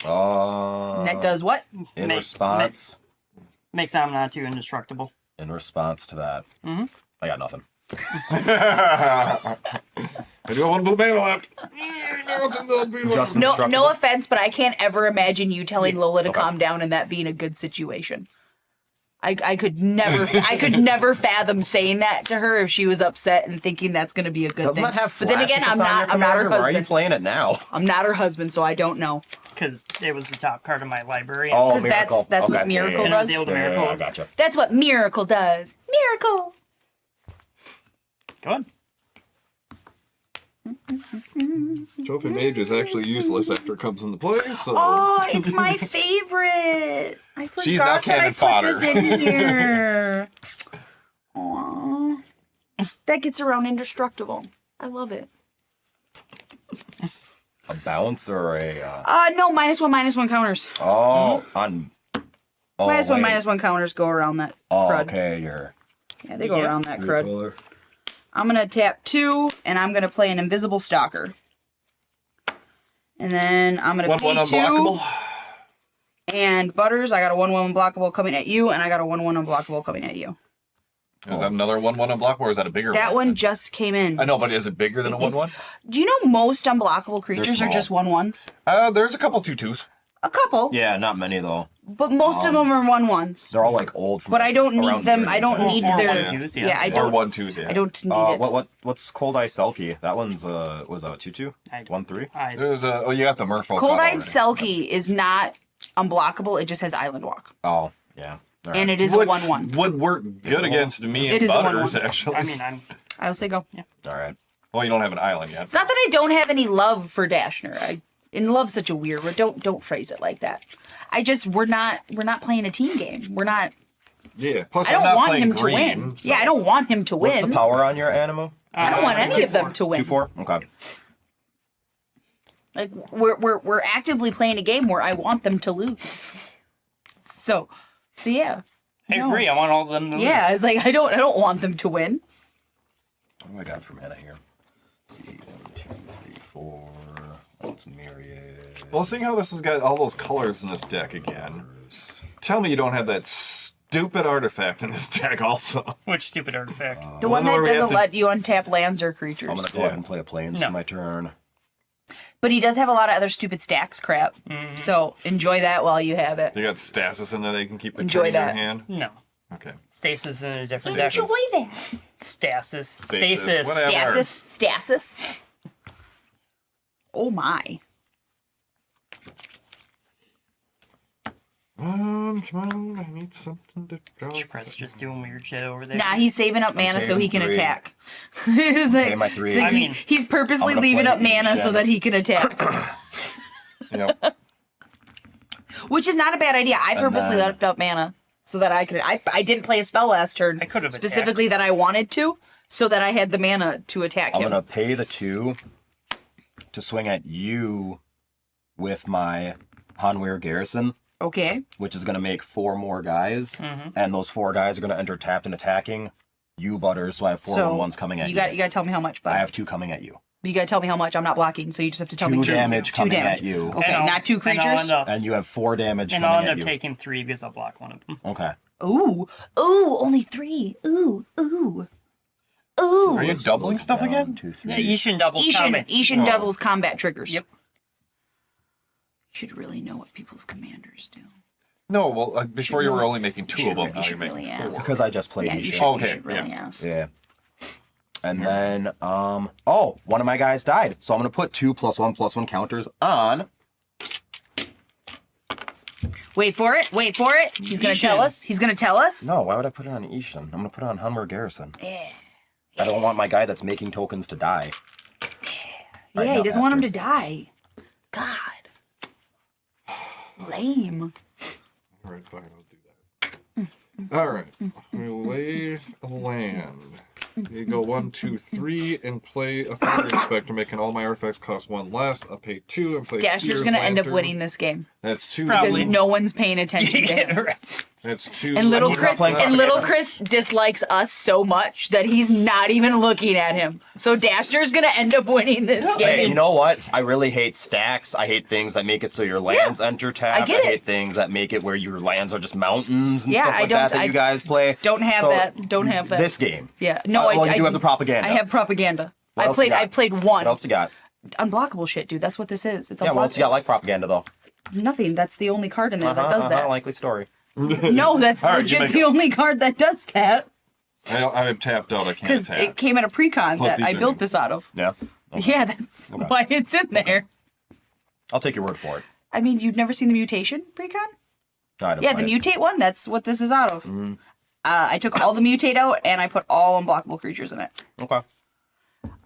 S2: And that does what?
S1: In
S4: Make-
S1: response,
S4: Makes Omnatu indestructible.
S1: in response to that, I got nothing.
S3: I do have 1 blue mana left.
S1: Just
S2: No,
S1: indestructible.
S2: no offense, but I can't ever imagine you telling Lola to
S1: Okay.
S2: calm down and that being a good situation. I could never fathom saying that to her if she was upset and thinking that's going to be a good
S1: Doesn't
S2: thing.
S1: that have
S2: But then
S1: flash
S2: again,
S1: if it's on your
S2: I'm not her
S1: commander? Why are you
S2: husband.
S1: playing it now?
S2: I'm not her husband, so I don't know.
S4: Because it was the top card of my library.
S1: Oh,
S2: 'Cause that's-
S1: Miracle.
S2: that's what
S1: Okay.
S2: Miracle
S4: And I was
S2: does.
S4: able to
S1: Yeah,
S4: Miracle.
S1: I gotcha.
S2: That's what Miracle does. Miracle.
S4: Good.
S5: Trophy Mage is actually useless after it comes into play, so...
S2: Oh, it's my favorite. I forgot
S3: She's now
S2: that
S3: cannon
S2: I put
S3: fodder.
S2: this in here. Aww. That gets around indestructible. I love it.
S1: A bounce or a
S2: No, -1/-1 counters.
S1: on. Oh,
S2: -1/-1 counters go around that
S1: Oh,
S2: crud.
S1: okay, you're.
S2: Yeah, they go
S4: Yeah.
S2: around that crud.
S5: Recolor.
S2: I'm gonna tap 2, and I'm gonna play an Invisible Stalker. And then I'm gonna
S3: 1/1
S2: pay 2.
S3: unblockable.
S2: And Butters, I got a 1/1 unblockable coming at you, and I got a 1/1 unblockable coming at you.
S3: Is that another 1/1 unblockable, or is that a bigger
S2: That
S3: one?
S2: one just came in.
S3: I know, but is it bigger than a 1/1?
S2: Do you know most unblockable creatures are
S1: small.
S2: just 1/1s?
S3: There's a couple 2/2s.
S2: A couple,
S1: Yeah, not many though.
S2: but most of them are 1/1s.
S1: They're all like old. From
S2: But I don't need
S1: around
S2: them.
S1: here.
S2: I don't need
S4: Or
S2: their.
S4: 1/2s,
S2: Yeah,
S4: yeah.
S2: I
S3: Or
S2: don't.
S3: 1/2s, yeah.
S2: I don't need it.
S1: What's Cold Eye Selkie? That one's was that a 2/2? 1/3?
S3: There's a, you got the Merfolk.
S2: Cold-eyed Selkie is not unblockable. It just has Island Walk,
S1: Oh, yeah. All right.
S2: and it is a
S3: Which
S2: 1/1.
S3: would work good against me
S2: It
S3: and
S2: is a
S3: Butters,
S2: 1/1.
S3: actually.
S4: I mean,
S2: I'll say go.
S1: All right.
S3: Well, you don't have an island yet.
S2: It's not that I don't have any love for Dashner. Love's such a weird word. Don't phrase it like that. We're not playing a team game. We're not.
S3: Yeah. Plus,
S2: I
S3: I'm
S2: don't
S3: not
S2: want
S3: playing
S2: him to
S3: green,
S2: win.
S3: so-
S2: Yeah, I don't want him to
S1: What's
S2: win.
S1: the power on your Animo?
S2: I don't want any of them to win.
S1: 2/4. Okay.
S2: Like we're actively playing a game where I want them to lose. So yeah.
S4: I
S2: No.
S4: agree. I want all of them to
S2: Yeah,
S4: lose.
S2: it's like I don't want them to win.
S1: What do I got for mana here? Let's see. 1, 2, 3, 4. What's Myriad?
S3: Well, seeing how this has got all those colors in this deck again, tell me you don't have that stupid artifact in this deck also.
S4: Which stupid artifact?
S2: The one
S3: where
S2: that
S3: we have
S2: doesn't
S3: to-
S2: let you untap lands or creatures.
S1: I'm gonna go ahead and play a plains
S4: No.
S1: for my turn.
S2: But he does have a lot of other stupid stacks crap. So enjoy that while you have it.
S3: You got stasis in there that you can keep
S2: Enjoy
S3: returning your
S2: that.
S3: hand.
S4: No.
S3: Okay.
S4: Stasis in a different
S3: Stasis.
S4: deck.
S2: Enjoy that.
S4: Stasis.
S3: Stasis.
S4: Stasis.
S3: Whatever.
S2: Stasis. Oh my.
S3: Come on, I need something to draw.
S4: Chris just doing weird shit over there.
S2: Nah, he's saving up mana so he can
S1: 3.
S2: attack. It's like,
S1: Pay my 3.
S2: it's like
S4: I mean,
S2: he's purposely
S1: I'm gonna
S2: leaving
S1: play
S2: up mana
S1: Asian.
S2: so that he can attack.
S3: Yep.
S2: Which is not a bad idea. I purposely
S1: then-
S2: left up mana so that I could. I didn't play a spell last turn.
S4: I could have
S2: specifically that I wanted to, so that I had the mana to attack
S1: I'm
S2: him.
S1: gonna pay the 2 to swing at you with my Hanweir Garrison,
S2: Okay.
S1: which is gonna make 4 more guys, and those 4 guys are gonna enter tapped and attacking you, Butters. So I have 4
S2: So
S1: ones coming at you.
S2: you gotta tell me how much, but
S1: I have 2 coming at you.
S2: you gotta tell me how much. I'm not blocking, so you just have to tell
S1: 2
S2: me
S1: damage
S2: two
S1: coming
S2: damage.
S1: at you,
S2: Okay,
S4: And I'll-
S2: not 2
S4: and I'll
S2: creatures.
S4: end up,
S1: and you have 4 damage
S4: and I'll
S1: coming
S4: end
S1: at
S4: up
S1: you.
S4: taking 3 because I'll block one of them.
S1: Okay.
S2: Ooh, only 3. Ooh.
S3: Are you doubling stuff
S1: Down,
S3: again?
S1: 2, 3.
S4: Yeah, Ishin doubles combat.
S2: Ishin doubles combat triggers.
S4: Yep.
S2: You should really know what people's commanders do.
S3: No, well, before you were
S2: really-
S3: only making 2 of them, now you're
S2: should
S3: making
S2: really
S3: 4.
S2: ask.
S1: Because I just played
S2: Yeah,
S1: you.
S2: you should,
S3: Okay,
S2: you should really
S3: yeah.
S2: ask.
S1: Yeah. And then, oh, one of my guys died. So I'm going to put 2+1/+1 counters on.
S2: Wait for it. He's gonna tell
S4: Ishin.
S2: us.
S1: No, why would I put it on Ishin? I'm going to put it on Hanweir Garrison.
S2: Yeah.
S1: I don't want my guy that's making tokens to die. Right
S2: Yeah,
S1: now,
S2: he doesn't want him
S1: bastard.
S2: to die. God. Lame.
S3: All right, fine, I'll do that. All right, we lay a land. You go 1, 2, 3, and play a Fire Inspector, making all my artifacts cost 1 less. I'll pay 2 and play.
S2: Dasher's
S3: Seer's
S2: gonna end up
S3: Lantern.
S2: winning this game
S3: That's 2.
S2: because
S4: Probably.
S2: no one's paying attention to him.
S4: Yeah, right.
S3: That's 2.
S2: And little
S1: He's not
S2: Chris
S1: playing
S2: and little
S1: propaganda.
S2: Chris dislikes us so much that he's not even looking at him. So Dasher's gonna end up winning this
S1: Hey,
S2: game.
S1: you know what? I really hate stacks. I hate things that make it so your lands enter tapped.
S2: get it.
S1: hate things that make it where your lands are just mountains and
S2: Yeah,
S1: stuff
S2: I
S1: like
S2: don't-
S1: that
S2: I
S1: you guys play.
S2: don't have
S1: So,
S2: that. Don't have that.
S1: This game.
S2: Yeah. No,
S1: well,
S2: I
S1: you do have the propaganda.
S2: I have propaganda.
S1: What else you got?
S2: I played
S1: What
S2: one.
S1: else you got?
S2: Unblockable shit, dude. That's what this is. It's
S1: Yeah, what else you got
S2: unblockable.
S1: like propaganda though?
S2: Nothing. That's the only card in there that does that.
S1: Likely story.
S2: No, that's
S3: All right, you
S2: legit
S3: make
S2: the
S3: it.
S2: only card that does that.
S3: I'm tapped out. I can't
S2: Because
S3: attack.
S2: it came at a pre-con
S3: Plus
S2: that
S3: these
S2: I
S3: are
S2: built
S3: new.
S2: this out of.
S1: Yeah.
S2: Yeah, that's why it's in there.
S1: I'll take your word for it.
S2: I mean, you've never seen the mutation pre-con?
S1: No, I don't
S2: Yeah,
S1: play
S2: the
S1: it.
S2: mutate one, that's what this is out of. I took all the mutate out and I put all unblockable creatures in it.
S1: Okay.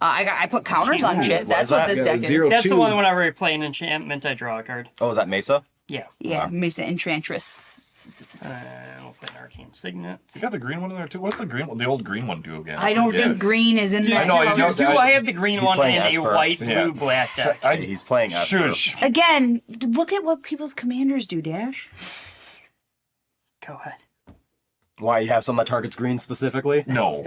S2: I put counters on shit.
S1: What
S2: That's
S1: is
S2: what
S1: that?
S2: this
S5: Yeah,
S2: deck is.
S5: 0,
S4: That's
S5: 2.
S4: the one whenever I play an enchantment, I draw a card.
S1: Oh, is that Mesa?
S4: Yeah.
S2: Yeah, Mesa Enchantress.
S4: We'll play an Arcane Signet.
S3: You got the green one in there too. What's the green one? The old green one do again?
S2: I don't
S3: forget.
S2: think green is in
S3: I
S2: that.
S3: know, I
S2: color.
S3: know.
S4: Do I have the green
S1: He's
S4: one
S1: playing
S4: in a
S1: Esper.
S4: white,
S3: Yeah.
S4: blue, black deck?
S1: Hey, he's playing Esper.
S3: Shush.
S2: Again, look at what people's commanders do, Dash.
S4: Go ahead.
S1: Why, you have some that targets green specifically?
S3: No,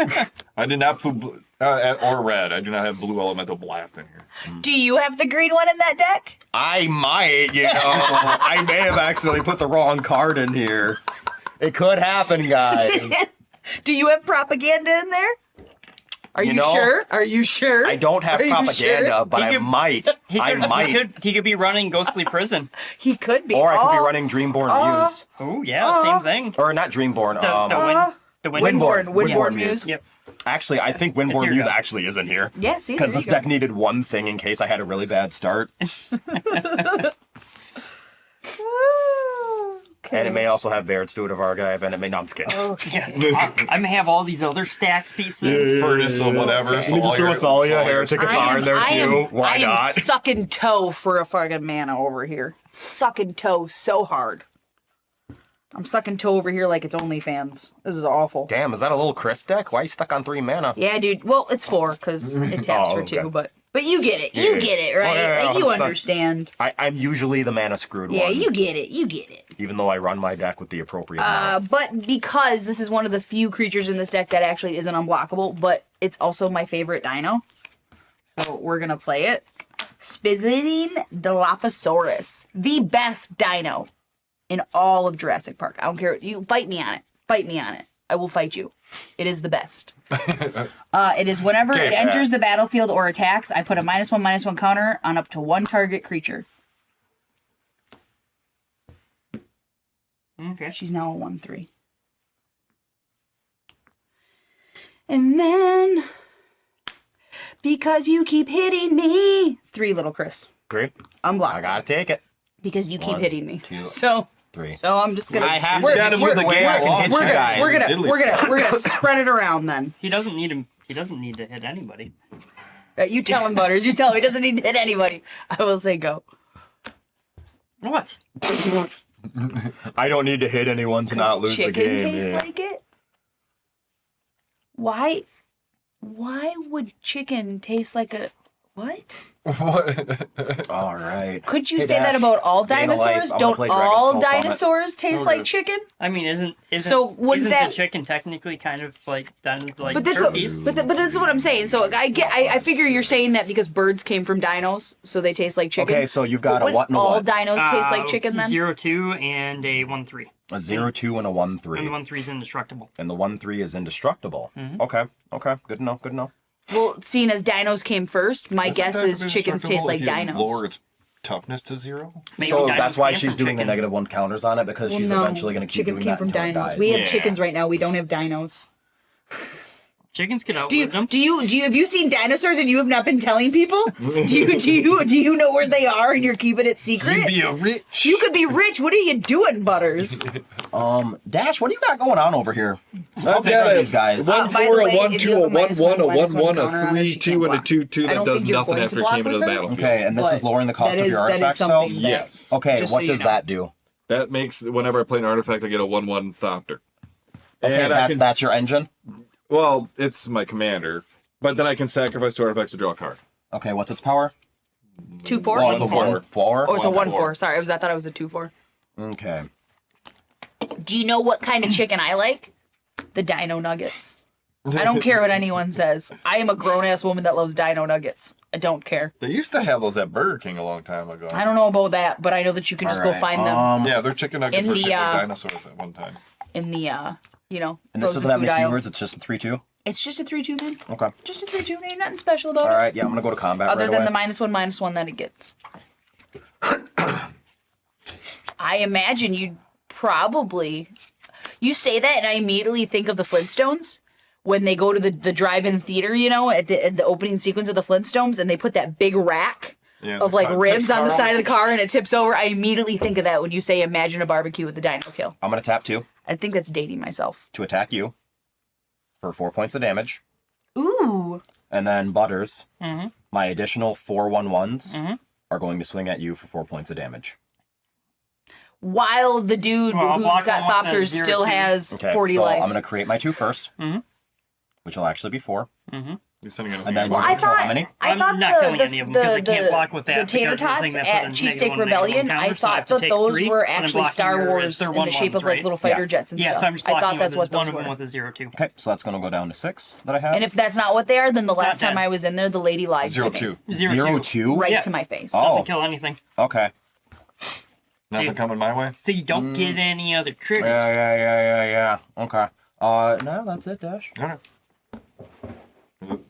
S3: I did not put blue, or red. I do not have blue elemental blast in here.
S2: Do you have the green one in that deck?
S1: I might, you know. I may have accidentally put the wrong card in here. It could happen, guys.
S2: Do you have propaganda in there? Are you,
S1: You know,
S2: sure? Are you sure?
S1: I don't have
S2: Are you
S1: propaganda,
S2: sure?
S1: but
S4: He
S1: I
S4: could-
S1: might. I might.
S4: He could be running Ghostly Prison.
S2: He could be.
S1: Or I could be
S2: Oh,
S1: running Dreamborn Muse.
S4: Oh yeah, same thing.
S1: Or not Dreamborn.
S4: The
S2: Windborn
S1: Windborn
S2: Muse.
S4: Yep.
S1: Actually, I think
S4: It's
S1: Windborn
S4: your
S1: Muse
S4: go.
S1: actually is in here.
S2: Yeah, see,
S1: Because
S2: there
S1: this
S2: you go.
S1: deck needed one thing in case I had a really bad start. And it may also have Baird Stewart of Archive, and it may. No, I'm just kidding.
S4: Yeah. I'm gonna have all these other stacks pieces.
S3: Furnace or whatever. So all your
S2: I am
S1: Why
S2: I am
S1: not?
S2: sucking toe for a fucking mana over here. Sucking toe so hard. I'm sucking toe over here like it's OnlyFans. This is awful.
S1: Damn, is that a little Chris deck? Why are you stuck on 3 mana?
S2: Yeah, dude. Well, it's 4 because it taps
S1: Oh,
S2: for
S1: okay.
S2: 2, but you get it. You
S1: Yeah.
S2: get it, right?
S1: Oh, yeah,
S2: Like, you
S1: 100%.
S2: understand.
S1: I'm usually the mana screwed
S2: Yeah,
S1: one.
S2: you get it. You get it.
S1: Even though I run my deck with the appropriate mana.
S2: But because this is one of the few creatures in this deck that actually isn't unblockable, but it's also my favorite dino. So we're gonna play it. Spitting Dilophosaurus. The best dino in all of Jurassic Park. I don't care. You fight me on it. fight me on it. I will fight you. It is the best. It is whenever it enters the battlefield or attacks, I put a -1/-1 counter on up to one target creature.
S4: Okay.
S2: She's now a 1/3. And then, because you keep hitting me, 3 Little Chris.
S1: 3.
S2: I'm blocked.
S1: I gotta take it.
S2: Because you keep
S1: 1,
S2: hitting me.
S1: 2,
S2: So
S1: 3.
S2: So I'm just gonna.
S1: I have
S2: we're,
S1: to get him
S2: we're,
S1: with the way I can hit you guys.
S2: We're gonna spread it around then.
S4: He doesn't need him. He doesn't need to hit anybody.
S2: You tell him, Butters. You tell him he doesn't need to hit anybody. I will say go.
S4: What?
S1: I don't need to hit anyone to not lose the
S2: Chicken
S1: game.
S2: tastes like it. Why would chicken taste like a what?
S1: All right.
S2: Could you
S1: Hey,
S2: say that
S1: Dash,
S2: about all
S1: gain a life.
S2: dinosaurs?
S1: I'm gonna
S2: Don't
S1: play Dragon's
S2: all
S1: Skull Summit.
S2: dinosaurs taste like chicken?
S4: I mean, isn't
S2: So wouldn't
S4: isn't
S2: that-
S4: the chicken technically kind of like done like
S2: But that's what,
S4: turkeys?
S2: but this is what I'm saying. So I figure you're saying that because birds came from dinos, so they taste like chicken.
S1: Okay, so you've got a
S2: Wouldn't
S1: what and a
S2: all
S1: what?
S2: dinos taste like chicken then?
S4: 0-2 and a 1-3.
S1: A 0-2 and a 1-3.
S4: And the 1-3 is indestructible.
S1: And the 1-3 is indestructible. Okay. Good to know. Good to know.
S2: Well, seeing as dinos came first, my guess is chickens taste like dinos.
S3: Lower its toughness to 0.
S4: Maybe
S1: So
S4: dinos
S1: that's why
S4: came
S1: she's
S4: from
S1: doing the
S4: chickens.
S1: -1 counters on it because
S2: Well,
S1: she's
S2: no,
S1: eventually going to keep
S2: chickens
S1: doing
S2: came
S1: that
S2: from
S1: until it
S2: dinos.
S1: dies.
S2: We have
S3: Yeah.
S2: chickens right now. We don't have dinos.
S4: Chickens get
S2: Do you
S4: outlive them.
S2: have you seen dinosaurs and you have not been telling people? do you know where they are and you're keeping it secret?
S3: a rich.
S2: You could be rich. What are you doing, Butters?
S1: Dash, what do you got going on over here? How
S5: I've
S1: big
S5: got
S1: are
S5: a
S1: these guys?
S5: 1-4,
S2: by the way,
S5: a
S2: if
S5: 1-2,
S2: you have
S5: a
S2: a -1,
S5: 1-1, a
S2: -1
S5: 1-1,
S2: counter on
S5: a
S2: her,
S5: 3-2,
S2: she can't
S5: and a
S2: block.
S5: 2-2
S2: I
S5: that
S2: don't
S5: does
S2: think you're
S5: nothing
S2: going
S5: after
S2: to
S5: it
S2: block
S5: came into
S2: with
S5: the
S2: her.
S5: battlefield.
S1: Okay, and this
S2: But
S1: is lowering the cost
S2: that
S1: of
S2: is-
S1: your
S2: that is
S1: artifact
S2: something
S1: spells?
S2: that-
S5: Yes.
S1: Okay,
S2: Just
S1: what
S2: so
S1: does
S2: you know.
S1: that do?
S5: That makes, whenever I play an artifact, I get a 1-1 Thopter.
S1: Okay,
S5: And I can,
S1: that's your engine?
S5: well, it's my commander, but then I can sacrifice 2 artifacts to draw a card.
S1: Okay, what's its power?
S2: 2/4.
S1: Oh, it's a 1-4.
S2: Oh, it's a
S5: 1/4.
S2: 1/4. Sorry, I thought it was a 2/4.
S1: Okay.
S2: Do you know what kind of chicken I like? The Dino Nuggets. I don't care what anyone says. I am a grown ass woman that loves Dino Nuggets. I don't care.
S3: They used to have those at Burger King a long time ago.
S2: I don't know about that, but I know that you can just go
S1: Alright,
S2: find them
S3: Yeah, their chicken nuggets
S2: In
S3: were
S2: the,
S3: shaped like
S2: uh,
S3: dinosaurs at one time.
S2: in the
S1: And this
S2: frozen
S1: doesn't have
S2: food
S1: any
S2: aisle.
S1: keywords, it's just a 3-2?
S2: It's just a 3/2, man.
S1: Okay.
S2: Just a 3/2. Ain't nothing special about it.
S1: Alright, yeah, I'm gonna go to combat
S2: Other
S1: right
S2: than
S1: away.
S2: the -1/-1 that it gets. I imagine you'd probably. You say that, and I immediately think of the Flintstones when they go to the drive-in theater, at the opening sequence of the Flintstones, and they put that big rack
S3: Yeah,
S2: of like
S3: the
S2: ribs
S3: tips
S2: on the
S3: car
S2: side of the car, and it tips over. I immediately think of that when you say imagine a barbecue with the dino kill.
S1: I'm gonna tap 2
S2: I think that's dating myself.
S1: to attack you for 4 points of damage.
S2: Ooh.
S1: And then Butters,
S4: Mm-hmm.
S1: my additional 4/1/1s
S4: Mhm.
S1: are going to swing at you for 4 points of damage.
S2: While the dude
S4: Well, I'll
S2: who's
S4: block
S2: got
S4: on one
S2: Thopters
S4: at
S2: still
S4: 0-2.
S2: has
S1: Okay,
S2: 40
S1: so
S2: life.
S1: I'm gonna create my 2 first,
S4: Mhm.
S1: which will actually be 4.
S3: You're sending in a
S1: And then
S2: Well,
S1: you're
S2: I
S1: gonna kill how
S2: thought
S1: many?
S2: I
S4: I'm
S2: thought
S4: not killing any of them because I can't block with that
S2: the tater
S4: because the
S2: tots
S4: thing that
S2: at
S4: put a
S2: Cheesesteak
S4: -1/-1
S2: Rebellion. I
S4: counter, so I have
S2: thought
S4: to
S2: that
S4: take
S2: those
S4: 3,
S2: were
S4: and I'm
S2: actually
S4: blocking
S2: Star
S4: your-
S2: Wars
S4: they're
S2: in the shape of
S4: 1/1s,
S2: like
S4: right?
S2: little fighter
S1: Yeah.
S2: jets and
S4: Yeah,
S2: stuff.
S4: so I'm just
S2: I
S4: blocking
S2: thought that's what
S4: one
S2: those
S4: of them
S2: were.
S4: with a 0-2.
S1: Okay, so that's gonna go down to 6 that I have.
S2: And if that's not what they are, then the
S4: It's not
S2: last time
S4: dead.
S2: I was in there, the lady lied to me.
S3: 0-2.
S1: 0-2?
S2: Right
S4: Yeah.
S2: to my face.
S1: Oh.
S4: Doesn't kill anything.
S1: Okay.
S3: Nothing coming my way?
S4: So you don't get any other triggers.
S1: Yeah. Okay. No, that's it, Dash.
S3: Okay. Is it?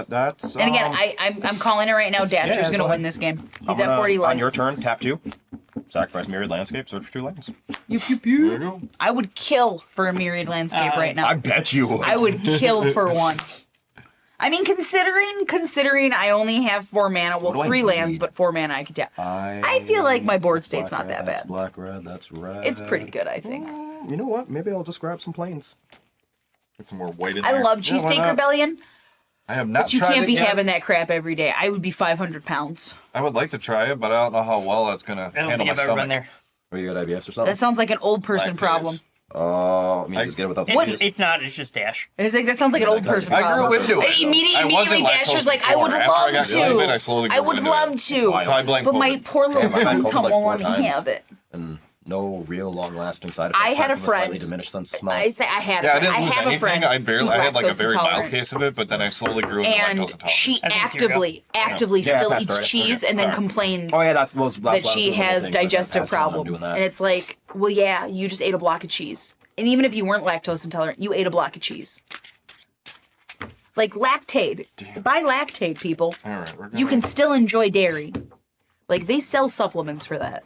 S1: That's.
S2: And again, I'm calling it right now. Dasher's
S1: yeah,
S2: gonna
S1: go
S2: win
S1: ahead.
S2: this game.
S1: I'm
S2: He's at
S1: gonna-
S2: 40 life.
S1: On your turn, tap 2. Sacrifice Myriad Landscape, search for 2 lands.
S2: You pew
S3: There
S2: pew.
S3: you go.
S2: I would kill for a myriad landscape right now.
S1: I bet you would.
S2: I would kill for one. I mean, considering I only have 4 mana, well,
S1: What do I
S2: 3 lands,
S1: need?
S2: but 4 mana I could tap. I feel like my board state's not that
S1: That's
S2: bad.
S1: black, red, that's red.
S2: It's pretty good, I think.
S1: You know what? Maybe I'll just grab some planes.
S3: Get some more white in
S2: I
S3: there.
S2: love
S1: why
S2: Cheesesteak
S1: not?
S2: Rebellion,
S3: I have not
S2: but you
S3: tried
S2: can't
S3: it
S2: be
S3: yet.
S2: having that crap every day. I would be 500 pounds.
S3: I would like to try it, but I don't know how well that's gonna
S4: I don't
S3: handle
S4: think
S3: my
S4: I've ever
S3: stomach.
S4: been there.
S1: Or you got IBS or something?
S2: That sounds like an old person
S3: Lactase.
S2: problem.
S1: I mean, just get it without the
S4: It's,
S1: juice.
S4: it's not. It's just Dash.
S2: It's like that sounds like an old person
S3: I
S2: problem.
S3: grew into it. though. I
S2: Immediately,
S3: wasn't
S2: Dasher's
S3: lactose
S2: like, I
S3: before.
S2: would
S3: After I
S2: love
S3: got COVID, I
S2: to.
S3: slowly
S2: I
S3: grew
S2: would
S3: into
S2: love
S3: it.
S2: to.
S3: So I blame
S2: But my
S3: COVID.
S2: poor little
S1: Yeah, mine
S2: tum tum
S1: COVID like
S2: won't
S1: 4
S2: let me
S1: times.
S2: have it.
S1: And no real long-lasting side
S2: I
S1: effects.
S2: had
S1: aside
S2: a
S1: from the slightly
S2: friend.
S1: diminished sense of smell.
S2: I say I had.
S3: Yeah, I
S2: a friend.
S3: didn't lose
S2: have a
S3: anything.
S2: friend.
S3: I barely.
S2: who's
S3: I had like a
S2: lactose
S3: very mild
S2: intolerant.
S3: case of it, but then I slowly grew into
S2: And
S3: lactose intolerance.
S2: she
S4: I think it's your
S2: actively
S1: Yeah,
S2: still
S1: passed
S2: eats
S1: already.
S2: cheese
S3: Okay,
S2: and then
S3: sorry.
S2: complains
S1: Oh yeah, that's
S2: that she has digestive problems. And it's like, well, yeah, you just ate a block of cheese. And even if you weren't lactose intolerant, you ate a block of cheese. Like Lactaid. Buy Lactaid, people.
S3: All right, we're gonna...
S2: You can still enjoy dairy. Like, they sell supplements for that.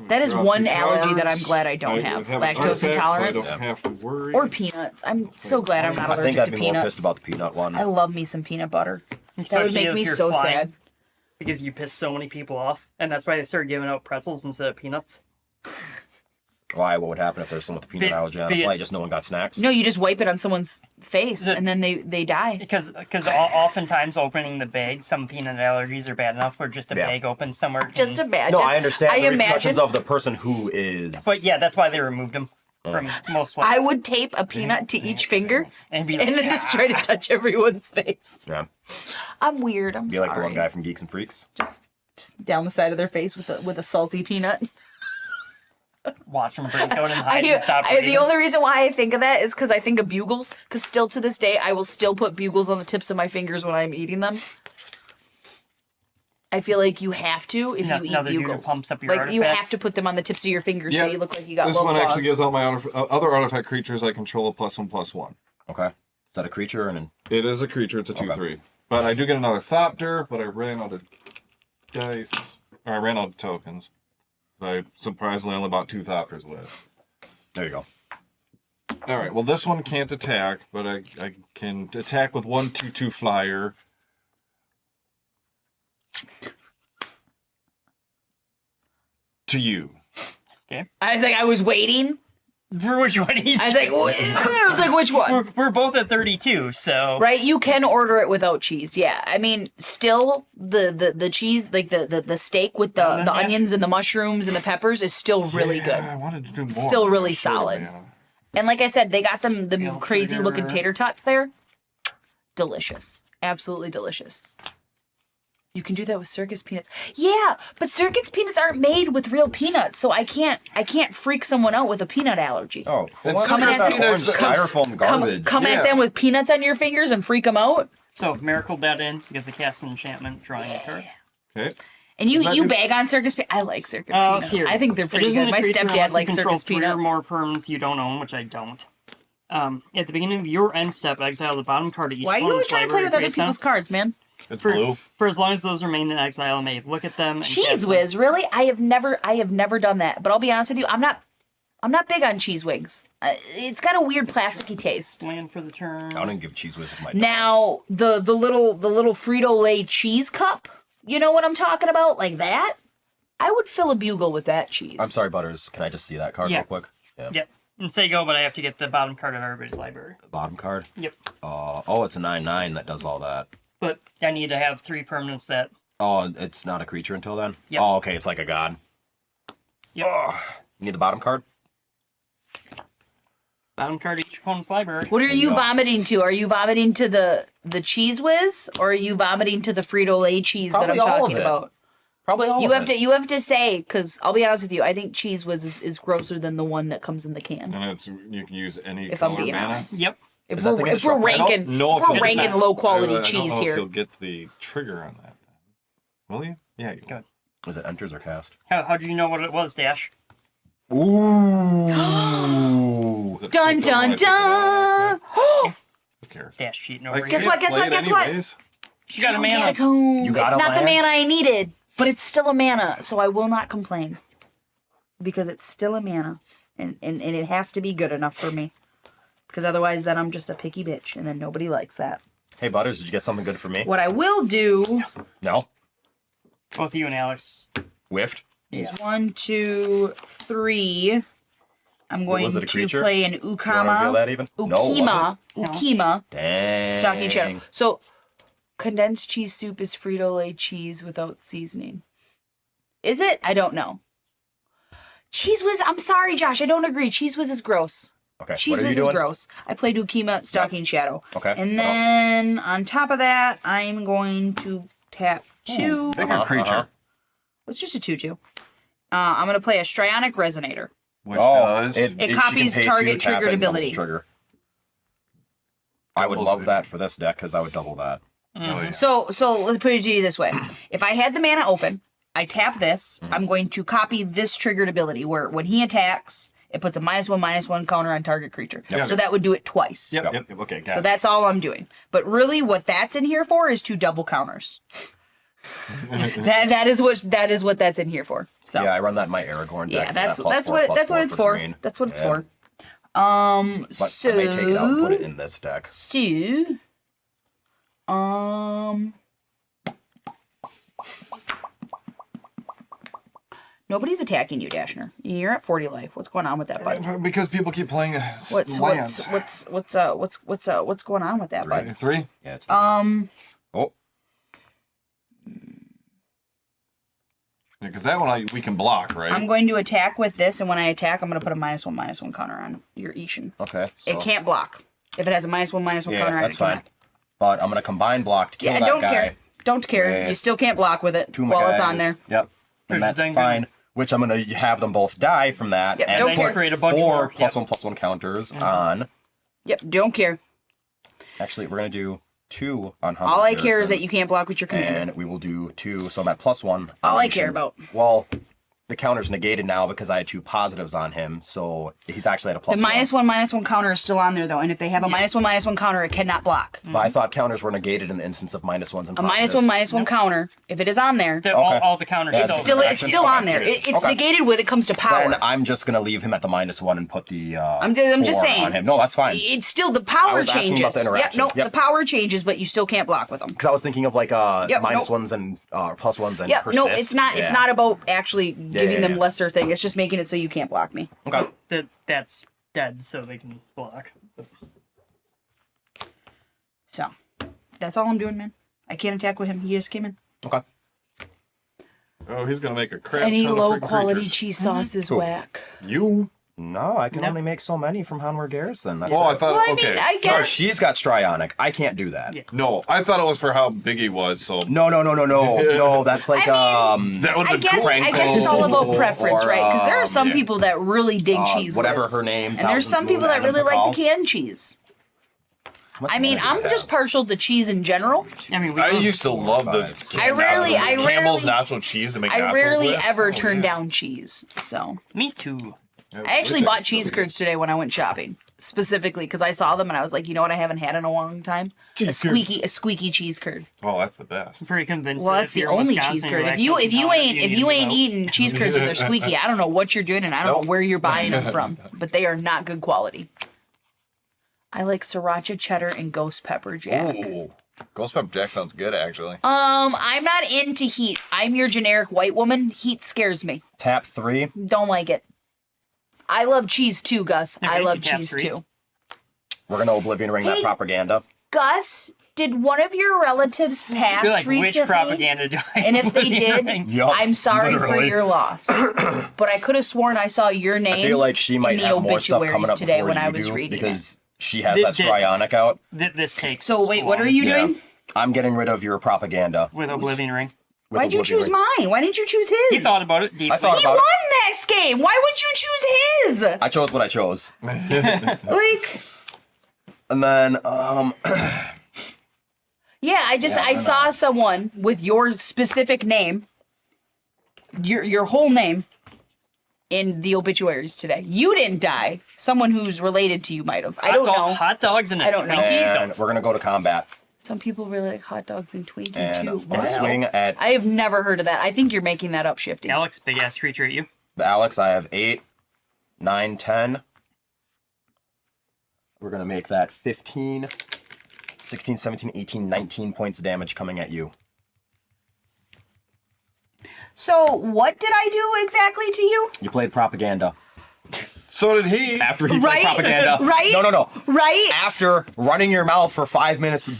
S2: That is
S3: draw
S2: one
S3: two
S2: allergy that I'm
S3: cards.
S2: glad I don't have. Lactose
S3: So I
S2: intolerance.
S3: don't have to worry.
S2: Or peanuts. I'm so glad I'm not
S1: I think
S2: allergic
S1: I'd
S2: to
S1: be more pissed
S2: peanuts.
S1: about the peanut one.
S2: I love me some peanut butter. That would
S4: Especially
S2: make
S4: if
S2: me
S4: you're
S2: so
S4: flying,
S2: sad.
S4: because you piss so many people off, and that's why they started giving out pretzels instead of peanuts.
S1: Why? What would happen if there's someone with a peanut allergy on a flight? Just no one got snacks?
S2: No, you just wipe it on someone's face, and then they die.
S4: Because oftentimes opening the bag, some peanut allergies are bad enough where just a bag open somewhere.
S2: Just imagine.
S1: No, I understand
S2: I
S1: the
S2: imagine.
S1: repercussions of the person who is.
S4: But yeah, that's why they removed them from most places.
S2: I would tape a peanut to each finger
S4: and be like,
S2: and then just try to touch everyone's face.
S1: Yeah.
S2: I'm weird. I'm
S1: Be
S2: sorry.
S1: like the one guy from Geeks and Freaks.
S2: Just down the side of their face with a salty peanut.
S4: watch them break out and hide and stop
S2: the
S4: breathing.
S2: only reason why I think of that is because I think of bugles. Because still to this day, I will still put bugles on the tips of my fingers when I'm eating them. I feel like you have to if you eat
S4: Another dude who
S2: bugles.
S4: pumps up your
S2: Like you have
S4: artifacts.
S2: to put them on the tips of your fingers so you look like you got
S3: This
S2: little
S3: one
S2: claws.
S3: actually gives all my other artifact creatures I control a +1/+1.
S1: Okay. Is that a creature and an?
S3: It is a creature. It's a 2/3.
S1: Okay.
S3: But I do get another Thopter, but I ran out of dice. Or I ran out of tokens. I surprisingly only bought 2 Thopters with.
S1: There you go.
S3: All right. Well, this one can't attack, but I can attack with 1/2/2 flyer. To you.
S4: Okay.
S2: I was waiting.
S4: For which one?
S2: I was like, which one?
S4: We're both at 32, so
S2: Right, you can order it without cheese. Yeah, I mean, still the cheese, like the steak with the
S4: Yeah.
S2: onions and the mushrooms and the peppers is still really
S3: Yeah,
S2: good.
S3: I wanted to do more.
S2: Still
S3: but I'm
S2: really
S3: short of
S2: solid.
S3: mana.
S2: And like I said, they got them the
S4: Yeah,
S2: crazy looking
S4: sugar.
S2: tater tots there. Delicious, absolutely delicious. You can do that with circus peanuts. Yeah, but circus peanuts aren't made with real peanuts, so I can't freak someone out with a peanut allergy.
S1: Oh,
S3: It's
S2: Coming at
S1: that
S2: them-
S1: orange
S3: come-
S1: styrofoam garbage.
S2: Come at
S3: Yeah.
S2: them with peanuts on your fingers and freak them out.
S4: so miracle that in because the cast an enchantment drawing a card.
S3: Okay.
S2: And you
S3: that
S2: you
S3: do-
S2: bag on circus peanuts. I like circus
S4: Oh,
S2: peanuts.
S4: here.
S2: I think they're pretty
S4: It isn't
S2: good.
S4: a
S2: My
S4: creature
S2: stepdad
S4: unless you
S2: likes
S4: control
S2: circus
S4: 3 or
S2: peanuts.
S4: more perms you don't own, which I don't. At the beginning of your end step, exile the bottom card of each
S2: Why are you always
S4: opponent's
S2: trying to play
S4: library
S2: with other
S4: face down.
S2: people's cards, man?
S3: It's blue.
S4: For as long as those remain in exile, I may look at them. And
S2: Cheese
S4: cast them.
S2: whiz, really? I have never done that. But I'll be honest with you, I'm not big on cheese wigs. It's got a weird plasticky taste.
S4: Land for the turn.
S1: I don't even give cheese whiz my.
S2: Now the little Frito-Lay cheese cup, you know what I'm talking about? Like that? I would fill a bugle with that cheese.
S1: I'm sorry, Butters. Can I just see that card
S4: Yeah.
S1: real quick? Yeah.
S4: Yep. And say go, but I have to get the bottom card of everybody's library.
S1: The bottom card.
S4: Yep.
S1: Oh, it's a 9/9 that does all that.
S4: But I need to have 3 permanents that.
S1: Oh, it's not a creature until then?
S4: Yep.
S1: Oh, okay, it's like a god.
S4: Yep.
S1: Oh, you need the bottom card?
S4: Bottom card of each opponent's library.
S2: What are
S1: you
S2: you
S1: go.
S2: vomiting to? Are you vomiting to the cheese whiz, or are you vomiting to the Frito-Lay cheese
S1: Probably
S2: that I'm
S1: all of
S2: talking
S1: it.
S2: about?
S1: Probably all
S2: You
S1: of
S2: have to say, because I'll be honest with you, I think cheese whiz is grosser than the one that comes in the can.
S3: And it's you can use any
S2: If I'm
S3: color
S2: being
S3: mana.
S2: honest.
S4: Yep.
S2: If
S1: Is that
S2: we're,
S1: thing
S2: if we're
S1: indestructible?
S2: ranking,
S3: know
S2: if
S3: if
S2: we're
S3: you'll get
S2: ranking
S3: that.
S2: low quality
S3: I don't
S2: cheese
S3: know if
S2: here.
S3: you'll get the trigger on that. Will you? Yeah, you got.
S1: Is it enters or cast?
S4: How do you know what it was, Dash?
S1: Ooh.
S3: Is it
S2: Dun
S3: flipped over
S2: dun
S3: when I picked it out,
S2: dun!
S3: actually? Who cares?
S4: Dash cheating
S3: I
S4: over here.
S2: Guess
S3: can't
S2: what, guess
S3: play
S2: what,
S3: it
S2: guess what?
S3: anyways.
S4: She got a
S2: Don't get
S4: mana.
S2: comb.
S1: You got
S2: it's
S1: a
S2: not the
S1: land?
S2: mana I needed, but it's still a mana, so I will not complain. Because it's still a mana. And it has to be good enough for me. Because otherwise then I'm just a picky bitch, and then nobody likes that.
S1: Hey, Butters, did you get something good for me?
S2: What I will do
S1: No?
S4: Both you and Alex.
S1: Whiffed?
S2: is 1, 2, 3. I'm going
S1: was it, a
S2: to
S1: creature?
S2: play an
S1: You wanna reveal
S2: Ukama.
S1: that even? No, was
S2: Ukima.
S1: it?
S2: Ukima.
S1: Dang.
S2: Stocking shadow. So, condensed cheese soup is Frito-Lay cheese without seasoning. Is it? I don't know. Cheese whiz. I'm sorry, Josh. I don't agree. Cheese whiz is gross.
S1: Okay,
S2: Cheese
S1: what are you
S2: whiz is
S1: doing?
S2: gross. I played Ukima Stocking Shadow.
S1: Okay.
S2: And then on top of that, I'm going to tap 2.
S3: Bigger creature.
S2: It's just a 2/2. I'm going to play a Strionic Resonator.
S3: Which
S1: Oh,
S3: does.
S2: It
S1: she
S2: copies
S1: can pay
S2: target
S1: 2, tap
S2: triggered
S1: it, and doubles
S2: ability.
S1: Trigger. I would
S3: Doubles
S1: love
S3: it.
S1: that for this deck because I would double that.
S3: Oh, yeah.
S2: So let's put it to you this way. If I had the mana open, I tap this, I'm going to copy this triggered ability where when he attacks, it puts a -1/-1 counter on target creature.
S3: Yep.
S2: So that would do it twice.
S3: Yep. Okay. Got
S2: So
S3: it.
S2: that's all I'm doing. But really, what that's in here for is 2 double counters. that is what that's in here for. So
S1: Yeah, I run that in my Aragorn deck.
S2: yeah,
S1: for
S2: that's
S1: that +4/+4
S2: what it's for.
S1: green.
S2: That's what it's
S1: Yeah.
S2: for.
S1: But I may take it out and put it in this deck.
S2: Nobody's attacking you, Dashner. You're at 40 life. What's going on with that, bud?
S3: Because people keep playing
S2: What's
S3: lands.
S2: going on with that, bud?
S3: 3?
S1: Yeah, it's
S3: Oh. Yeah, because that one we can block, right?
S2: I'm going to attack with this, and when I attack, I'm going to put a -1/-1 counter on your Ishin.
S1: okay.
S2: It
S1: So,
S2: can't block. If it has a -1/-1
S1: yeah,
S2: counter on it,
S1: that's
S2: it
S1: fine.
S2: cannot.
S1: But I'm gonna combine block to kill
S2: Yeah,
S1: that
S2: don't
S1: guy.
S2: care. Don't care.
S1: Yeah.
S2: You still can't block with it
S1: 2 of my
S2: while
S1: guys.
S2: it's on there.
S1: Yep. And that's fine. Which I'm gonna have them both die from that.
S2: Yep,
S1: and
S2: don't
S1: put
S2: care.
S4: Create a bunch
S1: 4
S4: more.
S1: +1/+1 counters on.
S2: Yep, don't care.
S1: Actually, we're gonna do 2 on Hunter.
S2: All I care is
S1: Garrison,
S2: that you can't block with your commander.
S1: And we will do 2, so I'm at +1.
S2: All
S1: on
S2: I care
S1: Ishin.
S2: about.
S1: Well, the counter's negated now because I had 2 positives on him, so he's actually at a
S2: The
S1: +1.
S2: -1/-1 counter is still on there, though, and if they have a -1/-1 counter, it cannot block.
S1: But I thought counters were negated in the instance of -1s and
S2: A
S1: positives.
S2: -1/-1 counter, if it is on there,
S4: All the counters.
S1: Yeah,
S4: still
S2: it's still on there. It's
S1: Okay.
S2: negated when it comes to power.
S1: Then I'm just gonna leave him at the -1 and put the.
S2: I'm just
S1: 4
S2: saying.
S1: on him. No, that's fine.
S2: It's still the
S1: I
S2: power
S1: was asking
S2: changes.
S1: about the interaction.
S2: Yep,
S1: Yep.
S2: the power changes, but you still can't block with them.
S1: Because I was thinking of like
S2: Yep,
S1: -1s and +1s and.
S2: Yeah, no,
S1: persist.
S2: it's not. It's
S1: Yeah.
S2: not about actually giving them
S1: yeah.
S2: lesser thing. It's just making it so you can't block me.
S1: Okay.
S4: That's dead, so they can block.
S2: So that's all I'm doing, man. I can't attack with him. He just came in.
S1: Okay.
S3: Oh, he's gonna make a crap
S2: Any
S3: ton of
S2: low
S3: freaking
S2: quality
S3: creatures.
S2: cheese sauce is
S1: Cool.
S2: whack.
S3: You?
S1: No, I can
S4: No.
S1: only make so many from Hanwar Garrison. That's
S3: Oh, I
S1: it.
S3: thought.
S2: Well, I
S3: okay.
S2: mean, I
S1: Sorry,
S2: guess
S1: she's got Strionic. I can't do that.
S4: Yeah.
S3: No, I thought it was for how big he was. So
S1: No. No, that's like
S3: that would
S2: I
S3: have been
S2: guess
S3: cool.
S2: it's all about preference,
S1: Or,
S2: right? Because there are some
S3: yeah.
S2: people that really dig cheese
S1: whatever
S2: whiz.
S1: her name,
S2: and there's some
S1: Thousand
S2: people that
S1: Moon,
S2: really
S1: Adam
S2: like the
S1: Pakal.
S2: canned cheese. I mean, I'm just partial to cheese in general.
S4: I mean,
S3: I used to love the Campbell's nacho cheese to make
S2: I
S3: nachos
S2: rarely
S3: with.
S2: ever
S3: Oh,
S2: turn
S3: yeah.
S2: down cheese. So
S4: Me too.
S2: I actually bought cheese curds today when I went shopping, specifically because I saw them and I was like, you know what, I haven't had in a long time. A squeaky cheese curd.
S3: Oh, that's the best.
S4: I'm pretty convinced.
S2: Well,
S4: that
S2: that's
S4: if
S2: the
S4: you're in
S2: only
S4: Wisconsin,
S2: cheese
S4: you're
S2: curd. If
S4: lactose
S2: you
S4: intolerant,
S2: ain't eating cheese curds and they're squeaky, I don't know what you're doing and I don't know where you're buying them from, but they are not good quality. I like sriracha cheddar and ghost pepper jack.
S3: Ooh, Ghost Pepper Jack sounds good actually.
S2: I'm not into heat. I'm your generic white woman. Heat scares me.
S1: Tap 3.
S2: Don't like it. I love cheese too, Gus.
S4: Okay,
S2: I love
S4: you tap
S2: cheese
S4: 3.
S2: too.
S1: We're gonna Oblivion Ring that
S2: Hey.
S1: propaganda.
S2: Gus, did one of your relatives
S4: I
S2: pass
S4: feel like
S2: recently?
S4: which propaganda do I
S2: And if they did,
S1: Yup,
S2: I'm sorry for
S1: literally.
S2: your loss. But I could have sworn I saw your name
S1: I feel like she might
S2: in the
S1: have more stuff
S2: obituaries
S1: coming up
S2: today
S1: before
S2: when
S1: you
S2: I was
S1: do,
S2: reading
S1: because she has
S4: Did-
S1: that
S4: did-
S1: Strionic out.
S4: This takes.
S2: So wait, what are you
S1: Yeah.
S2: doing?
S1: I'm getting rid of your propaganda.
S4: with Oblivion Ring?
S1: with
S2: Why'd you
S1: Oblivion
S2: choose
S1: Ring.
S2: mine? Why didn't you choose his?
S4: He thought about it deeply.
S1: I thought
S2: He
S1: about
S2: won
S1: it.
S2: next game. Why wouldn't you choose his?
S1: I chose what I chose.
S2: Like,
S1: And then,
S2: yeah, I saw someone with your specific name, your whole name, in the obituaries today. You didn't die. Someone who's related to you might have. I don't know.
S4: Hot dogs and a
S2: I don't know.
S1: and we're gonna go to combat.
S2: Some people really like hot dogs and Twinkie
S1: And
S2: too.
S1: I'm gonna
S2: Wow.
S1: swing at
S2: I have never heard of that. I think you're making that up, Shifty.
S4: Alex, big ass creature at you.
S1: Alex. I have 8, 9, 10. We're gonna make that 15, 16, 17, 18, 19 points of damage coming at you.
S2: So what did I do exactly to you?
S1: You played propaganda.
S3: So did he.
S1: After he
S2: Right?
S1: played propaganda.
S2: Right?
S1: No.
S2: Right?
S1: After running your mouth for 5 minutes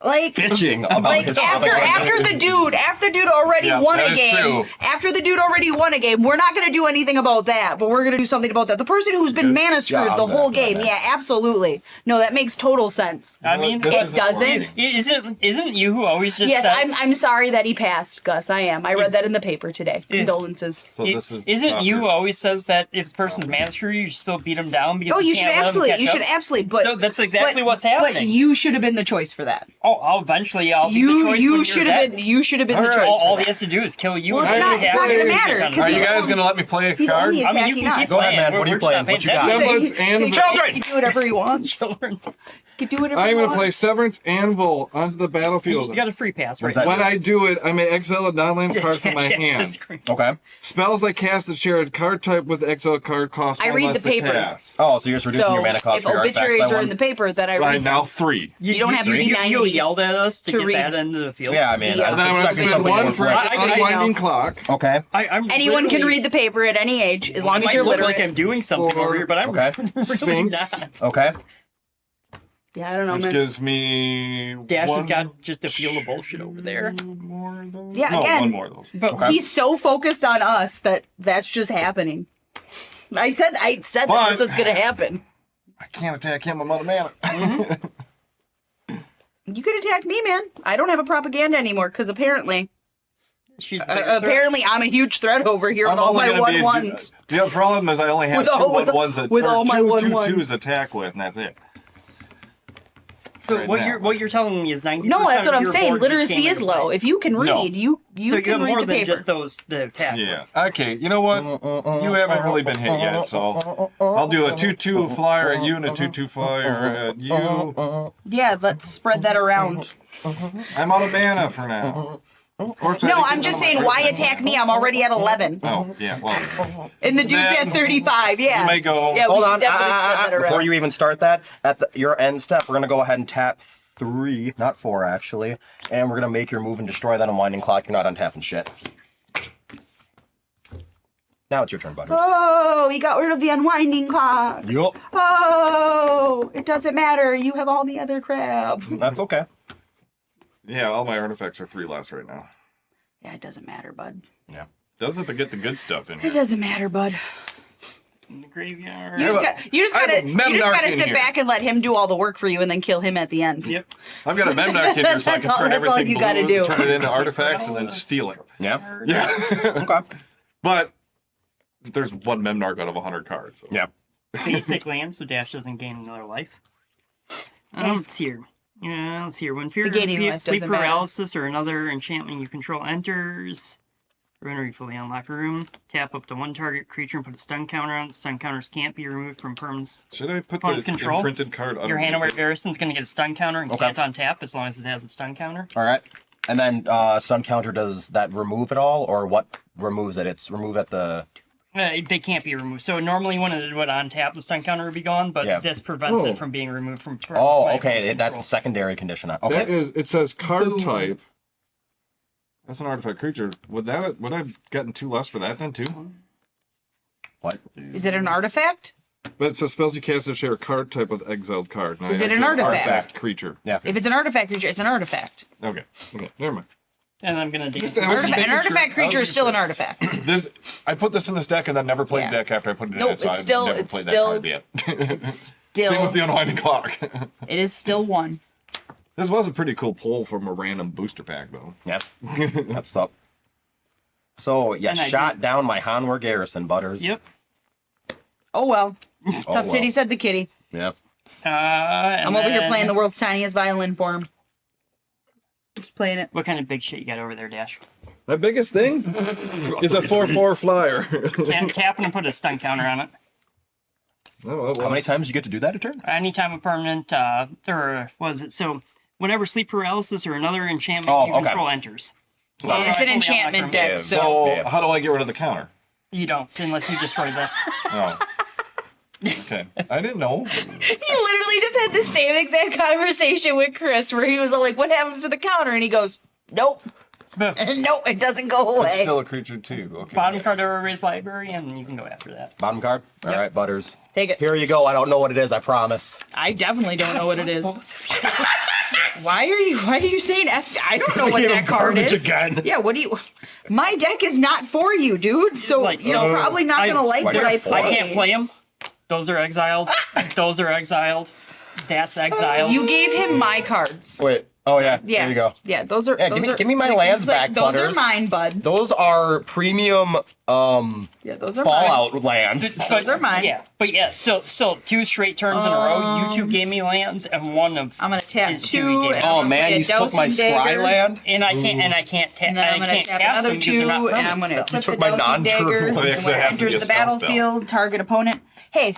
S2: Like,
S1: bitching about
S2: like
S1: his
S2: after
S1: propaganda.
S2: the dude already
S3: Yeah,
S2: won
S3: that
S2: a
S3: is
S2: game.
S3: true.
S2: After the dude already won a game, we're not gonna do anything about that, but we're gonna do something about that. The person who's been mana screwed
S1: job,
S2: the whole
S1: that.
S2: game. Yeah, absolutely. No, that makes total sense.
S4: I mean,
S3: This
S2: It
S3: isn't
S2: doesn't.
S3: cheating.
S4: Isn't you who always just
S2: Yes,
S4: said,
S2: I'm sorry that he passed, Gus. I am. I read that in the paper today. Condolences.
S3: So this is
S4: Isn't
S3: not
S4: you who
S3: your-
S4: always says that if the person's man screw you should still beat him down because
S2: Oh, you
S4: you
S2: should
S4: can't let him
S2: absolutely.
S4: catch
S2: You should
S4: up?
S2: absolutely. But
S4: So that's exactly
S2: but-
S4: what's
S2: But
S4: happening.
S2: you should have been the choice for that.
S4: I'll eventually. I'll be the choice
S2: You
S4: when
S2: should
S4: you're
S2: have
S4: dead.
S2: been. You should have been the
S3: All right.
S2: choice.
S4: All
S2: for
S4: he
S2: that.
S4: has to do is kill you.
S2: Well,
S4: and
S2: it's
S4: then
S2: not-
S4: you
S2: it's
S4: have
S2: not
S4: to
S2: gonna
S4: do
S2: matter,
S4: shit on
S2: 'cause
S4: him.
S3: Are you
S2: he's
S3: guys
S2: only-
S3: gonna let me play a
S2: He's
S3: card?
S2: only
S4: I mean, you
S2: attacking
S4: can keep
S2: us.
S1: Go ahead,
S4: playing.
S1: man. What are you
S4: We're
S1: playing?
S4: not paying
S1: What you got?
S4: attention.
S3: Semblance Anvil.
S2: He can do whatever he wants.
S4: Children.
S2: He can do whatever
S3: I'm
S2: he
S3: gonna
S2: wants.
S3: play Severance Anvil onto the battlefield.
S4: He's got a free pass
S1: What
S4: right
S1: is that?
S3: When I do it, I may exile a non-land card from my hand.
S1: Okay.
S3: Spells I cast that share a card type with exile card cost
S2: I
S3: one
S2: read
S3: less
S2: the
S3: to
S2: paper.
S3: cast.
S1: Oh, so you're just reducing
S2: So
S1: your mana cost
S2: if
S1: for your artifacts
S2: obituaries
S1: by
S2: are
S1: one?
S2: in the paper, then I
S3: Right
S2: read
S3: now,
S2: them.
S3: 3.
S2: You don't have to be
S4: You
S2: 90
S4: yelled at us to
S2: to
S4: get
S2: read.
S4: that into the field.
S1: Yeah, I mean,
S2: The,
S1: I
S3: And then I'm
S1: was
S3: gonna
S1: expecting
S3: spend
S1: something
S3: one
S1: more
S3: for
S1: fresh.
S2: I
S3: unwinding clock.
S1: Okay.
S4: I'm
S2: Anyone can
S4: literally-
S2: read the paper at any age, as long
S4: I
S2: as
S4: might
S2: you're
S4: look
S2: literate.
S4: like I'm doing something over here, but I'm
S1: Okay.
S4: really
S3: Sphinx.
S4: not.
S1: Okay.
S2: Yeah, I don't know,
S3: Which
S2: man.
S3: gives me
S4: Dash
S3: one
S4: has got just a field of bullshit over there.
S3: more of those.
S2: Yeah,
S3: no,
S2: again.
S3: one more of those.
S4: But
S1: Okay.
S2: He's so focused on us that that's just happening. I said
S3: But-
S2: that's what's gonna happen.
S3: I can't attack him. I'm out of mana.
S2: You could attack me, man. I don't have a propaganda anymore because apparently I'm a huge threat over here with all my 1/1s.
S3: The other problem is I only have
S2: With all-
S3: 1/1s that
S2: with
S3: or
S2: all my
S3: two
S2: 1/1s.
S3: 2/2s attack with, and that's it.
S4: So
S3: right
S4: what
S3: now.
S4: you're telling me is 90%.
S2: No, that's what
S4: of
S2: I'm
S4: your
S2: saying.
S4: board just
S2: Literacy
S4: came
S2: is
S4: into
S2: low.
S4: play.
S2: If you can read,
S3: No.
S2: you
S4: So you
S2: can
S4: have
S2: read
S4: more
S2: the
S4: than
S2: paper.
S4: just the attack.
S3: Yeah. Okay. You know what? You haven't really been hit yet, so I'll do a 2/2 flyer at you and a 2/2 flyer at you.
S2: Yeah, let's spread that around.
S3: I'm out of mana for now.
S2: No, I'm just saying, why attack me? I'm already at 11.
S3: Oh, yeah. Well,
S2: And the dude's
S3: Then
S2: at 35, yeah.
S3: you may go.
S2: Yeah, we
S1: Hold
S2: should
S1: on.
S2: definitely spread that around.
S1: Before you even start that, at your end step, we're going to go ahead and tap 3, not 4 actually, and we're going to make your move and destroy that unwinding clock. You're not untapping shit. Now it's your turn, Butters.
S2: Oh, he got rid of the unwinding clock.
S1: Yup.
S2: Oh, it doesn't matter. You have all the other crap.
S1: That's okay.
S3: Yeah, all my artifacts are 3 less right now.
S2: Yeah, it doesn't matter, bud.
S1: Yeah.
S3: Doesn't to get the good stuff in
S2: It
S3: here.
S2: doesn't matter, bud.
S4: In the graveyard.
S2: You just
S3: I have a
S2: gotta
S3: Memnarch in
S2: sit
S3: here.
S2: back and let him do all the work for you, and then kill him at the end.
S4: Yep.
S3: I've got a Memnarch in here so I can
S2: That's all-
S3: turn
S2: that's all
S3: everything
S2: you gotta
S3: blue,
S2: do.
S3: turn it into artifacts, and then steal it.
S1: Yeah.
S3: Yeah.
S1: Okay.
S3: But there's one Memnarch out of 100 cards. So.
S1: Yeah.
S4: Basic land, so Dash doesn't gain another life. Let's see here. Yeah, let's see here. When fear,
S2: The gaining life
S4: sleep
S2: doesn't matter.
S4: paralysis, or another enchantment you control enters, or you fully unlock a room, tap up to one target creature and put a stun counter on it. Stun counters can't be removed from perms.
S3: Should I put
S4: Opponent's
S3: the
S4: control.
S3: imprinted card
S4: Your hand
S3: underneath
S4: aware
S3: it?
S4: garrison's going to get a stun counter and
S1: Okay.
S4: can't untap as long as it has a stun counter.
S1: All right. And then stun counter, does that remove it all, or what removes it? It's remove at the...
S4: They can't be removed. So normally when it would untap, the stun counter would be gone, but
S1: Yeah.
S4: this prevents
S3: Oh.
S4: it from being removed from perms.
S1: Oh,
S4: by
S1: okay.
S4: opponent's
S1: That's the
S4: control.
S1: secondary condition.
S3: That
S1: Okay.
S3: is, it says card
S2: Boom.
S3: type. That's an artifact creature. Would I have gotten 2 less for that then too?
S1: What?
S2: Is it an artifact?
S3: But it says spells you cast that share a card type with exiled card.
S2: Is it an artifact?
S3: Creature.
S1: Yeah.
S2: If it's an artifact creature, it's an artifact.
S3: Okay. Okay. Never mind.
S4: And I'm going to dance.
S3: I was just
S2: An
S3: making
S2: artifact
S3: sure-
S2: creature
S3: I
S2: is
S3: was
S2: still an
S3: making
S2: artifact.
S3: sure. This, I put this in this deck and then never played
S2: Yeah.
S3: the deck after I put it in
S2: Nope,
S3: it, so
S2: it's
S3: I've
S2: still-
S3: never
S2: it's
S3: played
S2: still-
S3: that card yet.
S2: Still,
S3: Same with the unwinding clock.
S2: it is still one.
S3: This was a pretty cool pull from a random booster pack, though.
S1: Yeah. That's what's up. So, you
S4: And I
S1: shot
S4: did-
S1: down my Hanwar Garrison, Butters.
S4: Yep.
S2: Oh well.
S1: Oh,
S2: Tough
S1: well.
S2: titty said the kitty.
S1: Yep.
S2: I'm over here playing the world's tiniest violin for him. Just playing it.
S4: What kind of big shit you got over there, Dash?
S3: My biggest thing is a 4/4 flyer.
S4: Tap and put a stun counter on it.
S3: Oh,
S1: How many times do you get to do that a turn?
S4: Anytime a permanent, or was it? So, whenever sleep paralysis or another enchantment
S1: Oh,
S4: you
S1: okay.
S4: control enters.
S2: And it's an
S4: Fully
S2: enchantment
S4: unlock
S2: deck,
S4: room.
S2: so
S3: So, how do I get rid of the counter?
S4: You don't, unless you destroy this.
S3: Oh. Okay. I didn't know.
S2: he literally just had the same exact conversation with Chris, where he was all like, "What happens to the counter?" And he goes, "Nope, nope, it doesn't go away."
S3: It's still a creature, too. Okay.
S4: Bottom card of Erase Library, and you can go after that.
S1: Bottom card? All
S4: Yep.
S1: right, Butters.
S2: Take it.
S1: Here you go. I don't know what it is, I promise.
S2: I definitely don't know what it is. Why are you saying F? I don't know what
S1: You
S2: that card
S1: garbage
S2: is.
S1: again.
S2: Yeah, what do you? My deck is not for you, dude. So
S4: Like,
S2: you're
S4: so
S2: probably not gonna like
S1: what
S2: what
S1: are
S2: I
S1: you
S2: play.
S4: I can't play them. Those are exiled. Those are exiled. That's exiled.
S2: You gave him my cards.
S1: Wait. Oh yeah.
S2: Yeah.
S1: There you go.
S2: Yeah, those are.
S1: Yeah,
S2: those
S1: give me my lands back,
S2: Those
S1: Butters.
S2: are mine, bud.
S1: Those are premium
S2: Yeah, those are
S1: Fallout lands.
S2: Those are mine.
S4: Yeah, but yeah, so 2 straight turns in a row. You 2 gave me lands, and one of
S2: I'm gonna tap
S4: his
S2: 2.
S4: he gave
S2: and
S4: me.
S1: Oh
S2: I'm gonna
S1: man,
S2: play a
S1: you took my
S2: Dowsing
S1: scry
S2: Dagger,
S1: land.
S4: And I can't tap.
S2: And then I'm gonna
S4: can't
S2: tap
S4: cast
S2: another
S4: them because they're
S2: 2,
S4: not
S2: and I'm
S4: permanent
S2: gonna
S4: stuff.
S2: equip the
S1: took my
S2: Dowsing
S1: non-turtle
S2: Dagger.
S1: ones.
S2: And
S3: Yes,
S2: when
S3: it
S2: it
S3: has to be
S2: enters
S3: a
S2: the
S3: spell
S2: battlefield, target opponent. Hey,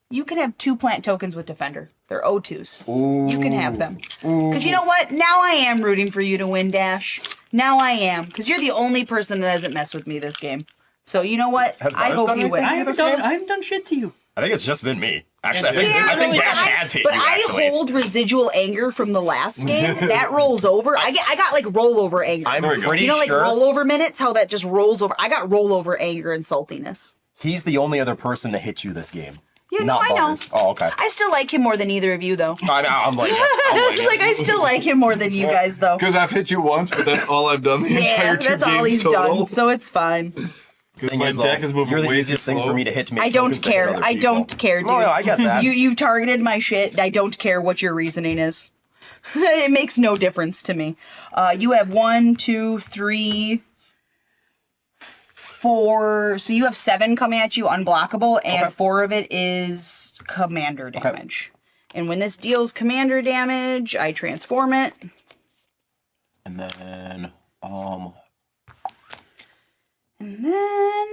S2: you can have 2 plant tokens with Defender. They're O2s. You can have them. Because you know what? Now I am rooting for you to win, Dash. Now I am. Because you're the only person that hasn't messed with me this game. So you know what?
S1: Has
S2: I
S1: Butters
S2: hope
S1: done
S2: you win.
S1: anything?
S4: I haven't done shit to you.
S1: I think it's just been me. Actually,
S4: Yeah,
S1: I think
S4: really,
S1: Dash
S2: but
S1: has hit
S2: but
S1: you.
S2: I
S1: Actually,
S2: hold residual anger from the last game. That rolls over. I got like rollover anger.
S1: I'm
S3: There we go.
S1: pretty
S2: you know, like
S1: sure
S2: rollover minutes, how that just rolls over. I got rollover anger and saltiness.
S1: he's the only other person to hit you this game.
S2: Yeah, no,
S1: Not
S2: I know.
S1: Butters. Oh, okay.
S2: I still like him more than either of you, though.
S1: I'm like,
S2: It's like I still like him more than you guys, though.
S3: Because I've hit you once, but that's all I've done the
S2: Yeah,
S3: entire 2
S2: that's all
S3: games
S2: he's
S3: total.
S2: done, so it's fine.
S3: Because my deck is moving
S1: You're the
S3: way too
S1: easiest thing
S3: slow.
S1: for me to hit to make
S2: I don't
S1: tokens to hit
S2: care.
S1: other
S2: I
S1: people.
S2: don't care, dude.
S1: Oh, yeah, I get that.
S2: You've targeted my shit. I don't care what your reasoning is. It makes no difference to me. You have 1, 2, 3, 4. So you have 7 coming at you unblockable, and 4 of it is commander damage. And when this deals commander damage, I transform it.
S1: And then,
S2: And then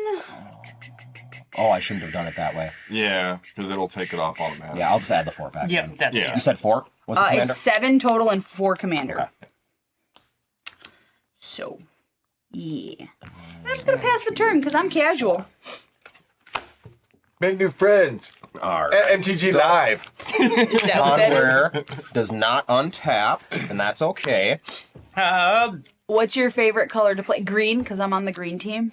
S1: oh, I shouldn't have done it that way.
S3: Yeah, because it'll take it off automatically.
S1: Yeah, I'll just add the 4 back.
S4: Yeah,
S1: then.
S4: that's
S3: Yeah.
S1: You said 4? Was it commander?
S2: it's 7 total and 4 commander.
S1: Okay.
S2: So, yeah. I'm just gonna pass the turn because I'm casual.
S3: Make new friends.
S1: All right.
S3: MTG Live.
S2: Is that what that is?
S1: Conware does not untap, and that's okay.
S2: What's your favorite color to play? Green, because I'm on the green team.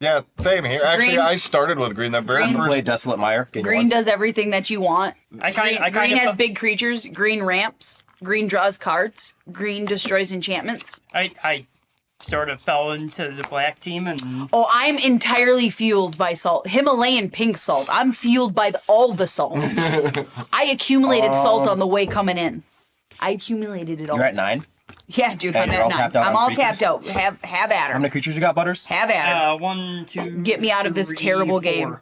S3: Yeah, same here. Actually,
S2: Green.
S3: I started with green. That very
S2: Green.
S3: first.
S1: Play Desolate Mire. Get
S2: Green does everything that you want. Green has big creatures. Green ramps. Green draws cards. Green destroys enchantments.
S4: I sort of fell into the black team, and
S2: Oh, I'm entirely fueled by salt. Himalayan pink salt. I'm fueled by all the salt. I accumulated salt on the way coming in. I accumulated it all.
S1: You're at 9.
S2: Yeah, dude,
S1: And
S2: I'm
S1: you're all
S2: at 9.
S1: tapped out
S2: I'm
S1: on
S2: all
S1: creatures?
S2: tapped out. Have at
S1: How
S2: her.
S1: many creatures you got, Butters?
S2: Have at her.
S4: 1, 2.
S2: Get me out of this
S4: 3,
S2: terrible
S4: 4.
S2: game.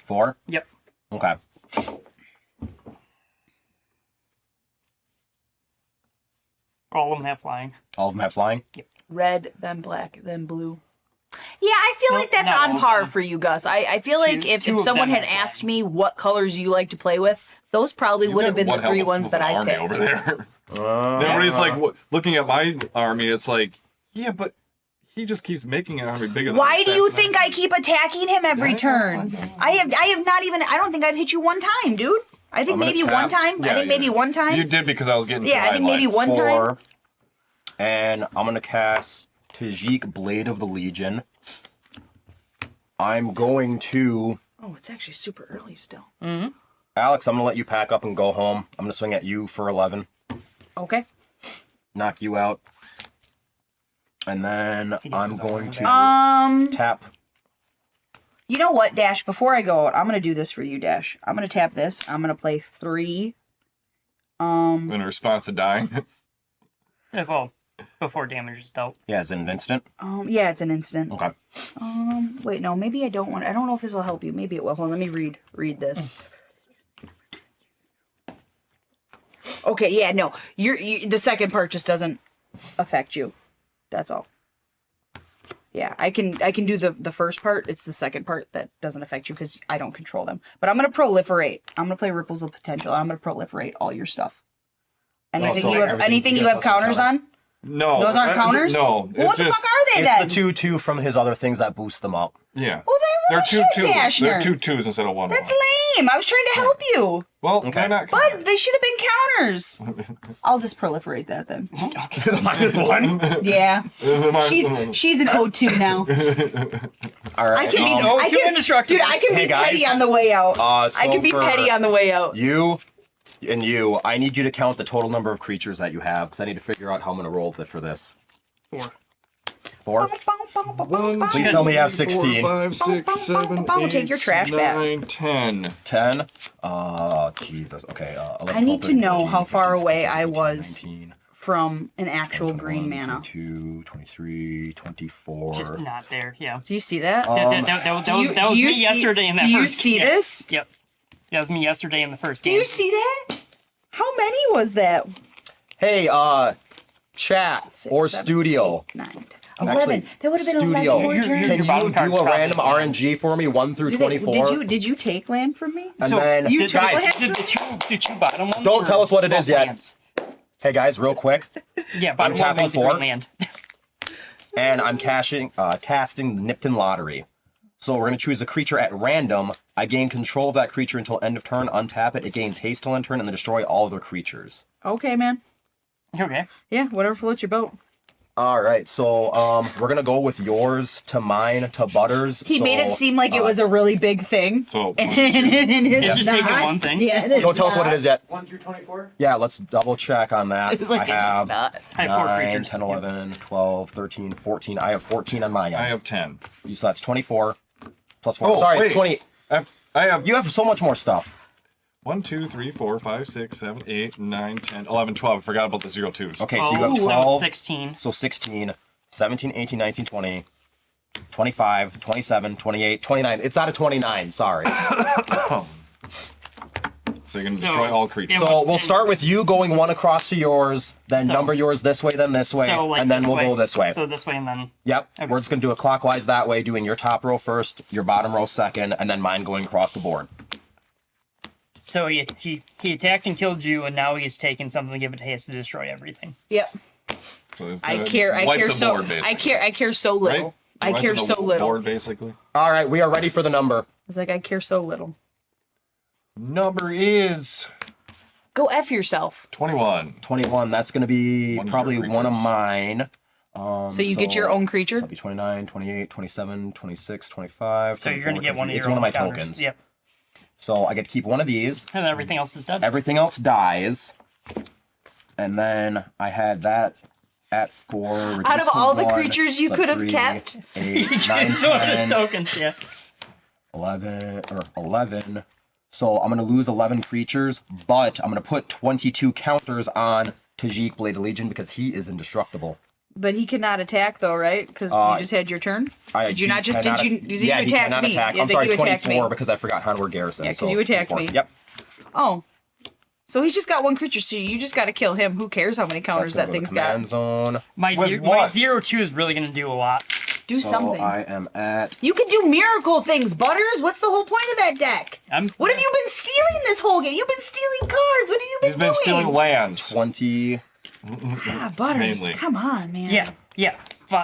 S1: 4?
S4: Yep.
S1: Okay.
S4: All of them have flying.
S1: All of them have flying?
S2: Red, then black, then blue. Yeah, I feel like
S4: Nope,
S2: that's
S4: not all
S2: on
S4: of
S2: par
S4: them.
S2: for you, Gus. I feel like if
S4: two of
S2: someone
S4: them
S2: had
S4: have
S2: asked me what colors you like to play with, those probably would have been the 3 ones that I
S3: army
S2: picked.
S3: over there. Everybody's like looking at my army. It's like, yeah, but he just keeps making an army bigger.
S2: Why do you
S3: than
S2: think I keep attacking him every turn? I have not even. I don't think I've hit you one time, dude. I think
S1: I'm gonna
S2: maybe
S1: tap.
S2: one time.
S3: Yeah,
S2: I think maybe
S3: yeah.
S2: one time.
S3: You did because I was getting.
S2: Yeah, I think maybe one time.
S1: 4. And I'm going to cast Tajik, Blade of the Legion. I'm going to...
S2: Oh, it's actually super early still.
S1: Alex, I'm going to let you pack up and go home. I'm going to swing at you for 11.
S2: Okay.
S1: Knock you out. And then
S4: gets
S1: I'm
S4: his
S1: going
S4: own
S1: to tap.
S2: You know what, Dash? Before I go out, I'm gonna do this for you, Dash. I'm gonna tap this. I'm gonna play 3.
S3: In response to dying.
S4: Yeah, well, before damage is dealt.
S1: Yeah, is it an instant?
S2: Yeah, it's an instant.
S1: Okay.
S2: Wait, no, maybe I don't want. I don't know if this will help you. Maybe it will. Hold on, let me read this. Okay, yeah, no, the second part just doesn't affect you. That's all. Yeah, I can do the first part. It's the second part that doesn't affect you because I don't control them. But I'm gonna proliferate. I'm gonna play Ripples of Potential. I'm gonna proliferate all your stuff. Anything
S1: so
S2: you have,
S1: everything
S2: anything
S1: you
S2: you
S1: get
S2: have
S1: plus one
S2: counters
S1: counter.
S2: on?
S3: No,
S2: Those aren't counters.
S3: No,
S2: Well, what the
S3: just,
S2: fuck are they
S1: It's
S2: then?
S1: the 2/2 from his other things that boost them up.
S3: Yeah.
S2: Well, then
S3: They're
S2: what
S3: two
S2: shit,
S3: twos.
S2: Dashner?
S3: They're 2/2s instead of 1/1.
S2: That's lame. I was trying to help you.
S3: Well, they're not.
S2: But they should have been counters. I'll just proliferate that then.
S1: -1?
S2: Yeah. She's an O2 now.
S1: All right.
S2: I can be
S4: No,
S2: I
S4: too
S2: can,
S4: indestructible.
S2: dude, I can
S1: Hey,
S2: be
S1: guys.
S2: petty on the way out.
S1: So
S2: I can be
S1: for
S2: petty on the way out.
S1: You and you, I need you to count the total number of creatures that you have because I need to figure out how I'm going to roll for this.
S4: 4.
S1: 4? Please tell me you have 16.
S3: 5, 6, 7, 8,
S2: Take your trash back.
S3: 9, 10.
S1: 10? Jesus. Okay. 11,
S2: I need
S1: 12,
S2: to
S1: 13,
S2: know
S1: 14,
S2: how far
S1: 15,
S2: away
S1: 16,
S2: I
S1: 17,
S2: was
S1: 19,
S2: from an actual green mana.
S1: 22, 23, 24.
S4: Just not there. Yeah.
S2: Do you see that?
S4: That was me yesterday in that
S2: Do you
S4: first
S2: see
S4: game.
S2: this?
S4: Yep. That was me yesterday in the first
S2: Do
S4: game.
S2: you see that? How many was that?
S1: Hey, chat
S2: Six,
S1: or
S2: seven,
S1: studio.
S2: 8, 9, 10,
S1: Actually,
S2: 11. That would have been
S1: studio.
S2: 11 more
S4: Your-
S2: turns.
S1: Can
S4: your bottom
S1: you
S4: card's
S1: do a
S4: probably
S1: random
S4: land.
S1: RNG for me, 1 through 24?
S2: Did you take land from me?
S1: And
S4: So,
S1: then,
S2: you
S4: the,
S2: took
S1: guys,
S2: land?
S4: the two bottom ones
S1: Don't
S4: were
S1: tell us what it is
S4: both
S1: yet.
S4: lands.
S1: hey guys, real quick,
S4: Yeah, bottom
S1: tapping
S4: one was a
S1: 4.
S4: green land.
S1: and I'm casting the Nipton Lottery. So we're gonna choose a creature at random. I gain control of that creature until end of turn. Untap it. It gains haste till end turn, and then destroy all other creatures.
S2: Okay, man.
S4: Okay.
S2: Yeah, whatever floats your boat.
S1: All right, so we're gonna go with yours to mine to Butters.
S2: He made it seem like it was a really big thing.
S3: So,
S2: And it's
S4: It's just
S2: not.
S4: taking one thing.
S2: Yeah, it is
S1: Don't tell us what it is yet.
S6: 1 through 24?
S1: Yeah, let's double check on that.
S2: It's like,
S1: I have
S2: it's not.
S4: I have 4
S1: 9,
S4: creatures.
S1: 10, 11, 12, 13, 14. I have 14 on my end.
S3: I have 10.
S1: So that's 24 plus 4.
S3: Oh,
S1: Sorry,
S3: wait.
S1: it's 20.
S3: I have
S1: You have so much more stuff.
S3: 1, 2, 3, 4, 5, 6, 7, 8, 9, 10, 11, 12. I forgot about the 02s.
S1: Okay, so you have
S4: Oh,
S1: 12.
S4: 16.
S1: So 16, 17, 18, 19, 20, 25, 27, 28, 29. It's out of 29, sorry.
S3: So you can destroy all creatures.
S4: Yeah.
S1: So we'll start with you going one across to yours, then
S4: So-
S1: number yours this way, then this way,
S4: So, like,
S1: and then
S4: this
S1: we'll
S4: way.
S1: go this way.
S4: So this way and then...
S1: Yep,
S4: Okay.
S1: we're just gonna do it clockwise that way, doing your top row first, your bottom row second, and then mine going across the board.
S4: So he attacked and killed you, and now he's taking something to give it haste to destroy everything.
S2: Yep.
S3: So it's
S2: I
S3: gonna
S2: care
S3: wipe the
S2: so
S3: board, basically,
S2: I care so little.
S3: right?
S2: I
S3: Wiping
S2: care
S3: the
S2: so little.
S3: Board, basically.
S1: All right, we are ready for the number.
S2: It's like I care so little.
S3: Number is
S2: Go F yourself.
S3: 21.
S1: 21, that's gonna be
S3: One of
S1: probably
S3: your
S1: one of
S3: creatures.
S1: mine.
S2: So you get your own creature?
S1: That'll be 29, 28, 27, 26, 25.
S4: So you're going to get one of your
S1: It's one of my
S4: counters.
S1: tokens.
S4: Yep.
S1: So I get to keep one of these.
S4: And then everything else is done.
S1: Everything else dies. And then I had that at 4.
S2: Out of all the
S1: 1,
S2: creatures you
S1: so
S2: could have
S1: 3,
S2: kept.
S1: 8, 9,
S4: So his
S1: 10,
S4: tokens, yeah.
S1: 11. So I'm going to lose 11 creatures, but I'm going to put 22 counters on Tajik Bladed Legion because he is indestructible.
S2: But he cannot attack though, right? Because you just had your turn. Did you not just? Did you?
S1: Yeah,
S2: you
S1: he
S2: attack
S1: cannot
S2: me?
S1: attack.
S2: Yeah,
S1: I'm
S2: then
S1: sorry,
S2: you attacked
S1: 24
S2: me.
S1: because I forgot Hanward Garrison.
S2: Yeah, 'cause
S1: so
S2: you attacked
S1: 24.
S2: me.
S1: Yep.
S2: Oh, so he's just got one creature. So you just got to kill him. Who cares how many counters
S1: That's
S2: that
S1: gonna go to
S2: thing's
S1: command
S2: got?
S1: zone.
S4: My
S3: With
S4: 0-2 is really going to do a lot.
S2: Do
S1: So
S2: something.
S1: I am at
S2: You can do miracle things, Butters. What's the whole point of that deck? What have you been stealing this whole game? You've been stealing cards. What have you been
S3: He's been
S2: doing?
S3: stealing lands.
S1: 20.
S2: Ah, Butters,
S3: Mainly.
S2: come on, man.
S4: Yeah.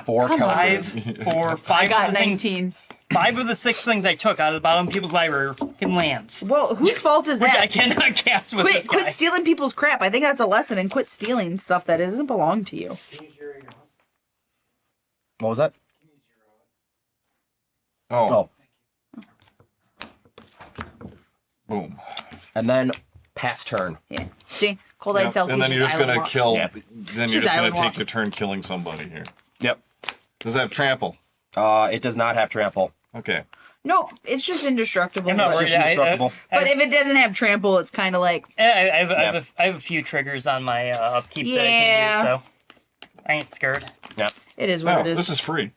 S1: 4 counters.
S4: 5
S2: I got
S4: of the things,
S2: 19.
S4: 5 of the 6 things I took out of the bottom of people's library were fucking lands.
S2: Well, whose fault is
S4: Which
S2: that?
S4: I cannot cast with this guy.
S2: Quit stealing people's crap. I think that's a lesson, and quit stealing stuff that doesn't belong to you.
S1: What was that?
S3: Oh,
S1: Oh.
S3: boom.
S1: And then pass turn.
S2: Yeah. See, Cold Eyed
S3: Yep.
S2: Selkie.
S3: And then you're just going to kill,
S1: Yeah.
S3: then you're
S2: She's
S3: just going
S2: island
S3: to take
S2: walking.
S3: your turn killing somebody here.
S1: Yep.
S3: Does that have trample?
S1: It does not have trample.
S3: Okay.
S2: Nope, it's just indestructible.
S4: I'm not
S1: It's
S4: worried.
S1: just indestructible.
S2: But if it doesn't have trample, it's kind of like,
S4: I have a few triggers on my upkeep that I
S2: Yeah.
S4: can use, so I ain't scared.
S1: Yeah.
S2: it is what
S3: No,
S2: it is.
S3: this is free.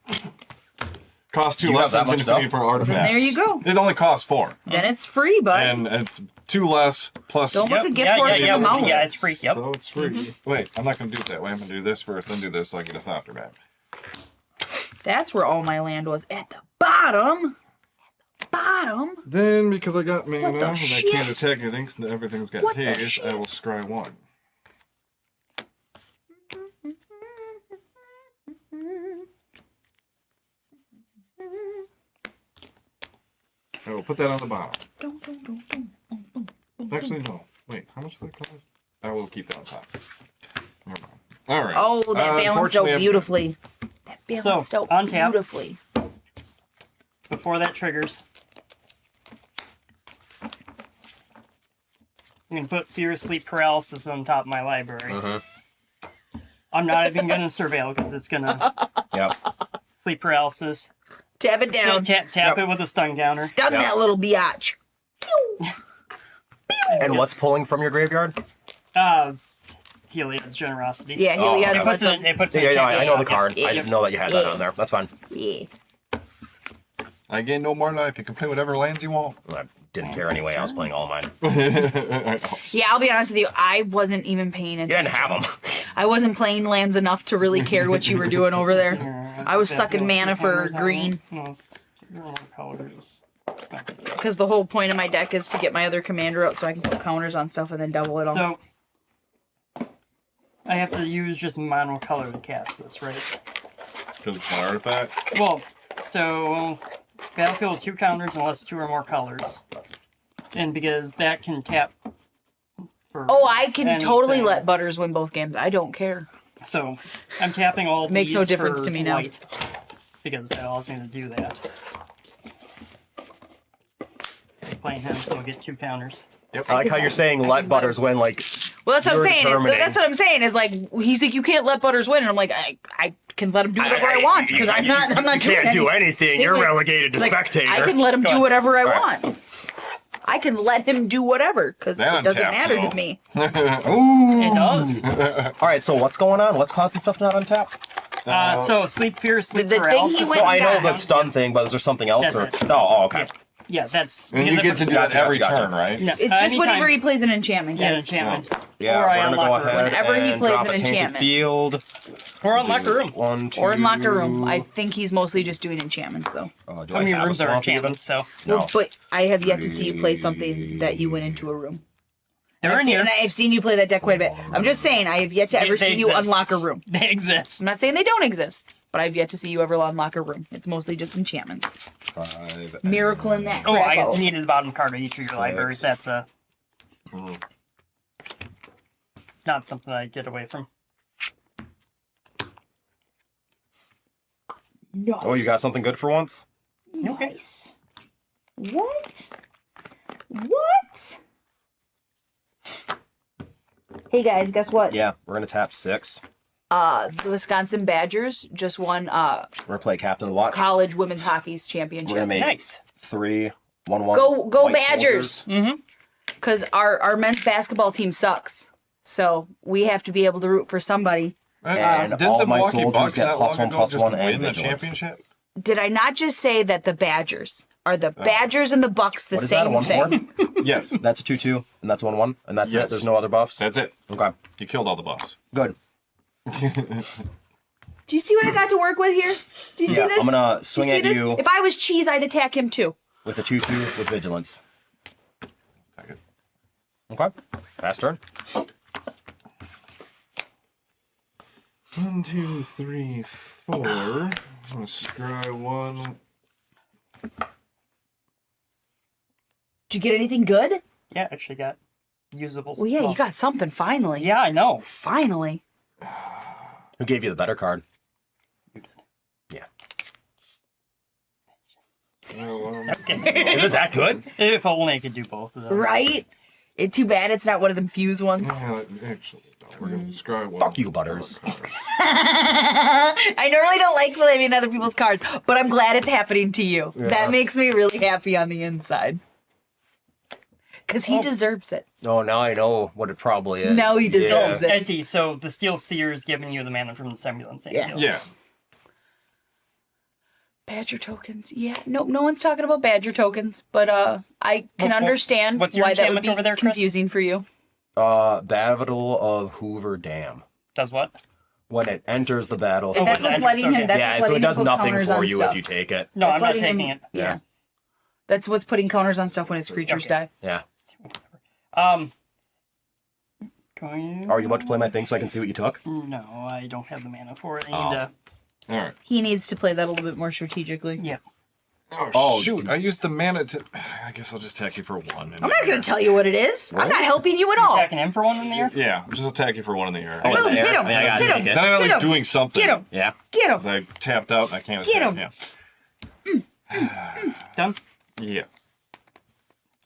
S3: Costs 2
S1: You have that
S3: lessons
S1: much
S3: infinity
S1: stuff?
S3: for artifacts.
S2: there you go.
S3: It only costs 4.
S2: Then it's free, bud.
S3: And it's 2 less plus.
S2: Don't look a gift horse in the mouth.
S4: Yeah, it's free. Yep.
S3: So it's free. Wait, I'm not going to do it that way. I'm going to do this first, then do this so I get a Thopter back.
S2: That's where all my land was. At the bottom. At the bottom.
S3: Then, because I got mana
S2: What the
S3: and I
S2: shit?
S3: can't attack anything, so everything's got
S2: What the
S3: haste,
S2: shit?
S3: I will scry 1. I will put that on the bottom. Actually, no. Wait, how much does that cost? I will keep that on top. Never mind. All right.
S2: Oh, that balanced out
S3: unfortunately,
S2: beautifully. That balanced out
S4: on tap.
S2: beautifully.
S4: Before that triggers, I'm gonna put Fear of Sleep Paralysis on top of my library. I'm not even gonna surveil because it's gonna
S1: Yep.
S4: sleep paralysis.
S2: Tap it down.
S4: Tap it with a stun counter.
S2: Stun
S1: Yep.
S2: that little biatch.
S1: And what's pulling from your graveyard?
S4: Heliod's Generosity.
S2: Yeah,
S1: Oh,
S2: Heliod's
S1: okay.
S4: It puts it, it puts it
S1: Yeah,
S4: in
S1: yeah, I know the
S4: yeah,
S1: card.
S4: yeah,
S1: I just know that you had that on there. That's fine.
S2: Yeah.
S3: I gain no more life. You can play whatever lands you want.
S1: I didn't care anyway. I was playing all mine.
S2: Yeah, I'll be honest with you. I wasn't even paying
S1: You
S2: attention.
S1: didn't have them.
S2: I wasn't playing lands enough to really care what you were doing over there. I was sucking mana for green.
S4: No, it's your colors.
S2: Because the whole point of my deck is to get my other commander out so I can put counters on stuff and then double it all.
S4: So I have to use just mono color to cast this, right?
S3: Because it's an artifact.
S4: Well, so battlefield with 2 counters unless 2 or more colors. And because that can tap for
S2: Oh, I can
S4: anything.
S2: totally let Butters win both games. I don't care.
S4: So I'm tapping all
S2: It makes
S4: these
S2: no difference
S4: for
S2: to me now.
S4: white, because that allows me to do that. Playing him, so I'll get 2 counters.
S1: I like how you're saying let Butters win. Like,
S2: Well, that's what I'm
S1: You're
S2: saying.
S1: determining.
S2: That's what I'm saying. Is like he's like you can't let Butters win, and I'm like I can let him do whatever I want because I'm not
S1: you
S2: doing
S1: can't do anything. You're
S2: Like-
S1: relegated to
S2: like,
S1: spectator.
S2: I can let him
S4: Go
S2: do
S4: ahead.
S2: whatever I
S1: Alright.
S2: want. I can let him do whatever because
S3: That
S2: it doesn't
S3: untaps,
S2: matter
S3: though.
S2: to me.
S3: Ooh.
S4: It does.
S1: All right, so what's going on? What's causing stuff to not untap?
S4: So sleep fear, sleep
S2: The thing
S4: paralysis.
S2: he went
S1: No, I know
S2: got-
S1: the stun thing, but is there something else?
S4: That's
S1: Or
S4: it.
S1: oh, okay.
S4: Yeah, that's
S3: And you
S4: because
S3: get to do that
S1: Gotcha,
S3: every
S1: gotcha.
S3: turn, right?
S4: No,
S2: It's just
S4: anytime-
S2: whenever he plays an enchantment,
S4: Yeah,
S2: guys.
S4: enchantment.
S1: Yeah,
S4: Or I
S1: we're gonna go
S4: unlock a room.
S1: ahead
S2: Whenever he
S1: and
S2: plays
S1: drop
S2: an
S1: a tainted
S2: enchantment.
S1: field.
S4: Or unlock a room.
S1: 1, 2.
S2: Or in locker room. I think he's mostly just doing enchantments though.
S1: Oh, do
S4: How many
S1: I have
S4: rooms
S1: a
S4: are
S1: swamp even?
S4: enchantments? So
S1: No.
S2: Well, but I have yet to see you play something that you went into a room.
S4: they're
S2: I've
S4: in
S2: seen,
S4: here.
S2: and I've seen you play that deck quite a bit. I'm just saying, I have yet to ever
S4: They
S2: see you
S4: exist.
S2: unlock a room.
S4: They exist.
S2: I'm not saying they don't exist, but I've yet to see you ever unlock a room. It's mostly just enchantments.
S1: 5.
S2: Miracle in that
S4: Oh,
S2: crap.
S4: I needed the bottom card of each of your libraries. That's not something I get away from.
S2: No.
S1: Oh, you got something good for once?
S2: Nice. What? What? Hey guys, guess what?
S1: Yeah, we're gonna tap 6.
S2: The Wisconsin Badgers just won
S1: We're gonna play Captain of the Watch.
S2: college women's hockey's
S1: We're
S2: championship.
S1: gonna make
S4: Nice.
S1: 3, 1, 1.
S2: Go
S1: white
S2: Badgers!
S1: soldiers.
S4: Mm-hmm.
S2: Because our men's basketball team sucks. So we have to be able to root for somebody.
S1: And
S3: Didn't
S1: all
S3: the
S1: my
S3: Milwaukee
S1: soldiers
S3: Bucks
S1: get
S3: not
S1: plus
S3: long
S1: one,
S3: ago
S1: plus
S3: just
S1: one, and
S3: win the
S1: vigilance.
S3: championship?
S2: Did I not just say that the Badgers are the Badgers and the Bucks the
S1: What is that, a
S2: same
S1: 1,
S2: thing?
S1: 4?
S3: Yes,
S1: That's a 2, 2, and that's 1, 1, and that's
S3: Yes.
S1: it. There's no other buffs.
S3: that's it.
S1: Okay,
S3: You killed all the buffs.
S1: good.
S2: Do you see what I got to work with here? Do you see
S1: Yeah,
S2: this?
S1: I'm gonna
S2: Do
S1: swing
S2: you see
S1: at
S2: this?
S1: you
S2: If I was cheese, I'd attack him too.
S1: with a 2, 2 with vigilance.
S3: Take it.
S1: Okay, fast turn.
S3: 1, 2, 3, 4. I'm gonna scry 1.
S2: Did you get anything good?
S4: Yeah, actually got usable.
S2: Well, yeah, you got something finally.
S4: Yeah, I know.
S2: Finally.
S1: Who gave you the better card?
S4: You did.
S1: Yeah.
S4: Okay.
S1: Is it that good?
S4: If only I could do both of those.
S2: Right? Too bad it's not one of them fuse ones.
S3: Actually, no, we're gonna scry 1.
S1: Fuck you, Butters.
S2: I normally don't like blaming other people's cards, but I'm glad it's happening to you. That makes me really happy on the inside. Because he deserves it.
S1: Oh, now I know what it probably is.
S2: Now he deserves
S4: I
S2: it.
S4: see. So the Steel Seer is giving you the mana from the Simulant. Same
S2: Yeah.
S4: deal.
S3: Yeah.
S2: Badger tokens. Yeah, nope, no one's talking about Badger tokens, but I can understand
S4: what's your
S2: why that would
S4: enchantment
S2: be
S4: over there, Chris?
S2: confusing for you.
S1: Battle of Hoover Dam.
S4: Does what?
S1: When it enters the battle.
S4: Oh,
S2: That's
S4: with
S2: what's
S4: the
S2: letting him.
S4: okay.
S2: That's
S1: yeah,
S2: what's
S1: so it
S2: letting
S1: does
S2: him put
S1: nothing
S2: counters
S1: for
S2: on
S1: you
S2: stuff.
S1: if you take it.
S4: No,
S2: That's
S4: I'm not
S2: letting
S4: taking
S2: him-
S4: it.
S2: Yeah. That's what's putting counters on stuff when his creatures
S4: Okay.
S2: die.
S1: Yeah.
S4: Going...
S1: Are you about to play my thing so I can see what you took?
S4: No, I don't have the mana for it. I
S1: Oh.
S4: need to...
S3: Alright.
S2: He needs to play that a little bit more strategically.
S4: Yeah.
S3: Oh, shoot. I used the mana to. I guess I'll just attack you for 1.
S2: I'm not going to tell you what it is. I'm not helping you at all.
S4: Attacking him for one in the air?
S3: Yeah, I'll just attack you for 1 in the air.
S1: Oh,
S2: Boom,
S1: there.
S2: hit him.
S1: I mean, I gotta
S2: Hit
S1: take
S2: him.
S1: it.
S3: Then I'm at
S2: Get
S3: least
S2: him.
S3: doing something.
S2: Get him.
S1: Yeah.
S2: Get him.
S3: Because I tapped out and I can't
S2: Get
S3: attack.
S2: him.
S4: Done?
S3: Yeah.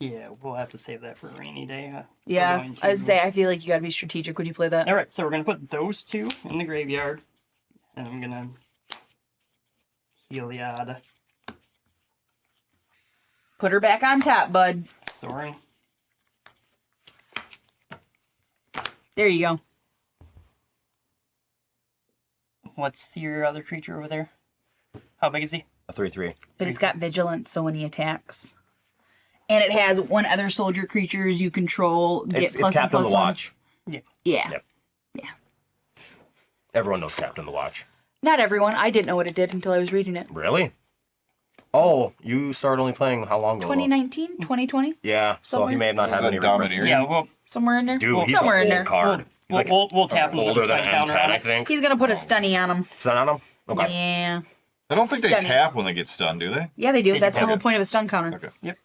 S4: Yeah, we'll have to save that for a rainy day. We're
S2: Yeah,
S4: going to-
S2: I say I feel like you got to be strategic when you play that.
S4: Alright, so we're going to put those 2 in the graveyard. And I'm going to... Heliod.
S2: Put her back on top, bud.
S4: Soaring.
S2: There you go.
S4: What's your other creature over there? How big is he?
S1: A 3/3.
S2: But it's got vigilance, so when he attacks. And it has one other soldier creatures you control get
S1: It's
S2: plus one,
S1: Captain
S2: plus
S1: the
S2: one.
S1: Watch.
S2: Yeah.
S1: Yep.
S2: Yeah.
S1: Everyone knows Captain the Watch.
S2: Not everyone. I didn't know what it did until I was reading it.
S1: Really? Oh, you started only playing how long ago?
S2: 2019? 2020?
S1: Yeah, so he
S2: Somewhere.
S1: may have not
S3: Was
S1: had
S3: that
S1: any reference.
S3: Domineering?
S4: Yeah, well,
S2: Somewhere in there?
S1: Dude, he's
S2: somewhere
S1: an
S2: in
S1: old
S2: there.
S1: card. He's like
S4: we'll tap him with
S1: older
S4: a
S1: than
S4: stun counter
S1: M10,
S4: on
S1: I
S4: it.
S1: think.
S2: He's gonna put a stunny on him.
S1: Is that on him? Okay.
S2: Yeah.
S3: I don't think they
S2: Stunning.
S3: tap when they get stunned, do they?
S2: Yeah, they do. That's the
S3: Okay.
S2: whole point of a stun counter.
S3: Okay.
S4: Yep.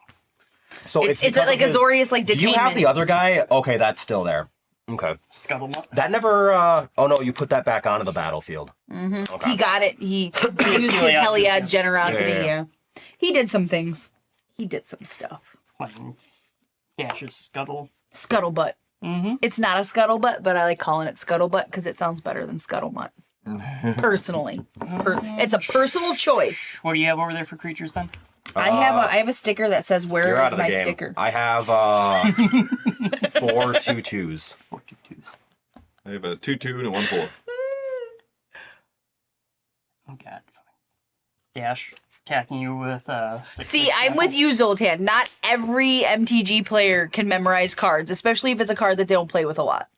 S1: So
S2: It's
S1: because
S2: like
S1: of
S2: a Azorius like
S1: Do you have
S2: detainment.
S1: the other guy? Okay, that's still there. Okay.
S4: Scuttlebutt.
S1: That never. Oh no, you put that back onto the battlefield. Mm-hmm. Okay.
S2: He got it. He used his Heliad generosity.
S1: Yeah.
S2: He did some things. He did some stuff.
S4: Playing Dash's Scuttle.
S2: Scuttlebutt.
S4: Mm-hmm.
S2: It's not a scuttlebutt, but I like calling it scuttlebutt because it sounds better than scuttlebutt. Personally, it's a personal choice.
S4: What do you have over there for creatures then?
S2: I have a sticker that says
S1: You're
S2: "Where
S1: out
S2: is
S1: of the
S2: my
S1: game.
S2: sticker?"
S1: I have 4 2/2s.
S4: 4 2/2s.
S3: I have a 2/2 and a 1/4.
S4: Oh god. Dash attacking you with
S2: See, I'm with you, Zoltan. Not every MTG player can memorize cards, especially if it's a card that they don't play with a lot.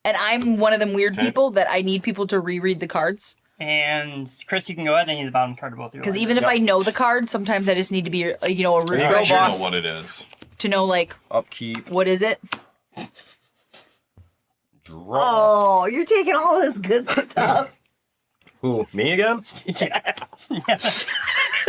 S2: And I'm one of them weird people that I need people to reread the cards.
S4: And Chris, you can go ahead and need the bottom card of both of you.
S2: Because even if I know the card, sometimes I just need to be, a
S1: you go,
S2: refresher
S3: I
S1: boss.
S3: know what it is.
S2: to know, like,
S1: Upkeep.
S2: what is it?
S1: Draw.
S2: Oh, you're taking all this good stuff.
S1: Who? Me again?
S4: yeah.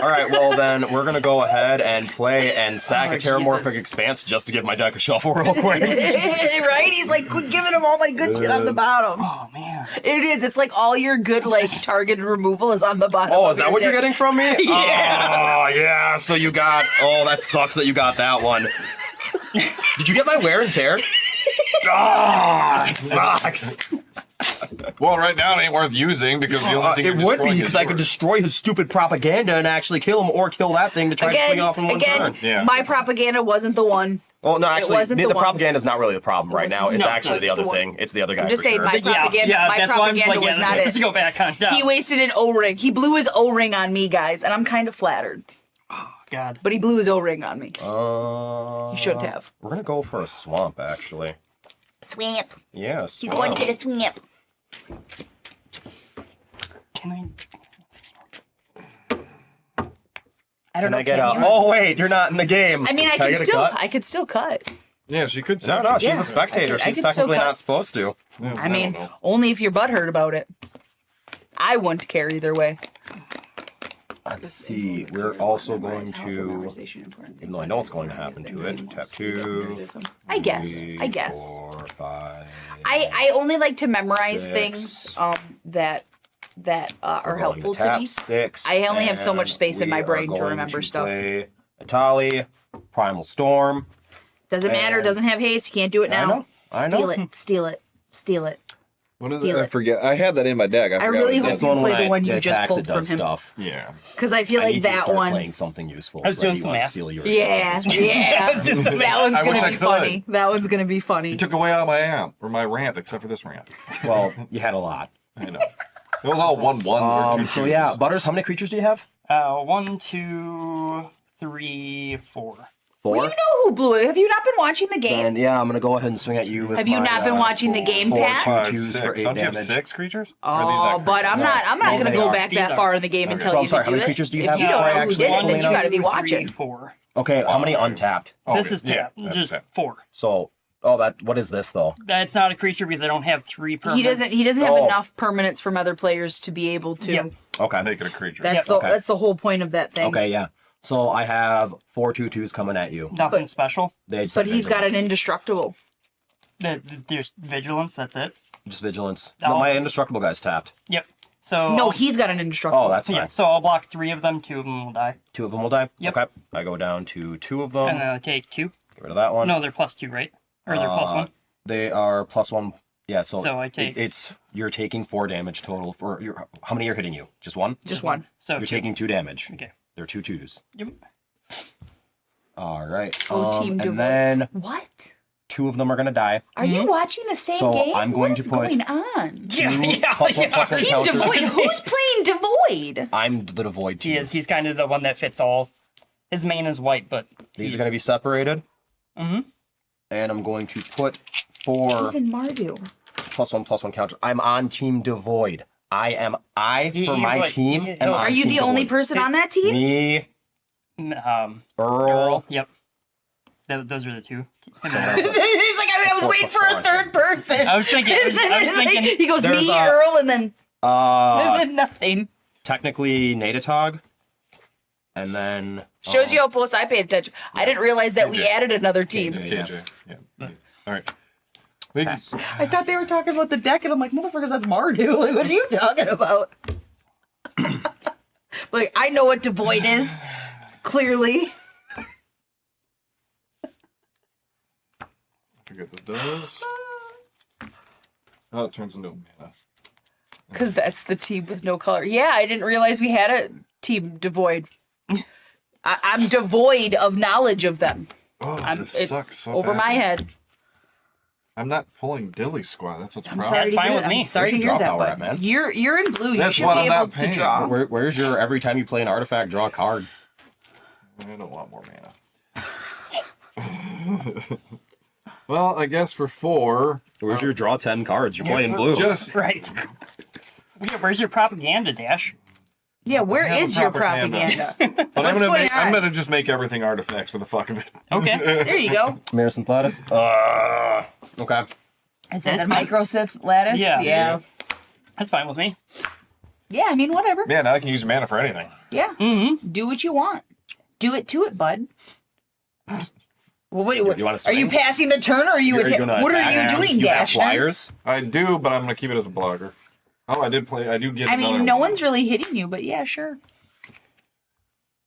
S1: All right. Well, then we're gonna go ahead and play and sack
S4: Oh,
S1: a Terramorphic
S4: Jesus.
S1: Expanse just to give my deck a shuffle real quick.
S2: Right? He's like, quit giving him all my good shit on the bottom.
S4: Oh man.
S2: It is. It's like all your good, like, targeted removal is on the bottom.
S1: Oh,
S2: of
S1: is that
S2: your
S1: what you're
S2: deck.
S1: getting from me?
S4: Yeah.
S1: Oh, yeah. So you got. Oh, that sucks that you got that one. Did you get my wear and tear? Oh, it sucks.
S3: Well, right now it ain't worth using because the only thing
S1: It
S3: you're
S1: would be
S3: destroying
S1: because
S3: is
S1: I could
S3: yours.
S1: destroy his stupid propaganda and actually kill him or kill that thing to try to swing off in one turn.
S3: Yeah.
S2: My propaganda wasn't the one.
S1: Well, no, actually,
S2: wasn't
S1: the
S2: the one.
S1: propaganda is not really the problem right now. It's
S4: no,
S1: actually
S2: it
S1: the
S2: wasn't
S1: other
S2: the one.
S1: thing. It's the other guy.
S2: I'm just
S1: for
S2: saying,
S1: sure.
S2: my propaganda, my
S4: that's why I'm just
S2: propaganda
S4: like,
S2: was
S4: yeah,
S2: not
S4: let's
S2: it.
S4: go back on down.
S2: He wasted an O-ring. He blew his O-ring on me, guys, and I'm kind of flattered.
S4: God.
S2: But he blew his O-ring on me.
S1: He
S2: shouldn't have.
S1: We're gonna go for a swamp, actually.
S2: Swamp.
S1: Yeah,
S2: He's
S1: swamp.
S2: going to get a swamp.
S4: Can I?
S2: I don't
S1: Can
S2: know.
S1: I get
S2: can
S1: a?
S2: you?
S1: Oh wait, you're not in the game.
S2: I mean, I
S1: Can
S2: could
S1: get a
S2: still,
S1: cut?
S2: I could still cut.
S3: Yeah, she could.
S1: No, she's
S2: Yeah,
S1: a spectator.
S2: I
S1: She's
S2: could still
S1: technically
S2: cut.
S1: not supposed to.
S3: Yeah,
S2: I mean,
S3: don't know.
S2: only if you're butthurt about it. I wouldn't care either way.
S1: Let's see. We're also going to. Even though I know what's going to happen to it. Tap 2.
S2: I guess.
S1: 3,
S2: I guess.
S1: 4, 5.
S2: I only like to memorize
S1: 6.
S2: things that are
S1: We're going
S2: helpful to
S1: tap
S2: me.
S1: 6.
S2: I only have so much
S1: and
S2: space in
S1: we
S2: my
S1: are
S2: brain to
S1: going
S2: remember stuff.
S1: Play Atali, Primal Storm.
S2: Doesn't matter.
S1: And-
S2: Doesn't have haste. You can't do it now.
S1: I know.
S2: Steal it. Steal it. Steal it.
S5: What is
S2: Steal
S5: it? I
S2: it.
S5: forget. I had that in my deck. I forgot
S2: really
S5: what it
S2: hope
S5: did.
S2: you play the one you
S1: it
S2: just
S1: attacks,
S2: pulled
S1: it does
S2: from him.
S1: stuff.
S3: Yeah.
S2: Because I feel
S1: I
S2: like
S1: need you to
S2: that
S1: start
S2: one.
S1: playing something useful.
S4: I was
S1: so
S4: doing
S1: he
S4: some
S1: wants to
S4: math.
S1: steal your
S2: Yeah, yeah. That one's
S3: I wish
S2: gonna
S3: I
S2: be
S3: could.
S2: funny. That one's gonna be funny.
S3: You took away all my amp or my ramp except for this ramp.
S1: Well, you had a lot.
S3: I know. It was all 1/1.
S1: So yeah, Butters, how many creatures do you have?
S4: 1, 2, 3, 4.
S1: 4.
S2: Well, you know who blew it. Have you not been watching the game?
S1: And yeah, I'm gonna go ahead and swing at you with
S2: Have you
S1: my,
S2: not been watching the game,
S1: 4,
S2: Pat?
S1: 2,
S3: 5,
S1: 2s
S3: 6.
S1: for 8
S3: Don't you have
S1: damage.
S3: 6 creatures? Or are these
S2: Oh,
S3: not
S2: but I'm
S3: creatures?
S2: not. I'm not
S1: Yeah,
S2: gonna
S1: they
S2: go
S1: are.
S2: back
S4: These
S2: that
S4: are.
S2: far in the game and
S3: Okay.
S2: tell
S1: So I'm
S2: you
S1: sorry,
S2: to
S1: how
S2: do
S1: many
S2: it.
S1: creatures do you
S2: If
S1: have
S2: you
S1: before
S2: don't
S1: I
S2: know who
S1: actually
S2: did it,
S1: explain
S2: then you
S1: it?
S2: gotta be
S4: 1, 2,
S2: watching.
S4: 3, 4.
S1: Okay, how many
S3: Oh,
S1: untapped?
S4: This is
S3: yeah,
S4: tap.
S3: that's
S4: Just
S3: tap.
S4: 4.
S1: So, what is this though?
S4: That's not a creature because I don't have 3 permanents.
S2: He doesn't have
S1: Oh.
S2: enough permanents from other players to be able to.
S4: Yep.
S1: Okay.
S3: Make it a creature.
S2: That's
S4: Yep.
S2: the
S1: Okay.
S2: that's the whole point of that thing.
S1: Okay, yeah. So I have 4 2/2s coming at you.
S4: Nothing special.
S1: They just
S2: But
S1: have
S2: he's got an
S1: vigilance.
S2: indestructible.
S4: There's vigilance. That's it.
S1: Just vigilance.
S4: Oh.
S1: No, my indestructible guy's tapped.
S4: Yep. So
S2: No, he's got an indestructible.
S1: Oh, that's fine.
S4: yeah. So I'll block 3 of them. 2 of them will die,
S1: 2 of them will die.
S4: Yep.
S1: Okay. I go down to 2 of them.
S4: and then I take 2.
S1: Get rid of that one.
S4: No, they're +2, right? Or they're +1.
S1: They are +1. Yeah. So,
S4: So I take-
S1: it's you're taking 4 damage total for your. How many are hitting you? Just one.
S2: Just one.
S4: So
S1: You're taking 2 damage.
S4: Okay.
S1: They're 2/2s.
S4: Yep.
S1: All right.
S2: Oh, Team
S1: and
S2: Devote.
S1: then
S2: What?
S1: 2 of them are gonna die.
S2: Are you watching the same
S1: So
S2: game?
S1: I'm going
S2: what
S1: to
S2: is
S1: put
S2: going on?
S1: Plus one
S2: Team
S1: counter.
S2: Devoid. Who's playing Devoid?
S1: I'm the Devoid team.
S4: He is. He's kind of the one that fits all. His main is white, but
S1: These are gonna be separated.
S4: Mm-hmm.
S1: And I'm going to put 4
S2: He's in Mardu.
S1: +1/+1 counter. I'm on Team Devoid. For my team. Am
S2: Are
S1: on
S2: you
S1: Team
S2: the only
S1: Devoid.
S2: person on that team?
S1: Me, Earl.
S4: Yep. Those are the 2.
S2: He's like, I was waiting for a third person.
S4: I was thinking.
S2: He goes,
S1: There's
S2: me,
S1: a-
S2: Earl, and then
S1: Uh,
S2: nothing.
S1: technically Nadatog. And then
S2: Shows you how close I paid attention. I didn't realize that we
S3: KJ.
S2: added another team.
S3: KJ. Yeah. All right. Vegas.
S2: I thought they were talking about the deck, and I'm like, motherfuckers, that's Mardu. Like, what are you talking about? Like, I know what Devoid is. Clearly.
S3: Forget the does. Oh, it turns into a mana.
S2: Because that's the team with no color. Yeah, I didn't realize we had a team Devoid. I'm devoid of knowledge of them.
S3: Oh,
S2: It's
S3: this sucks so
S2: over
S3: bad.
S2: my head.
S3: I'm not pulling Dilly Squad. That's what's the
S2: I'm
S3: problem.
S2: sorry to
S4: fine
S2: hear
S4: with
S2: that.
S4: me.
S2: I'm sorry
S1: Where's
S2: to
S1: your
S2: hear
S1: draw
S2: that,
S1: power
S2: but
S1: at, man?
S2: you're in blue.
S3: That's
S2: you should
S3: what
S2: be
S3: I'm
S2: able
S3: not
S2: to
S3: paying.
S2: draw.
S1: where's your every time you play an artifact, draw a card?
S3: I don't want more mana. Well, I guess for 4.
S1: Where's your draw 10 cards? You're playing blue.
S3: Just
S4: Right. Yeah, where's your propaganda, Dash?
S2: Yeah, where
S3: have
S2: is
S3: a
S2: your
S3: propaganda.
S2: propaganda?
S3: But
S2: What's going
S3: I'm
S2: on?
S3: gonna just make everything artifacts for the fuck of it.
S4: Okay.
S2: There you go.
S1: Marison Lattice. Okay.
S2: Is that a microsith lattice?
S4: Yeah.
S2: Yeah.
S4: That's fine with me.
S2: Yeah, I mean, whatever.
S3: Man, now I can use mana for anything.
S2: Yeah.
S4: Mm-hmm.
S2: Do what you want. Do it to it, bud. Well, wait,
S1: You wanna
S2: are you
S1: swing?
S2: passing the turn, or are you?
S1: gonna
S2: What are
S1: attack?
S2: you doing,
S1: You have
S2: Dashner?
S1: flyers?
S3: I do, but I'm gonna keep it as a blogger. Oh, I do get.
S2: I
S3: another
S2: mean, no
S3: one.
S2: one's really hitting you, but yeah, sure.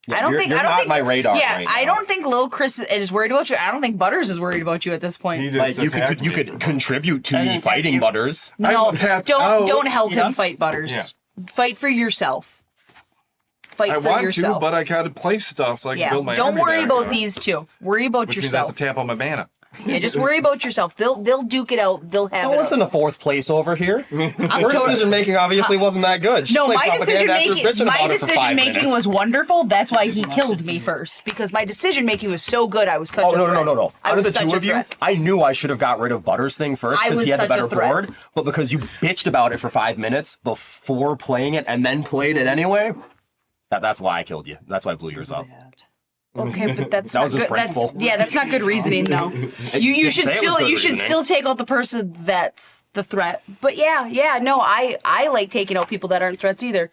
S1: Yeah,
S2: I don't think.
S1: You're
S2: I don't
S1: not
S2: think
S1: my radar.
S2: Yeah,
S1: right
S2: I
S1: now.
S2: don't think Lil Chris is worried about you. I don't think Butters is worried about you at this
S3: He
S2: point.
S3: just
S1: Like you
S3: attacked
S1: could
S3: me.
S1: contribute to
S4: I
S1: me
S4: didn't
S1: fighting
S4: attack you.
S1: Butters.
S2: No,
S3: I'm tapped
S2: don't
S3: out.
S2: help
S4: You done?
S2: him fight Butters.
S3: Yeah.
S2: Fight for yourself. Fight
S3: I
S2: for
S3: want
S2: yourself.
S3: to, but I gotta play stuff so I can
S2: yeah,
S3: build my.
S2: don't
S3: army
S2: worry
S3: back
S2: about
S3: up,
S2: these two. Worry about
S3: Which means I have
S2: yourself.
S3: to tap on my mana.
S2: Yeah, just worry about yourself. They'll duke it out. They'll have
S1: Don't
S2: it.
S1: listen to 4th place over here. Her decision making obviously wasn't that good. She
S2: No,
S1: played
S2: my decision
S1: propaganda after bitching
S2: making. My
S1: about it for 5
S2: decision making
S1: minutes.
S2: was wonderful. That's why he killed me first, because my decision making was so good. I was such
S1: Oh
S2: a
S1: no
S2: threat.
S1: no.
S2: I
S1: Out of
S2: was
S1: the
S2: such
S1: two
S2: a
S1: of you,
S2: threat.
S1: I knew I should have got rid of Butters thing first
S2: I
S1: because
S2: was
S1: he had the
S2: such a
S1: better
S2: threat.
S1: board. But because you bitched about it for 5 minutes before playing it and then played it anyway, that's why I killed you. That's why I blew yours up.
S2: Okay, but that's
S1: That
S2: not
S1: was his
S2: good.
S1: principle.
S2: That's not good reasoning though. You
S1: didn't
S2: should
S1: say it was
S2: still
S1: good
S2: you should
S1: reasoning.
S2: still take out the person that's the threat. But yeah, no, I like taking out people that aren't threats either.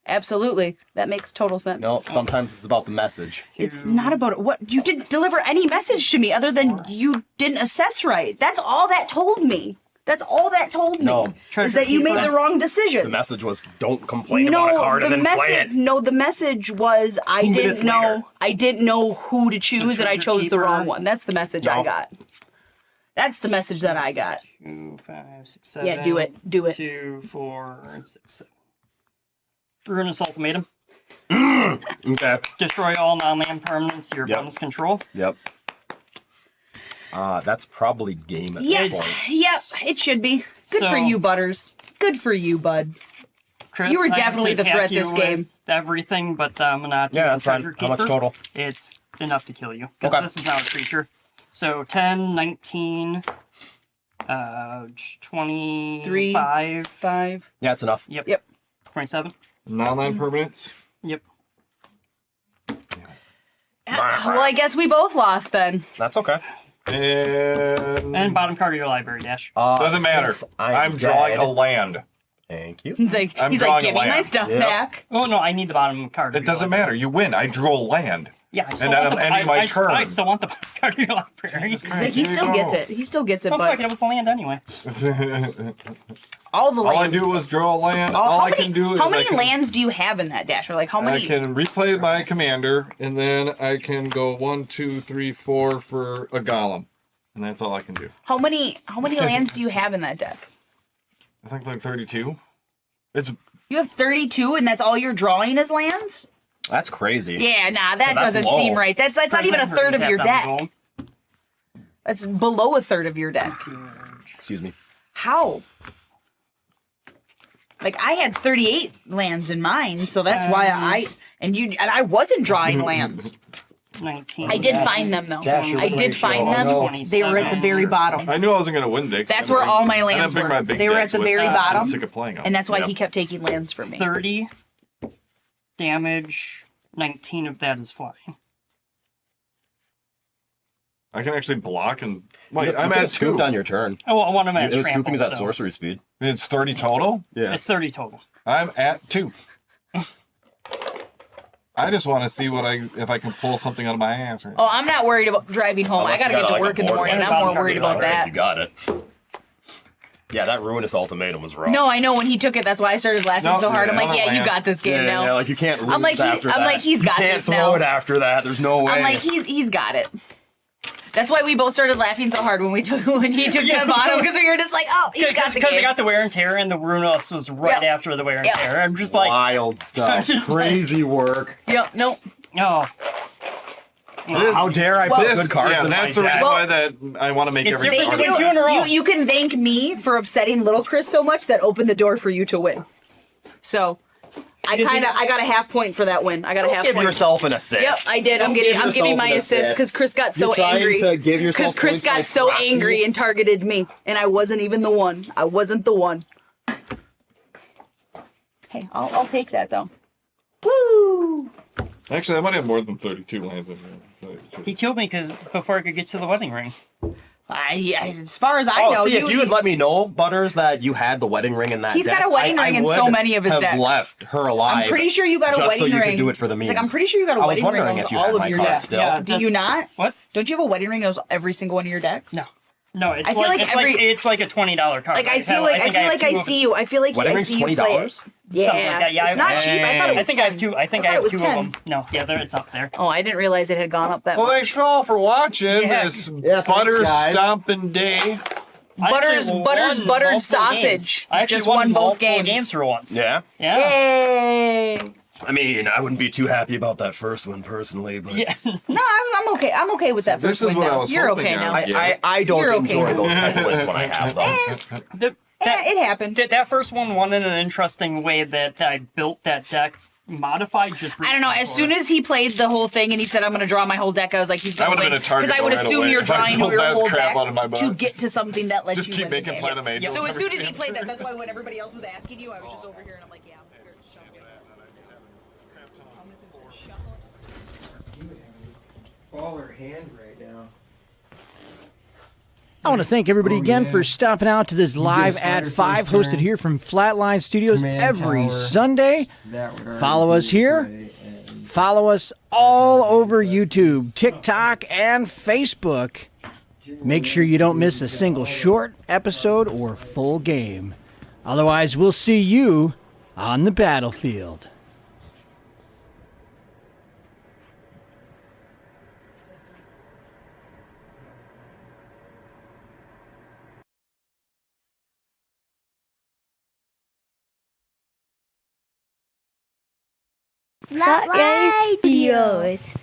S2: Absolutely, that makes total sense.
S1: No, sometimes it's about the message.
S2: It's not about what you didn't deliver any message to me other than you didn't assess right. That's all that told me. That's all that told me.
S1: No.
S2: Is that you made the wrong
S1: The
S2: decision.
S1: message was don't complain about a card and then play it.
S2: No, the message was I
S1: 2 minutes
S2: didn't know
S1: later.
S2: I didn't know who to choose and I
S4: treasure
S2: chose the
S4: keeper.
S2: wrong one. That's the message I
S1: No.
S2: got. That's the message that I got.
S4: 2, 5, 6, 7.
S2: Yeah, do it. Do it.
S4: 2, 4, 6, 7. Ruinous Ultimatum.
S1: Okay.
S4: Destroy all non-land permanents your
S1: Yep.
S4: opponents control.
S1: Yep. That's probably game at
S2: Yep.
S1: this point.
S2: Yep. It should be. Good for
S4: So-
S2: you, Butters. Good for you, bud.
S4: Chris,
S2: You were
S4: I have to
S2: definitely the
S4: attack
S2: threat
S4: you
S2: this game.
S4: with everything, but I'm not.
S1: Yeah,
S4: doing
S1: that's fine.
S4: Treasure
S1: How much
S4: Keeper.
S1: total?
S4: It's enough to kill you. 'Cause
S1: Okay.
S4: this is now a creature. So 10, 19, 25,
S2: 5.
S1: Yeah, it's enough.
S4: Yep.
S2: Yep.
S4: 27.
S3: Non-land permanents.
S4: Yep.
S2: Well, I guess we both lost then.
S1: That's okay.
S4: And bottom card of your library, Dash.
S3: Doesn't matter.
S1: Since
S3: I'm drawing
S1: dead-
S3: a land.
S1: Thank you.
S2: He's like,
S3: I'm
S2: give
S3: drawing
S2: me
S3: a
S2: my
S3: land.
S2: stuff
S1: Yep.
S2: back.
S4: Oh no, I need the bottom card.
S3: It doesn't matter. You win. I drew a land.
S4: Yeah, I still
S3: And then
S4: want
S3: I'm
S4: the,
S3: ending my
S4: I
S3: turn.
S4: still want the bottom card of your library.
S2: He's like, he still gets it. He still gets it,
S4: Oh fuck
S2: but
S4: it, was the land anyway.
S2: all the
S3: All I
S2: lands.
S3: do was draw a land.
S2: Oh,
S3: All
S2: how
S3: I
S2: many,
S3: can do is
S2: how
S3: I
S2: many
S3: can,
S2: lands do you have in that, Dasher? Like how
S3: I
S2: many?
S3: can replay my commander, and then I can go 1, 2, 3, 4 for a golem, and that's all I can do.
S2: How many lands do you have in that deck?
S3: I think like 32. It's
S2: You have 32, and that's all you're drawing as lands?
S1: That's crazy.
S2: Yeah, nah, that
S1: That's
S2: doesn't
S1: low.
S2: seem right. That's not even a third of your deck. That's below a third of your deck.
S1: Excuse me.
S2: How? Like I had 38 lands in mine, so that's why I wasn't drawing lands.
S4: 19.
S2: I did find them though.
S1: Cash your
S2: I did
S1: ratio.
S2: find
S1: Oh,
S2: them.
S1: no.
S2: They were at the very bottom.
S3: I knew I wasn't gonna win decks.
S2: That's where all my lands
S3: I didn't bring my
S2: were.
S3: big
S2: They were at
S3: decks
S2: the
S3: with
S2: very
S3: me. I'm
S2: bottom,
S3: sick of playing them.
S2: and that's why
S1: Yep.
S2: he kept taking lands from me.
S4: 30 damage, 19 of that is flying.
S3: I can actually block and
S1: You
S3: wait. I'm
S1: could've
S3: at 2.
S1: scooped on your turn.
S4: Oh, one of them
S1: It
S4: has
S1: was
S4: trample,
S1: scooping is at
S4: so
S1: sorcery speed.
S3: It's 30 total.
S1: Yeah.
S4: it's 30 total.
S3: I'm at 2. I just want to see if I can pull something out of my ass. Right now.
S2: Oh, I'm not worried about driving home.
S1: Unless
S2: I gotta
S1: you
S2: get to
S1: like,
S2: work
S1: a
S2: in the
S1: board
S2: morning.
S1: wipe.
S2: I'm more worried about
S1: Alright,
S2: that.
S1: You got it. Yeah, that ruinous ultimatum was rough.
S2: No, I know when he took it. That's why I started laughing
S3: No,
S2: so hard. I'm
S3: yeah,
S2: like, yeah, you
S3: land.
S2: got this game
S1: Yeah,
S2: now.
S1: yeah, like you can't lose
S2: I'm like,
S1: after that.
S2: he's got
S1: you can't
S2: this
S1: slow
S2: now.
S1: it after that. There's no way.
S2: I'm like, he's got it. That's why we both started laughing so hard when he took them on him because we were just like, oh, he's got the
S4: Because I
S2: game.
S4: got the wear and tear, and the Runos was right
S2: Yep.
S4: after the wear and
S2: Yep.
S4: tear. I'm just like,
S1: wild stuff.
S4: just like-
S1: Crazy work.
S2: Yep, nope.
S4: oh,
S1: How dare I
S2: Well-
S1: put good cards
S3: yeah,
S1: in
S3: that's
S1: my
S3: the
S1: deck?
S3: reason why that I want to make
S4: It's
S3: every
S4: different
S3: card.
S4: when two in a row.
S2: You can thank me for upsetting Little Chris so much that opened the door for you to win. So I got a half point for that win. I got a half
S1: Give
S2: point.
S1: yourself an assist.
S2: Yep, I did. I'm
S1: Don't give
S2: giving my
S1: yourself an
S2: assist because Chris got so
S1: You're trying
S2: angry.
S1: to give yourself
S2: Because Chris
S1: points by
S2: got so
S1: proxy.
S2: angry and targeted me, and I wasn't even the one. I wasn't the one. Hey, I'll take that though. Woo!
S3: Actually, I might have more than 32 lands in here.
S4: he killed me before I could get to the wedding ring.
S2: As far as I
S1: Oh,
S2: know,
S1: see, if you had let me know, Butters, that you had the wedding ring in that
S2: He's
S1: deck,
S2: got a wedding
S1: I
S2: ring in
S1: would
S2: so many of his
S1: have
S2: decks.
S1: left her alive.
S2: I'm pretty sure you got a
S1: just
S2: wedding
S1: so you
S2: ring.
S1: could do it for the
S2: It's
S1: memes.
S2: like I'm pretty sure you got a
S1: I was
S2: wedding ring
S1: wondering
S2: on
S1: if you
S2: all
S1: had
S2: of
S1: my
S2: your
S1: card
S2: decks.
S1: still.
S4: Yeah,
S2: Do you not?
S4: What?
S2: Don't you have a wedding ring on every single one of your decks?
S4: No, it's
S2: I feel like
S4: it's like a $20 card.
S2: Like I feel like I see you. I feel like
S1: Wedding
S2: I
S1: ring's
S2: see you play
S1: $20?
S2: it.
S4: Something
S2: Yeah,
S4: like that. Yeah,
S2: it's not cheap. I thought it was
S4: I think I have
S2: 10.
S4: two. I think
S2: I
S4: I
S2: thought
S4: have
S2: it was
S4: two
S2: 10.
S4: of them. No, yeah, it's up there.
S2: Oh, I didn't realize it had gone up that
S3: Well,
S2: much.
S3: thanks for all for watching
S4: Yeah.
S3: this
S1: Yeah, thanks,
S3: butter
S1: guys.
S3: stomping day.
S4: I
S2: Butters
S4: actually
S2: buttered
S4: won multiple
S2: sausage.
S4: games. I actually
S2: Just won both
S4: multiple
S2: games.
S4: for once.
S1: Yeah.
S4: Yeah.
S2: Yay!
S1: I mean, I wouldn't be too happy about that first one personally, but
S4: Yeah.
S2: No, I'm okay. I'm okay with that
S3: This
S2: first
S3: is
S2: win
S3: what I
S2: now.
S3: was
S2: You're
S3: hoping
S2: okay
S3: on.
S2: now.
S1: I don't
S2: You're okay
S1: enjoy
S2: now.
S1: those type of wins when I have them.
S2: It happened.
S4: That first one won in an interesting way that I built that deck modified just.
S2: I don't know. As soon as he played the whole thing and he said, "I'm going to draw my whole deck," I was like, "He's going to
S3: would've
S2: win."
S3: been a target
S2: I would
S3: right
S2: assume
S3: away
S2: you're
S3: if I
S2: drawing
S3: pulled
S2: your
S3: that
S2: whole
S3: crap
S2: deck
S3: out of my butt.
S2: to get to something that lets
S3: Just
S2: you
S3: keep
S2: win the
S3: making
S2: game.
S3: plan of angels.
S2: So as
S3: every
S2: soon as he
S3: game.
S2: played that, that's why when everybody else was asking you, I was just over here and I'm like, "Yeah, I'm just going to shuffle it."
S6: Baller hand right now.
S7: I want to thank everybody again for stopping out to this live
S6: get a
S7: at
S6: spider
S7: 5
S6: first
S7: hosted
S6: turn.
S7: here from Flatline Studios
S6: Command
S7: every
S6: tower.
S7: Sunday.
S6: That would already
S7: Follow us
S6: be
S7: here.
S6: play, and
S7: Follow us all over YouTube, TikTok, and Facebook. Make sure you don't miss a single short episode or full game. Otherwise, we'll see you on the battlefield.
S8: Flatline Studios.